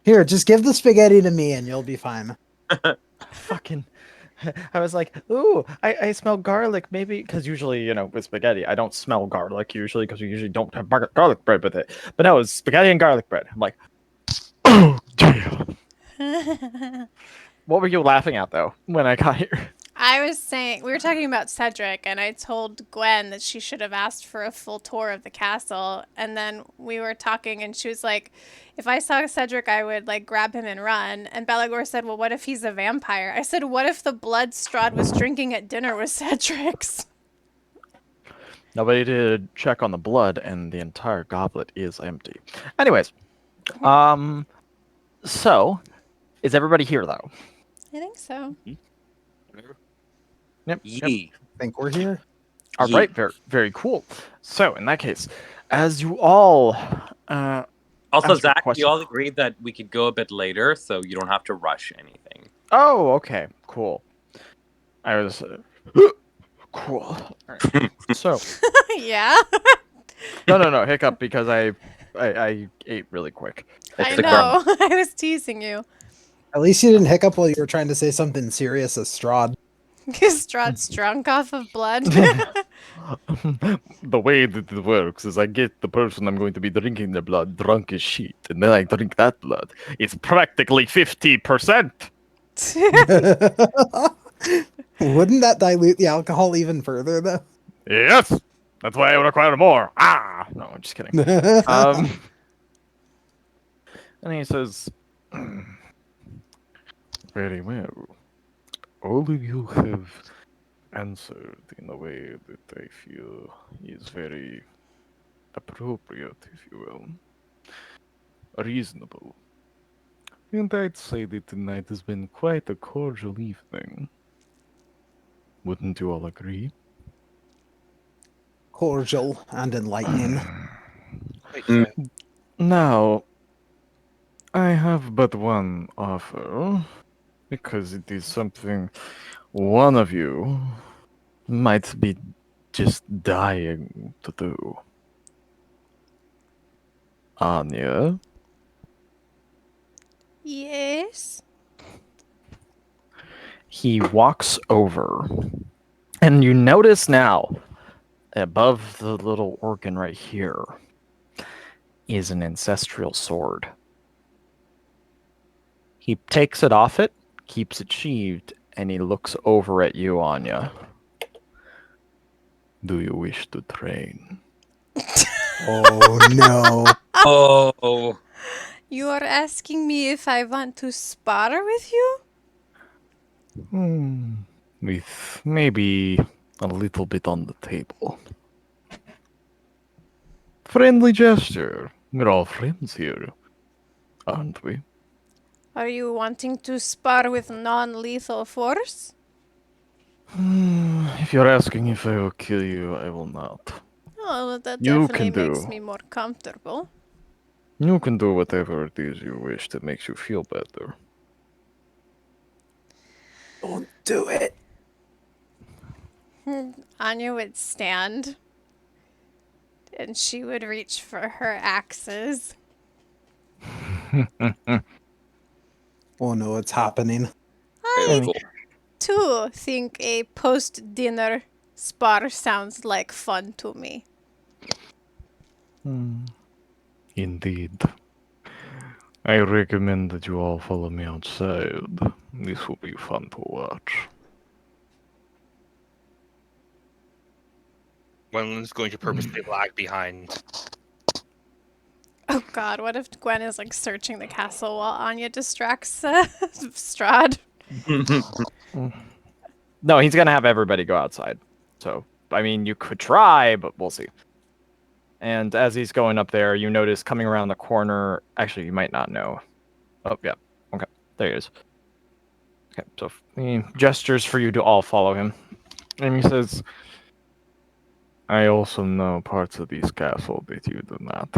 [SPEAKER 1] Here, just give the spaghetti to me, and you'll be fine.
[SPEAKER 2] Fucking. I was like, ooh, I smell garlic. Maybe because usually, you know, with spaghetti, I don't smell garlic usually because we usually don't have garlic bread with it. But no, it's spaghetti and garlic bread. I'm like, oh damn. What were you laughing at though when I got here?
[SPEAKER 3] I was saying, we were talking about Cedric, and I told Gwen that she should have asked for a full tour of the castle. And then we were talking, and she was like, if I saw Cedric, I would like grab him and run. And Belagor said, well, what if he's a vampire? I said, what if the blood Strahd was drinking at dinner was Cedric's?
[SPEAKER 2] Nobody did check on the blood, and the entire goblet is empty. Anyways, so is everybody here though?
[SPEAKER 3] I think so.
[SPEAKER 2] Yep.
[SPEAKER 7] Yee.
[SPEAKER 1] Think we're here?
[SPEAKER 2] All
[SPEAKER 8] Yeet.
[SPEAKER 2] right, very, very cool. So, in that case, as you all,
[SPEAKER 8] Also,
[SPEAKER 2] ask your
[SPEAKER 8] Zach,
[SPEAKER 2] question.
[SPEAKER 8] we all agreed that we could go a bit later, so you don't have to rush anything.
[SPEAKER 2] oh, okay, cool. I was, cool. All right. So,
[SPEAKER 3] Yeah.
[SPEAKER 2] no, hiccup because I ate really quick.
[SPEAKER 3] I
[SPEAKER 8] the
[SPEAKER 3] know. I was teasing you.
[SPEAKER 1] At least you didn't hiccup while you were trying to say something serious as Strahd.
[SPEAKER 3] Strahd's drunk off of blood.
[SPEAKER 10] The way that it works is I get the person I'm going to be drinking their blood drunk as shit, and then I drink that blood. It's practically 50%.
[SPEAKER 1] Wouldn't that dilute the alcohol even further, though?
[SPEAKER 10] Yes, that's why I require more. Ah,
[SPEAKER 2] No, I'm just kidding. And he says,
[SPEAKER 10] very well. All of you have answered in a way that I feel is very appropriate, if you will. Reasonable. And I'd say that tonight has been quite a cordial evening. Wouldn't you all agree?
[SPEAKER 1] Cordial and enlightening.
[SPEAKER 5] Makes
[SPEAKER 8] Mm.
[SPEAKER 5] sense.
[SPEAKER 10] Now, I have but one offer, because it is something one of you might be just dying to do. Anya,
[SPEAKER 3] Yes.
[SPEAKER 2] He walks over, and you notice now, above the little organ right here, is an ancestral sword. He takes it off it, keeps it sheathed, and he looks over at you, Anya.
[SPEAKER 10] do you wish to train?
[SPEAKER 1] Oh no.
[SPEAKER 8] Oh,
[SPEAKER 3] You are asking me if I want to spar with you?
[SPEAKER 10] With maybe a little bit on the table. Friendly gesture. We're all friends here, aren't we?
[SPEAKER 3] Are you wanting to spar with non-lethal force?
[SPEAKER 10] If you're asking if I will kill you, I will not.
[SPEAKER 3] Oh, well, that
[SPEAKER 10] You
[SPEAKER 3] definitely
[SPEAKER 10] can
[SPEAKER 3] makes
[SPEAKER 10] do.
[SPEAKER 3] me more comfortable.
[SPEAKER 10] You can do whatever it is you wish that makes you feel better.
[SPEAKER 1] Don't do it.
[SPEAKER 3] Anya would stand and she would reach for her axes.
[SPEAKER 1] Oh no, it's happening.
[SPEAKER 3] I
[SPEAKER 8] oh.
[SPEAKER 3] too think a post-dinner spar sounds like fun to me.
[SPEAKER 10] Indeed. I recommend that you all follow me outside. This will be fun to watch.
[SPEAKER 5] Gwendolyn's going to purposely lag behind.
[SPEAKER 3] Oh god, what if Gwen is like searching the castle while Anya distracts Strahd?
[SPEAKER 2] No, he's gonna have everybody go outside. So, I mean, you could try, but we'll see. And as he's going up there, you notice coming around the corner. Actually, you might not know. Oh, yeah. Okay, there he is. Okay, so he gestures for you to all follow him. And he says,
[SPEAKER 10] I also know parts of this castle that you do not.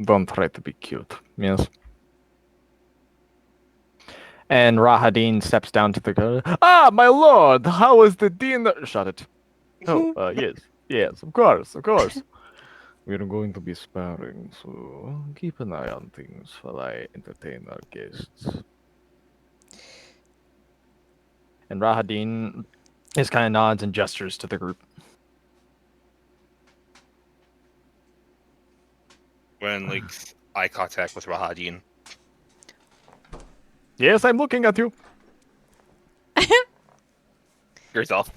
[SPEAKER 10] Don't try to be cute, yes?
[SPEAKER 2] and Rahadin steps down to the go. Ah, my lord, how was the dinner? Shut it.
[SPEAKER 10] Oh, yes, of course. We're going to be sparring, so keep an eye on things while I entertain our guests.
[SPEAKER 2] And Rahadin just kind of nods and gestures to the group.
[SPEAKER 5] When like eye contact with Rahadin.
[SPEAKER 2] Yes, I'm looking at you.
[SPEAKER 5] Yourself.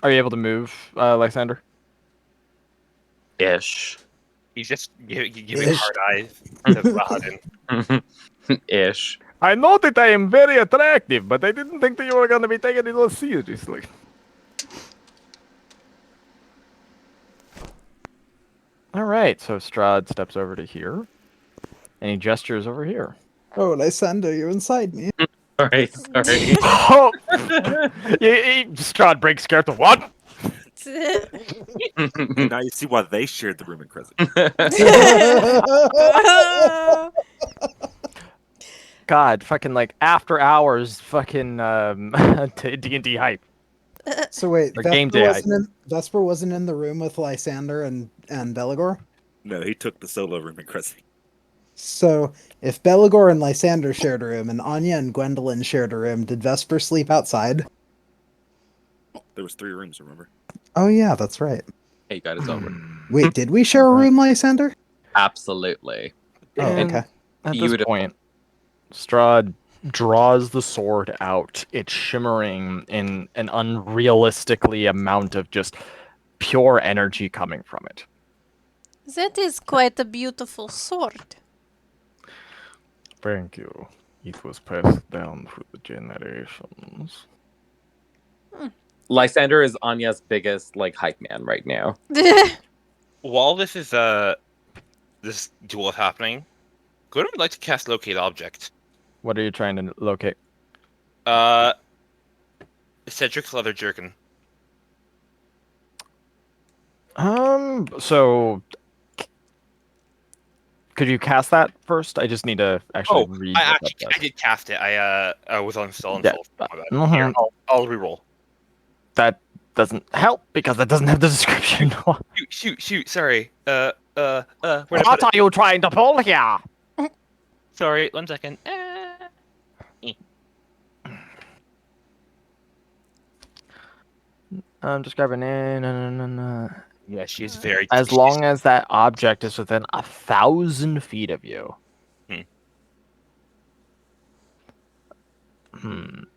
[SPEAKER 2] Are you able to move, Lysander?
[SPEAKER 8] Ish.
[SPEAKER 5] He's just giving
[SPEAKER 1] Ish.
[SPEAKER 5] hard eyes to Rahadin.
[SPEAKER 8] Ish.
[SPEAKER 10] I know that I am very attractive, but I didn't think that you were going to be taking it all seriously.
[SPEAKER 2] All right, so Strahd steps over to here, and he gestures over here.
[SPEAKER 1] Oh, Lysander, you're inside me.
[SPEAKER 8] Sorry.
[SPEAKER 2] Oh, Strahd breaks character. What?
[SPEAKER 7] Now you see why they shared the room in Crescent.
[SPEAKER 2] God, fucking like after hours, fucking D&D hype.
[SPEAKER 1] So wait,
[SPEAKER 2] Or game day hype.
[SPEAKER 1] Vesper wasn't in the room with Lysander and Beligor?
[SPEAKER 7] No, he took the solo room in Crescent.
[SPEAKER 1] So if Beligor and Lysander shared a room and Anya and Gwendolyn shared a room, did Vesper sleep outside?
[SPEAKER 7] There was 3 rooms, remember?
[SPEAKER 1] Oh yeah, that's right.
[SPEAKER 8] He got his own room.
[SPEAKER 1] Wait, did we share a room, Lysander?
[SPEAKER 8] Absolutely.
[SPEAKER 1] Oh,
[SPEAKER 2] And
[SPEAKER 1] okay.
[SPEAKER 2] at
[SPEAKER 8] You
[SPEAKER 2] this
[SPEAKER 8] would-
[SPEAKER 2] point, Strahd draws the sword out. It's shimmering in an unrealistically amount of just pure energy coming from it.
[SPEAKER 3] That is quite a beautiful sword.
[SPEAKER 10] Thank you. It was passed down through the generations.
[SPEAKER 8] Lysander is Anya's biggest hype man right now.
[SPEAKER 5] While this is this duel is happening, Gordon would like to cast locate object.
[SPEAKER 2] What are you trying to locate?
[SPEAKER 5] Cedric's leather jerkin.
[SPEAKER 2] So could you cast that first? I just need to actually read what that
[SPEAKER 5] I
[SPEAKER 2] does.
[SPEAKER 5] did cast it. I was on still on
[SPEAKER 2] Yeah.
[SPEAKER 5] full. My bad. Here, I'll reroll.
[SPEAKER 2] That doesn't help because that doesn't have the description.
[SPEAKER 5] Shoot. Sorry. Where'd I put
[SPEAKER 2] What
[SPEAKER 5] it?
[SPEAKER 2] are you trying to pull here?
[SPEAKER 5] Sorry, 1 second.
[SPEAKER 2] I'm just grabbing in.
[SPEAKER 5] Yeah, she's very.
[SPEAKER 2] As long as that object is within 1,000 feet of you. I'm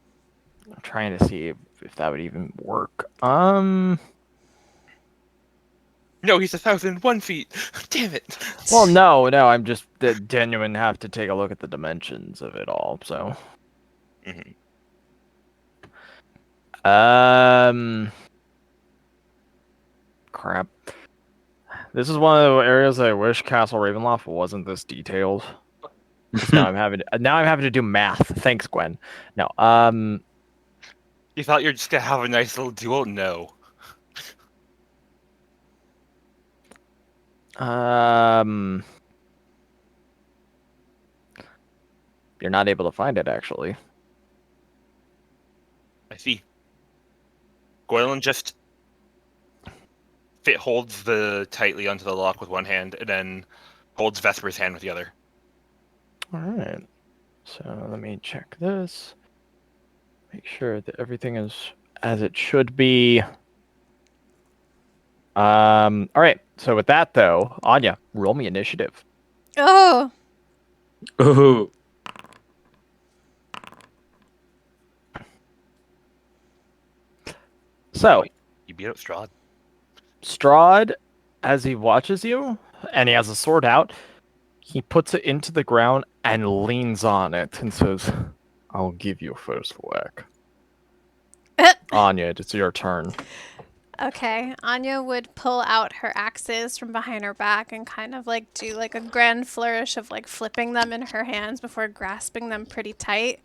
[SPEAKER 2] trying to see if that would even work.
[SPEAKER 5] No, he's 1,001 feet. Damn it.
[SPEAKER 2] Well, no. I'm just genuine. Have to take a look at the dimensions of it all. So. Crap. This is one of the areas I wish Castle Ravenloft wasn't this detailed. now I'm having to do math. Thanks, Gwen. No.
[SPEAKER 5] You thought you were just gonna have a nice little duel? No.
[SPEAKER 2] You're not able to find it, actually.
[SPEAKER 5] I see. Gwendolyn just holds tightly onto the lock with one hand, and then holds Vesper's hand with the other.
[SPEAKER 2] All right. So let me check this. Make sure that everything is as it should be. All right. So with that, though, Anya, roll me initiative.
[SPEAKER 3] Oh.
[SPEAKER 8] Ooh.
[SPEAKER 2] So
[SPEAKER 5] You beat up Strahd.
[SPEAKER 2] Strahd, as he watches you, and he has a sword out, he puts it into the ground and leans on it and says, "I'll give you first whack." Anya, it's your turn.
[SPEAKER 3] Okay, Anya would pull out her axes from behind her back and kind of like do like a grand flourish of like flipping them in her hands before grasping them pretty tight.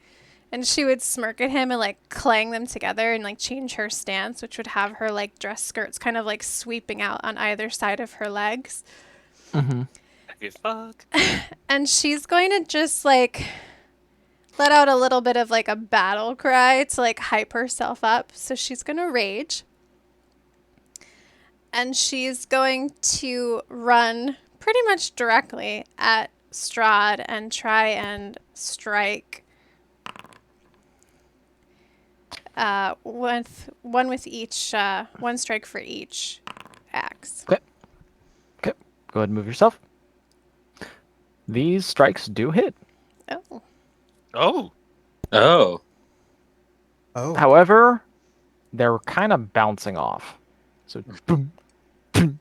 [SPEAKER 3] And she would smirk at him and like clang them together and like change her stance, which would have her like dress skirts kind of like sweeping out on either side of her legs.
[SPEAKER 5] Fuck.
[SPEAKER 3] And she's going to just like let out a little bit of like a battle cry to like hype herself up. So she's going to rage. And she's going to run pretty much directly at Strahd and try and strike with one strike for each axe.
[SPEAKER 2] Okay. Go ahead and move yourself. These strikes do hit.
[SPEAKER 3] Oh.
[SPEAKER 5] Oh.
[SPEAKER 8] Oh.
[SPEAKER 1] Oh.
[SPEAKER 2] However, they're kind of bouncing off. So boom, boom,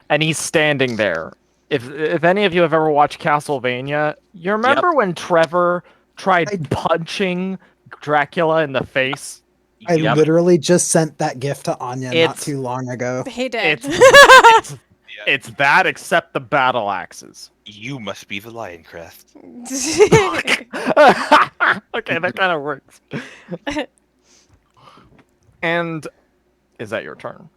[SPEAKER 2] and he's standing there. If any of you have ever watched Castlevania, you remember when Trevor tried punching Dracula in the face?
[SPEAKER 1] I literally just sent that gift to Anya not too long ago.
[SPEAKER 3] He did.
[SPEAKER 2] It's that except the battle axes.
[SPEAKER 5] You must be the Lion Crest.
[SPEAKER 2] Okay, that kind of works. And is that your turn?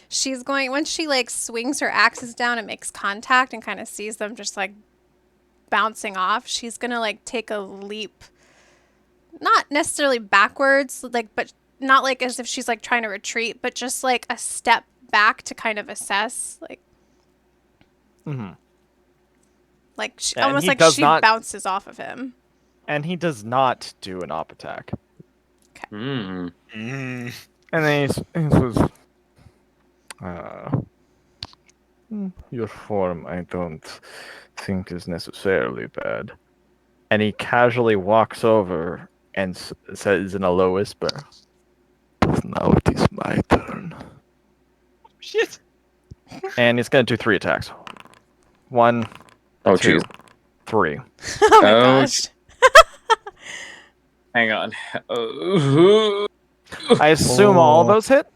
[SPEAKER 3] She's going, once she like swings her axes down and makes contact and kind of sees them just like bouncing off, she's gonna like take a leap, not necessarily backwards, like, but not like as if she's like trying to retreat, but just like a step back to kind of assess, like, like almost like she bounces off of him.
[SPEAKER 2] And he does not do an op attack.
[SPEAKER 8] Okay.
[SPEAKER 2] And then he says, "Your form, I don't think is necessarily bad." And he casually walks over and says in a low whisper, "Now it is my turn."
[SPEAKER 5] Shit.
[SPEAKER 2] And he's gonna do 3 attacks. 1,
[SPEAKER 8] Oh,
[SPEAKER 2] 2,
[SPEAKER 8] jeez.
[SPEAKER 2] 3.
[SPEAKER 3] Oh my gosh.
[SPEAKER 8] Hang on.
[SPEAKER 2] I assume all of those hit?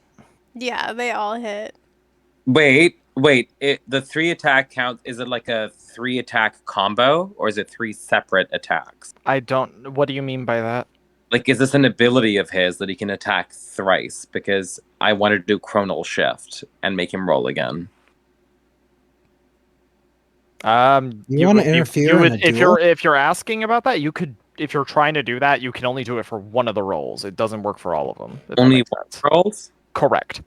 [SPEAKER 3] Yeah, they all hit.
[SPEAKER 8] Wait. Wait, the 3 attack count, is it like a 3 attack combo or is it 3 separate attacks?
[SPEAKER 2] I don't. What do you mean by that?
[SPEAKER 8] Like, is this an ability of his that he can attack thrice? Because I wanted to do Chronal Shift and make him roll again.
[SPEAKER 1] You want to interfere in a duel?
[SPEAKER 2] if you're asking about that, you could. If you're trying to do that, you can only do it for one of the rolls. It doesn't work for all of them. if that
[SPEAKER 8] Only
[SPEAKER 2] makes
[SPEAKER 8] one
[SPEAKER 2] sense.
[SPEAKER 8] rolls?
[SPEAKER 2] Correct.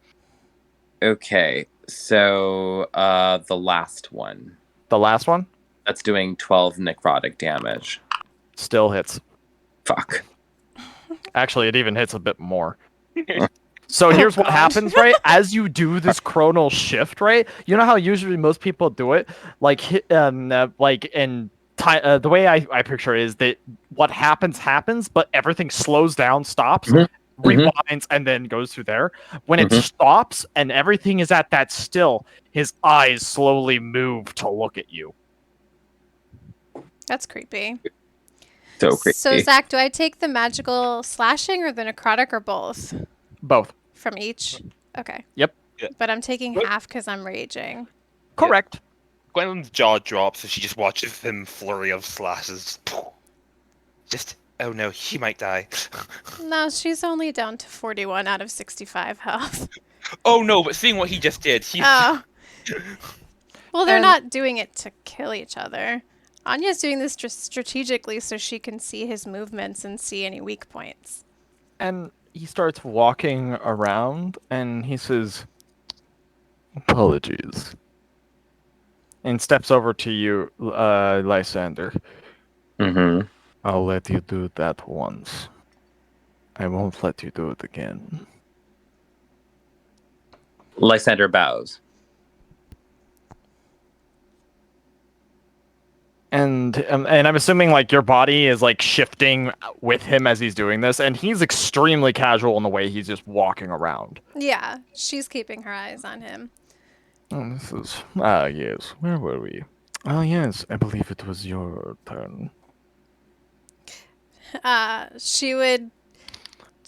[SPEAKER 8] Okay, so the last one.
[SPEAKER 2] The last one
[SPEAKER 8] That's doing 12 necrotic damage.
[SPEAKER 2] still hits.
[SPEAKER 8] Fuck.
[SPEAKER 2] Actually, it even hits a bit more. So here's what
[SPEAKER 3] God.
[SPEAKER 2] happens, right? As you do this chronal shift, right? You know how usually most people do it, like the way I picture it is that what happens, but everything slows down, stops,
[SPEAKER 8] Mhm.
[SPEAKER 2] rewinds, and then goes through there. When it stops and everything is at that still, his eyes slowly move to look at you.
[SPEAKER 3] That's creepy.
[SPEAKER 8] So creepy.
[SPEAKER 3] So, Zach, do I take the magical slashing or the necrotic or both?
[SPEAKER 2] Both.
[SPEAKER 3] From each? Okay.
[SPEAKER 2] Yep.
[SPEAKER 5] Yeah.
[SPEAKER 3] But I'm taking
[SPEAKER 5] What?
[SPEAKER 3] half because I'm raging.
[SPEAKER 2] Correct.
[SPEAKER 5] Gwendolyn's jaw drops as she just watches him flurry of slashes. Just, oh no, he might die.
[SPEAKER 3] No, she's only down to 41 out of 65 health.
[SPEAKER 5] Oh no, but seeing what he just did, he's...
[SPEAKER 3] Oh. Well, they're
[SPEAKER 2] And-
[SPEAKER 3] not doing it to kill each other. Anya's doing this just strategically so she can see his movements and see any weak points.
[SPEAKER 2] And he starts walking around and he says, "Apologies." And steps over to you, Lysander.
[SPEAKER 8] Mm-hmm.
[SPEAKER 2] I'll let you do that once. I won't let you do it again.
[SPEAKER 8] Lysander bows.
[SPEAKER 2] And I'm assuming like your body is like shifting with him as he's doing this, and he's extremely casual in the way he's just walking around.
[SPEAKER 3] Yeah, she's keeping her eyes on him.
[SPEAKER 2] Oh, this is yes. Where were we? Oh yes, I believe it was your turn.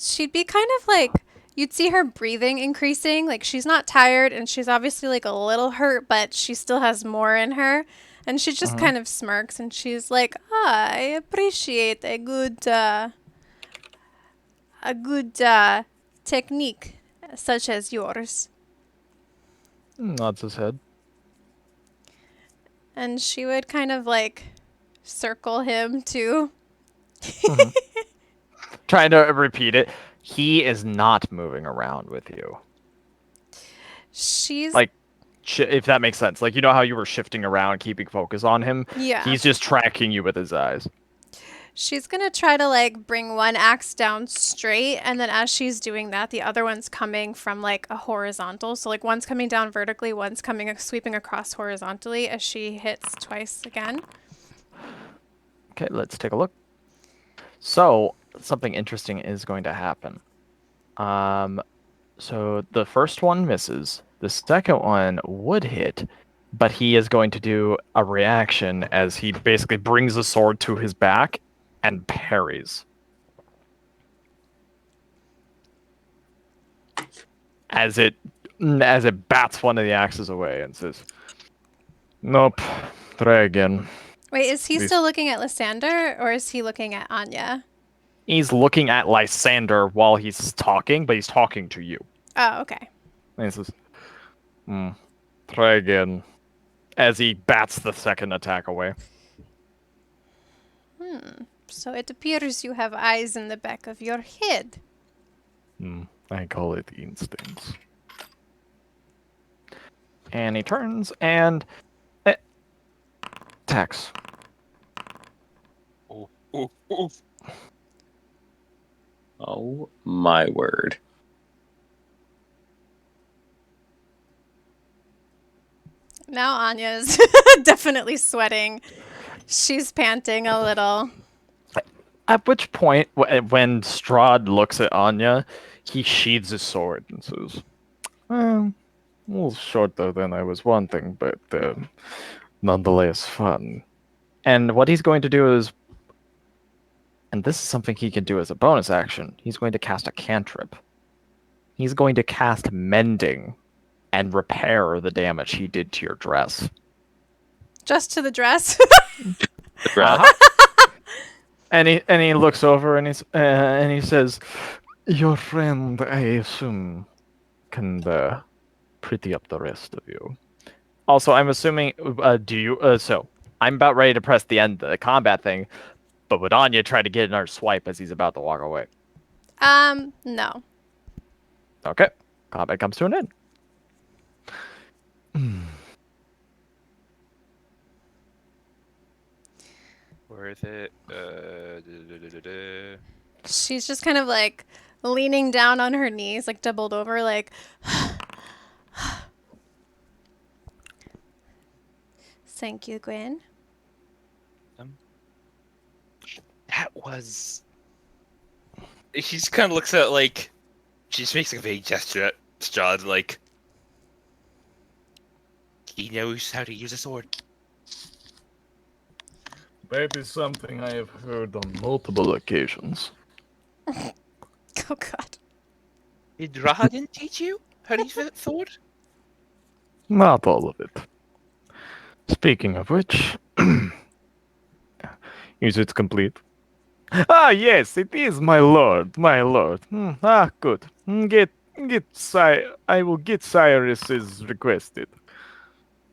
[SPEAKER 3] She'd be kind of like, you'd see her breathing increasing. Like, she's not tired and she's obviously like a little hurt, but she still has more in her. And she just kind of smirks and she's like, I appreciate a good technique such as yours.
[SPEAKER 2] Nods his head.
[SPEAKER 3] And she would kind of like circle him too.
[SPEAKER 2] Trying to repeat it. He is not moving around with you.
[SPEAKER 3] She's
[SPEAKER 2] Like, if that makes sense. Like, you know how you were shifting around, keeping focus on him?
[SPEAKER 3] yeah.
[SPEAKER 2] He's just tracking you with his eyes.
[SPEAKER 3] She's gonna try to like bring one axe down straight, and then as she's doing that, the other one's coming from like a horizontal. So like one's coming down vertically, one's coming sweeping across horizontally as she hits twice again.
[SPEAKER 2] Okay, let's take a look. So, something interesting is going to happen. So the first one misses. The second one would hit, but he is going to do a reaction as he basically brings the sword to his back and parries. As it bats one of the axes away and says, "Nope, try again."
[SPEAKER 3] Wait, is he
[SPEAKER 2] These-
[SPEAKER 3] still looking at Lysander or is he looking at Anya?
[SPEAKER 2] He's looking at Lysander while he's talking, but he's talking to you.
[SPEAKER 3] Oh, okay.
[SPEAKER 2] And he says, "Try again," as he bats the second attack away.
[SPEAKER 3] So it appears you have eyes in the back of your head.
[SPEAKER 2] I call it instincts. And he turns and attacks.
[SPEAKER 5] Ooh, ooh.
[SPEAKER 8] Oh my word.
[SPEAKER 3] Now Anya's definitely sweating. She's panting a little.
[SPEAKER 2] At which point, when Strahd looks at Anya, he sheathes his sword and says, "A little shorter than I was wanting, but nonetheless fun." And what he's going to do is, and this is something he can do as a bonus action, he's going to cast a cantrip. He's going to cast Mending and repair the damage he did to your dress.
[SPEAKER 3] Just to the dress.
[SPEAKER 8] The dress.
[SPEAKER 2] And he looks over and he says, "Your friend, I assume, can pretty up the rest of you." Also, I'm assuming, do you? So I'm about ready to press the end of the combat thing, but would Anya try to get another swipe as he's about to walk away?
[SPEAKER 3] No.
[SPEAKER 2] Okay, combat comes to an end.
[SPEAKER 5] Where is it?
[SPEAKER 3] She's just kind of like leaning down on her knees, like doubled over, like. Thank you, Gwen.
[SPEAKER 5] That was. She just kind of looks at like. She just makes like, a vague gesture at Strahd, like. He knows how to use a sword.
[SPEAKER 10] That is something I have heard on multiple occasions.
[SPEAKER 3] Oh God.
[SPEAKER 5] Did Rahadin teach you how to use a sword?
[SPEAKER 10] Not all of it. Speaking of which, is it complete? Ah, yes, it is, my lord, my lord. Good. I will get Cyrus's requested.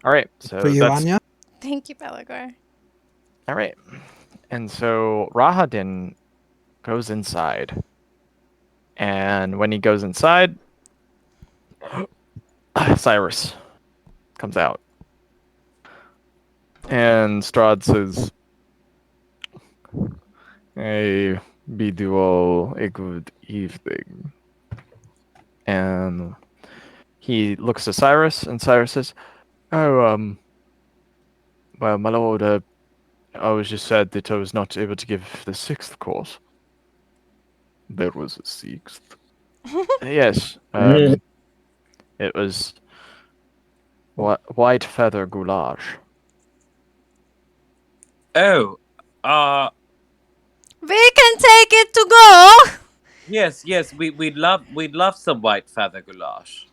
[SPEAKER 2] All right, so
[SPEAKER 1] For you,
[SPEAKER 2] that's
[SPEAKER 1] Anya?
[SPEAKER 3] Thank you, Belagor.
[SPEAKER 2] all right. And so Rahadin goes inside, and when he goes inside, Cyrus comes out, and Strahd says, "I bid you all a good evening." And he looks at Cyrus, and Cyrus says, "Oh, well, my lord, I was just sad that I was not able to give the sixth course." There was a sixth. Yes, it was white feather goulash.
[SPEAKER 8] Oh,
[SPEAKER 3] We can take it to go.
[SPEAKER 8] yes, we'd love some white feather goulash.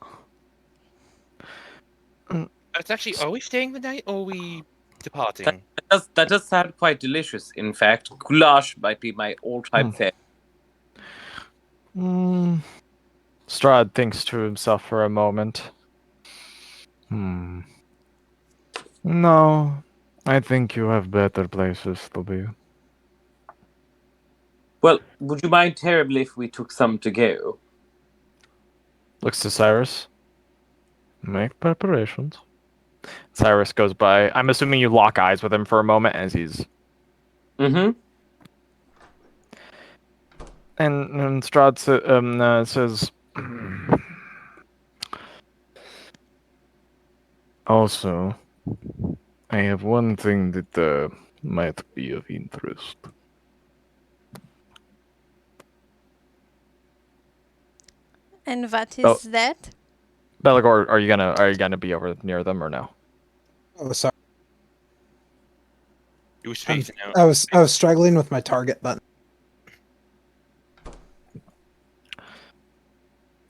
[SPEAKER 5] It's actually, are we staying the night or are we departing?
[SPEAKER 8] That does sound quite delicious. In fact, goulash might be my all-time favorite.
[SPEAKER 2] Strahd thinks to himself for a moment. No, I think you have better places to be.
[SPEAKER 8] Well, would you mind terribly if we took some to go?
[SPEAKER 2] Looks to Cyrus. Make preparations. Cyrus goes by. I'm assuming you lock eyes with him for a moment as he's.
[SPEAKER 8] Mm-hmm.
[SPEAKER 2] And Strahd says. Also, I have one thing that might be of interest.
[SPEAKER 3] And what
[SPEAKER 2] Oh.
[SPEAKER 3] is that?
[SPEAKER 2] Belagor, are you gonna be over near them or no?
[SPEAKER 1] Oh, sorry.
[SPEAKER 5] You were spacing out.
[SPEAKER 1] I was struggling with my target button.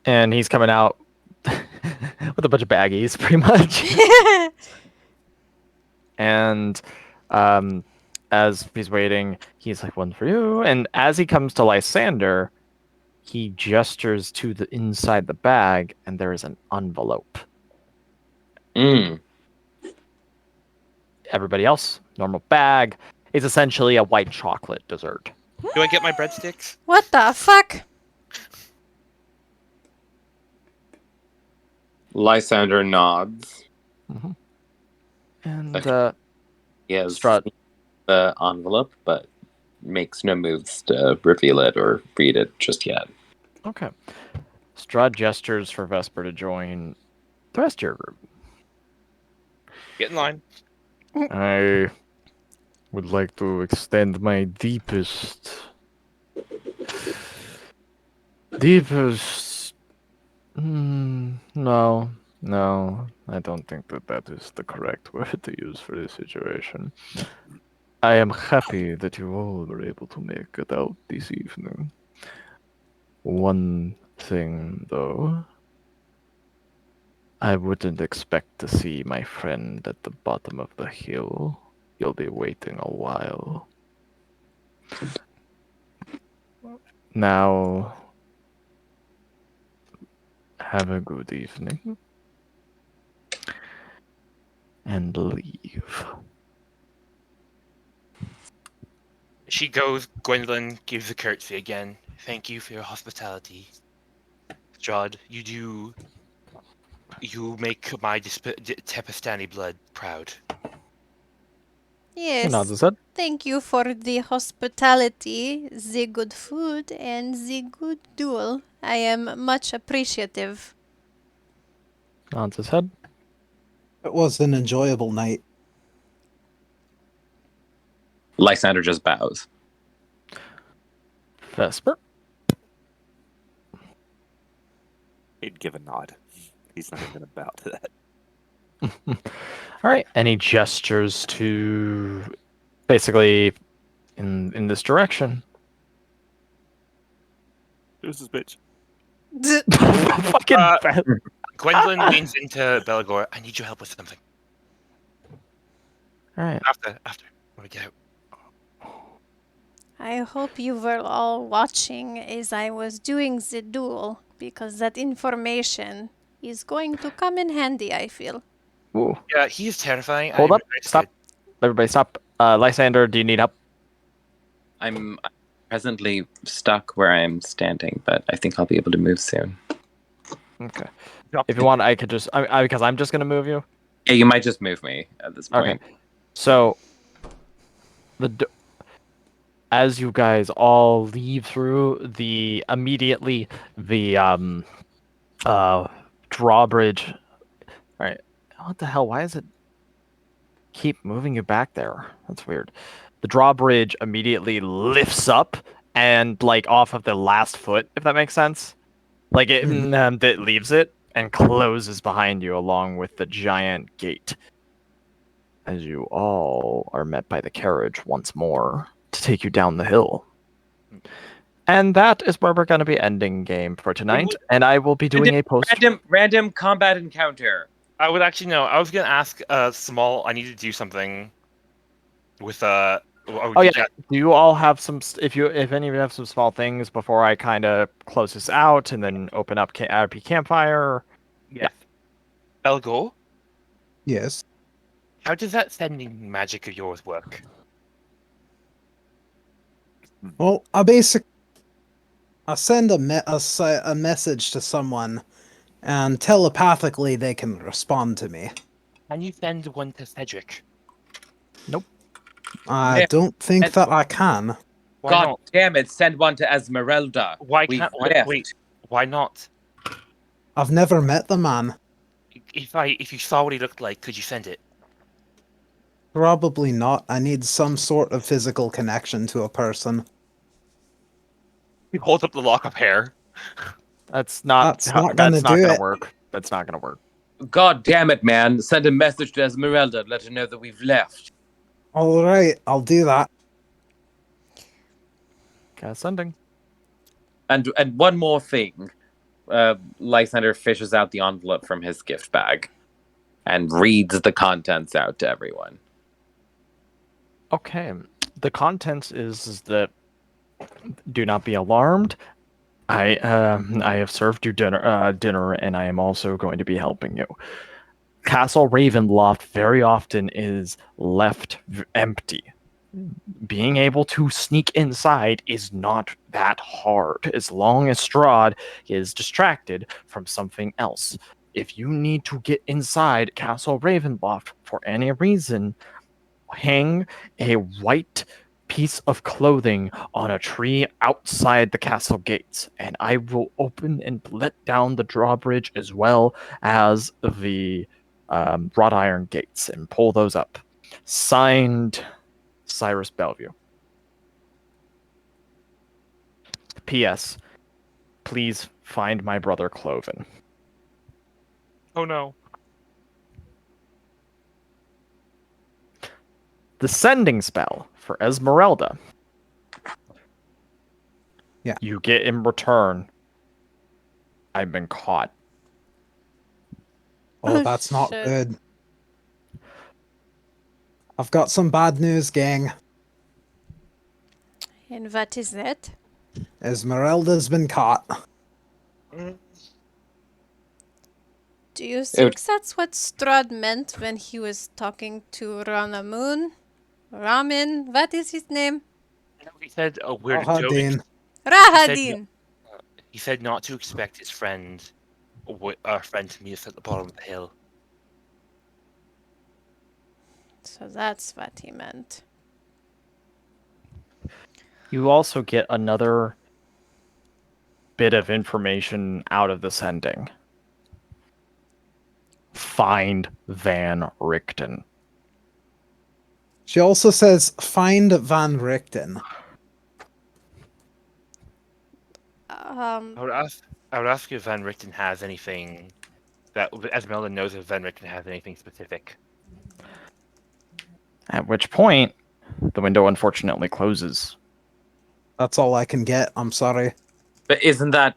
[SPEAKER 2] And he's coming out with a bunch of baggies, pretty much. And as he's waiting, he's like, "One for you." And as he comes to Lysander, he gestures to the inside the bag, and there is an envelope. Everybody else, normal bag. It's essentially a white chocolate dessert.
[SPEAKER 5] Do I get my breadsticks?
[SPEAKER 3] What the fuck?
[SPEAKER 8] Lysander nods.
[SPEAKER 2] And
[SPEAKER 8] He has
[SPEAKER 2] Strahd.
[SPEAKER 8] the envelope, but makes no moves to reveal it or read it just yet.
[SPEAKER 2] Okay. Strahd gestures for Vesper to join the rest of your group.
[SPEAKER 5] Get in line.
[SPEAKER 10] I would like to extend my deepest. No, I don't think that is the correct word to use for this situation. I am happy that you all were able to make it out this evening. One thing, though, I wouldn't expect to see my friend at the bottom of the hill. You'll be waiting a while. Now, have a good evening. And leave.
[SPEAKER 5] She goes. Gwendolyn gives a curtsy again. Thank you for your hospitality, Strahd. You make my Tepestani blood proud.
[SPEAKER 10] He nods
[SPEAKER 3] Yes.
[SPEAKER 10] his head.
[SPEAKER 3] Thank you for the hospitality, the good food, and the good duel. I am much appreciative.
[SPEAKER 10] Nods his head.
[SPEAKER 1] It was an enjoyable night.
[SPEAKER 8] Lysander just bows.
[SPEAKER 10] Vesper.
[SPEAKER 7] He'd give a nod. He's not even gonna bow to that.
[SPEAKER 10] All right. And he gestures to basically in this direction.
[SPEAKER 7] Who's this bitch?
[SPEAKER 10] Fucking
[SPEAKER 5] Gwendolyn leans into Belagor. I need your help with something.
[SPEAKER 10] All right.
[SPEAKER 5] After. When we get out.
[SPEAKER 3] I hope you were all watching as I was doing the duel, because that information is going to come in handy, I feel.
[SPEAKER 10] Ooh.
[SPEAKER 5] Yeah, he's terrifying.
[SPEAKER 10] Hold
[SPEAKER 5] I'm
[SPEAKER 10] up.
[SPEAKER 5] very
[SPEAKER 10] Stop.
[SPEAKER 5] scared.
[SPEAKER 10] Everybody stop. Lysander, do you need help?
[SPEAKER 8] I'm presently stuck where I'm standing, but I think I'll be able to move soon.
[SPEAKER 10] Okay. If you want, I could just because I'm just gonna move you.
[SPEAKER 8] Yeah, you might just move me at this point.
[SPEAKER 10] Okay. So as you guys all leave through immediately the drawbridge. All right. What the hell? Why is it keep moving you back there? That's weird. The drawbridge immediately lifts up and like off of the last foot, if that makes sense. Like it leaves it and closes behind you along with the giant gate. As you all are met by the carriage once more to take you down the hill. And that is where we're going to be ending game for tonight. And I will be doing a post.
[SPEAKER 8] Random combat encounter.
[SPEAKER 5] I would actually know. I was gonna ask small. I need to do something with
[SPEAKER 10] Oh yeah. Do you all have some? If any of you have some small things before I kind of close this out and then open up RP campfire?
[SPEAKER 5] Yeah. Belgo,
[SPEAKER 1] Yes.
[SPEAKER 5] how does that sending magic of yours work?
[SPEAKER 1] Well, I send a message to someone, and telepathically they can respond to me.
[SPEAKER 5] Can you send one to Cedric?
[SPEAKER 10] Nope.
[SPEAKER 1] I don't think that I can.
[SPEAKER 5] Why
[SPEAKER 8] God
[SPEAKER 5] not?
[SPEAKER 8] damn it! Send one to Esmeralda.
[SPEAKER 5] Why
[SPEAKER 8] We've
[SPEAKER 5] can't?
[SPEAKER 8] left.
[SPEAKER 5] Wait. Why not?
[SPEAKER 1] I've never met the man.
[SPEAKER 5] If you saw what he looked like, could you send it?
[SPEAKER 1] Probably not. I need some sort of physical connection to a person.
[SPEAKER 5] He holds up the lock of hair.
[SPEAKER 10] That's not gonna work. That's not gonna work.
[SPEAKER 8] God damn it, man! Send a message to Esmeralda. Let her know that we've left.
[SPEAKER 1] All right, I'll do that.
[SPEAKER 10] Okay, sending.
[SPEAKER 8] And one more thing. Lysander fishes out the envelope from his gift bag and reads the contents out to everyone.
[SPEAKER 10] Okay. The contents is that do not be alarmed. I have served you dinner, and I am also going to be helping you. Castle Ravenloft very often is left empty. Being able to sneak inside is not that hard, as long as Strahd is distracted from something else. If you need to get inside Castle Ravenloft for any reason, hang a white piece of clothing on a tree outside the castle gates, and I will open and let down the drawbridge as well as the wrought iron gates and pull those up. Signed, Cyrus Bellevue. P.S. Please find my brother Cloven.
[SPEAKER 5] Oh no.
[SPEAKER 10] The sending spell for Esmeralda.
[SPEAKER 1] Yeah.
[SPEAKER 10] You get in return. I've been caught.
[SPEAKER 1] Oh,
[SPEAKER 3] Oh,
[SPEAKER 1] that's not
[SPEAKER 3] shit.
[SPEAKER 1] good. I've got some bad news, gang.
[SPEAKER 3] And what is that?
[SPEAKER 1] Esmeralda's been caught.
[SPEAKER 3] Do you
[SPEAKER 8] It
[SPEAKER 3] think that's what Strahd meant when he was talking to Ranamun? Ramin? What is his name?
[SPEAKER 5] I know he said, "Oh, we're
[SPEAKER 1] Oh,
[SPEAKER 5] doing."
[SPEAKER 1] Dean.
[SPEAKER 3] Rahadin!
[SPEAKER 5] He said not to expect his friend, our friend, to meet us at the bottom of the hill.
[SPEAKER 3] So that's what he meant.
[SPEAKER 2] You also get another bit of information out of this ending. Find Van Richten.
[SPEAKER 1] She also says, find Van Richten.
[SPEAKER 5] I would ask if Van Richten has anything that Esmeralda knows if Van Richten has anything specific.
[SPEAKER 2] At which point, the window unfortunately closes.
[SPEAKER 1] That's all I can get. I'm sorry.
[SPEAKER 8] But isn't that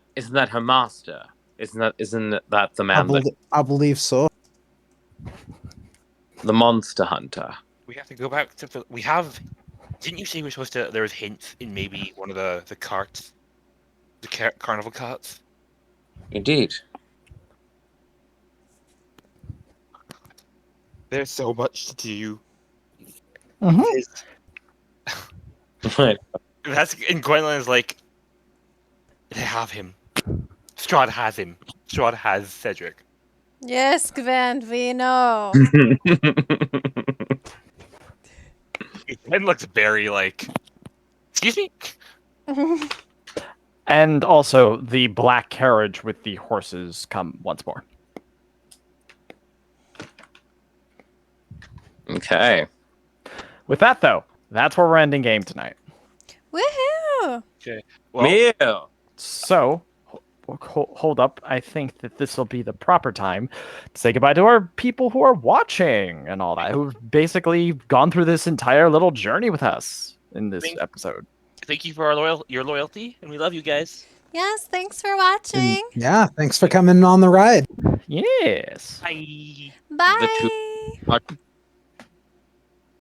[SPEAKER 8] her master? Isn't that the man
[SPEAKER 1] I believe so.
[SPEAKER 8] the monster hunter?
[SPEAKER 5] We have to go back to we have. Didn't you say we're supposed to? There was hints in maybe one of the carts, the carnival carts.
[SPEAKER 8] Indeed.
[SPEAKER 5] There's so much to do.
[SPEAKER 8] Right.
[SPEAKER 5] That's and Gwendolyn is like, they have him. Strahd has him. Strahd has Cedric.
[SPEAKER 3] Yes, Gwen, we know.
[SPEAKER 5] Gwen looks very like, excuse me.
[SPEAKER 2] And also, the black carriage with the horses come once more.
[SPEAKER 8] Okay.
[SPEAKER 2] With that, though, that's where we're ending game tonight.
[SPEAKER 3] Woohoo!
[SPEAKER 5] Okay. Well,
[SPEAKER 2] So, hold up. I think that this will be the proper time to say goodbye to our people who are watching and all that, who've basically gone through this entire little journey with us in this episode.
[SPEAKER 5] thank you for your loyalty, and we love you guys.
[SPEAKER 3] Yes, thanks for watching.
[SPEAKER 1] And yeah, thanks for coming on the ride.
[SPEAKER 2] Yes.
[SPEAKER 5] Bye.
[SPEAKER 3] Bye.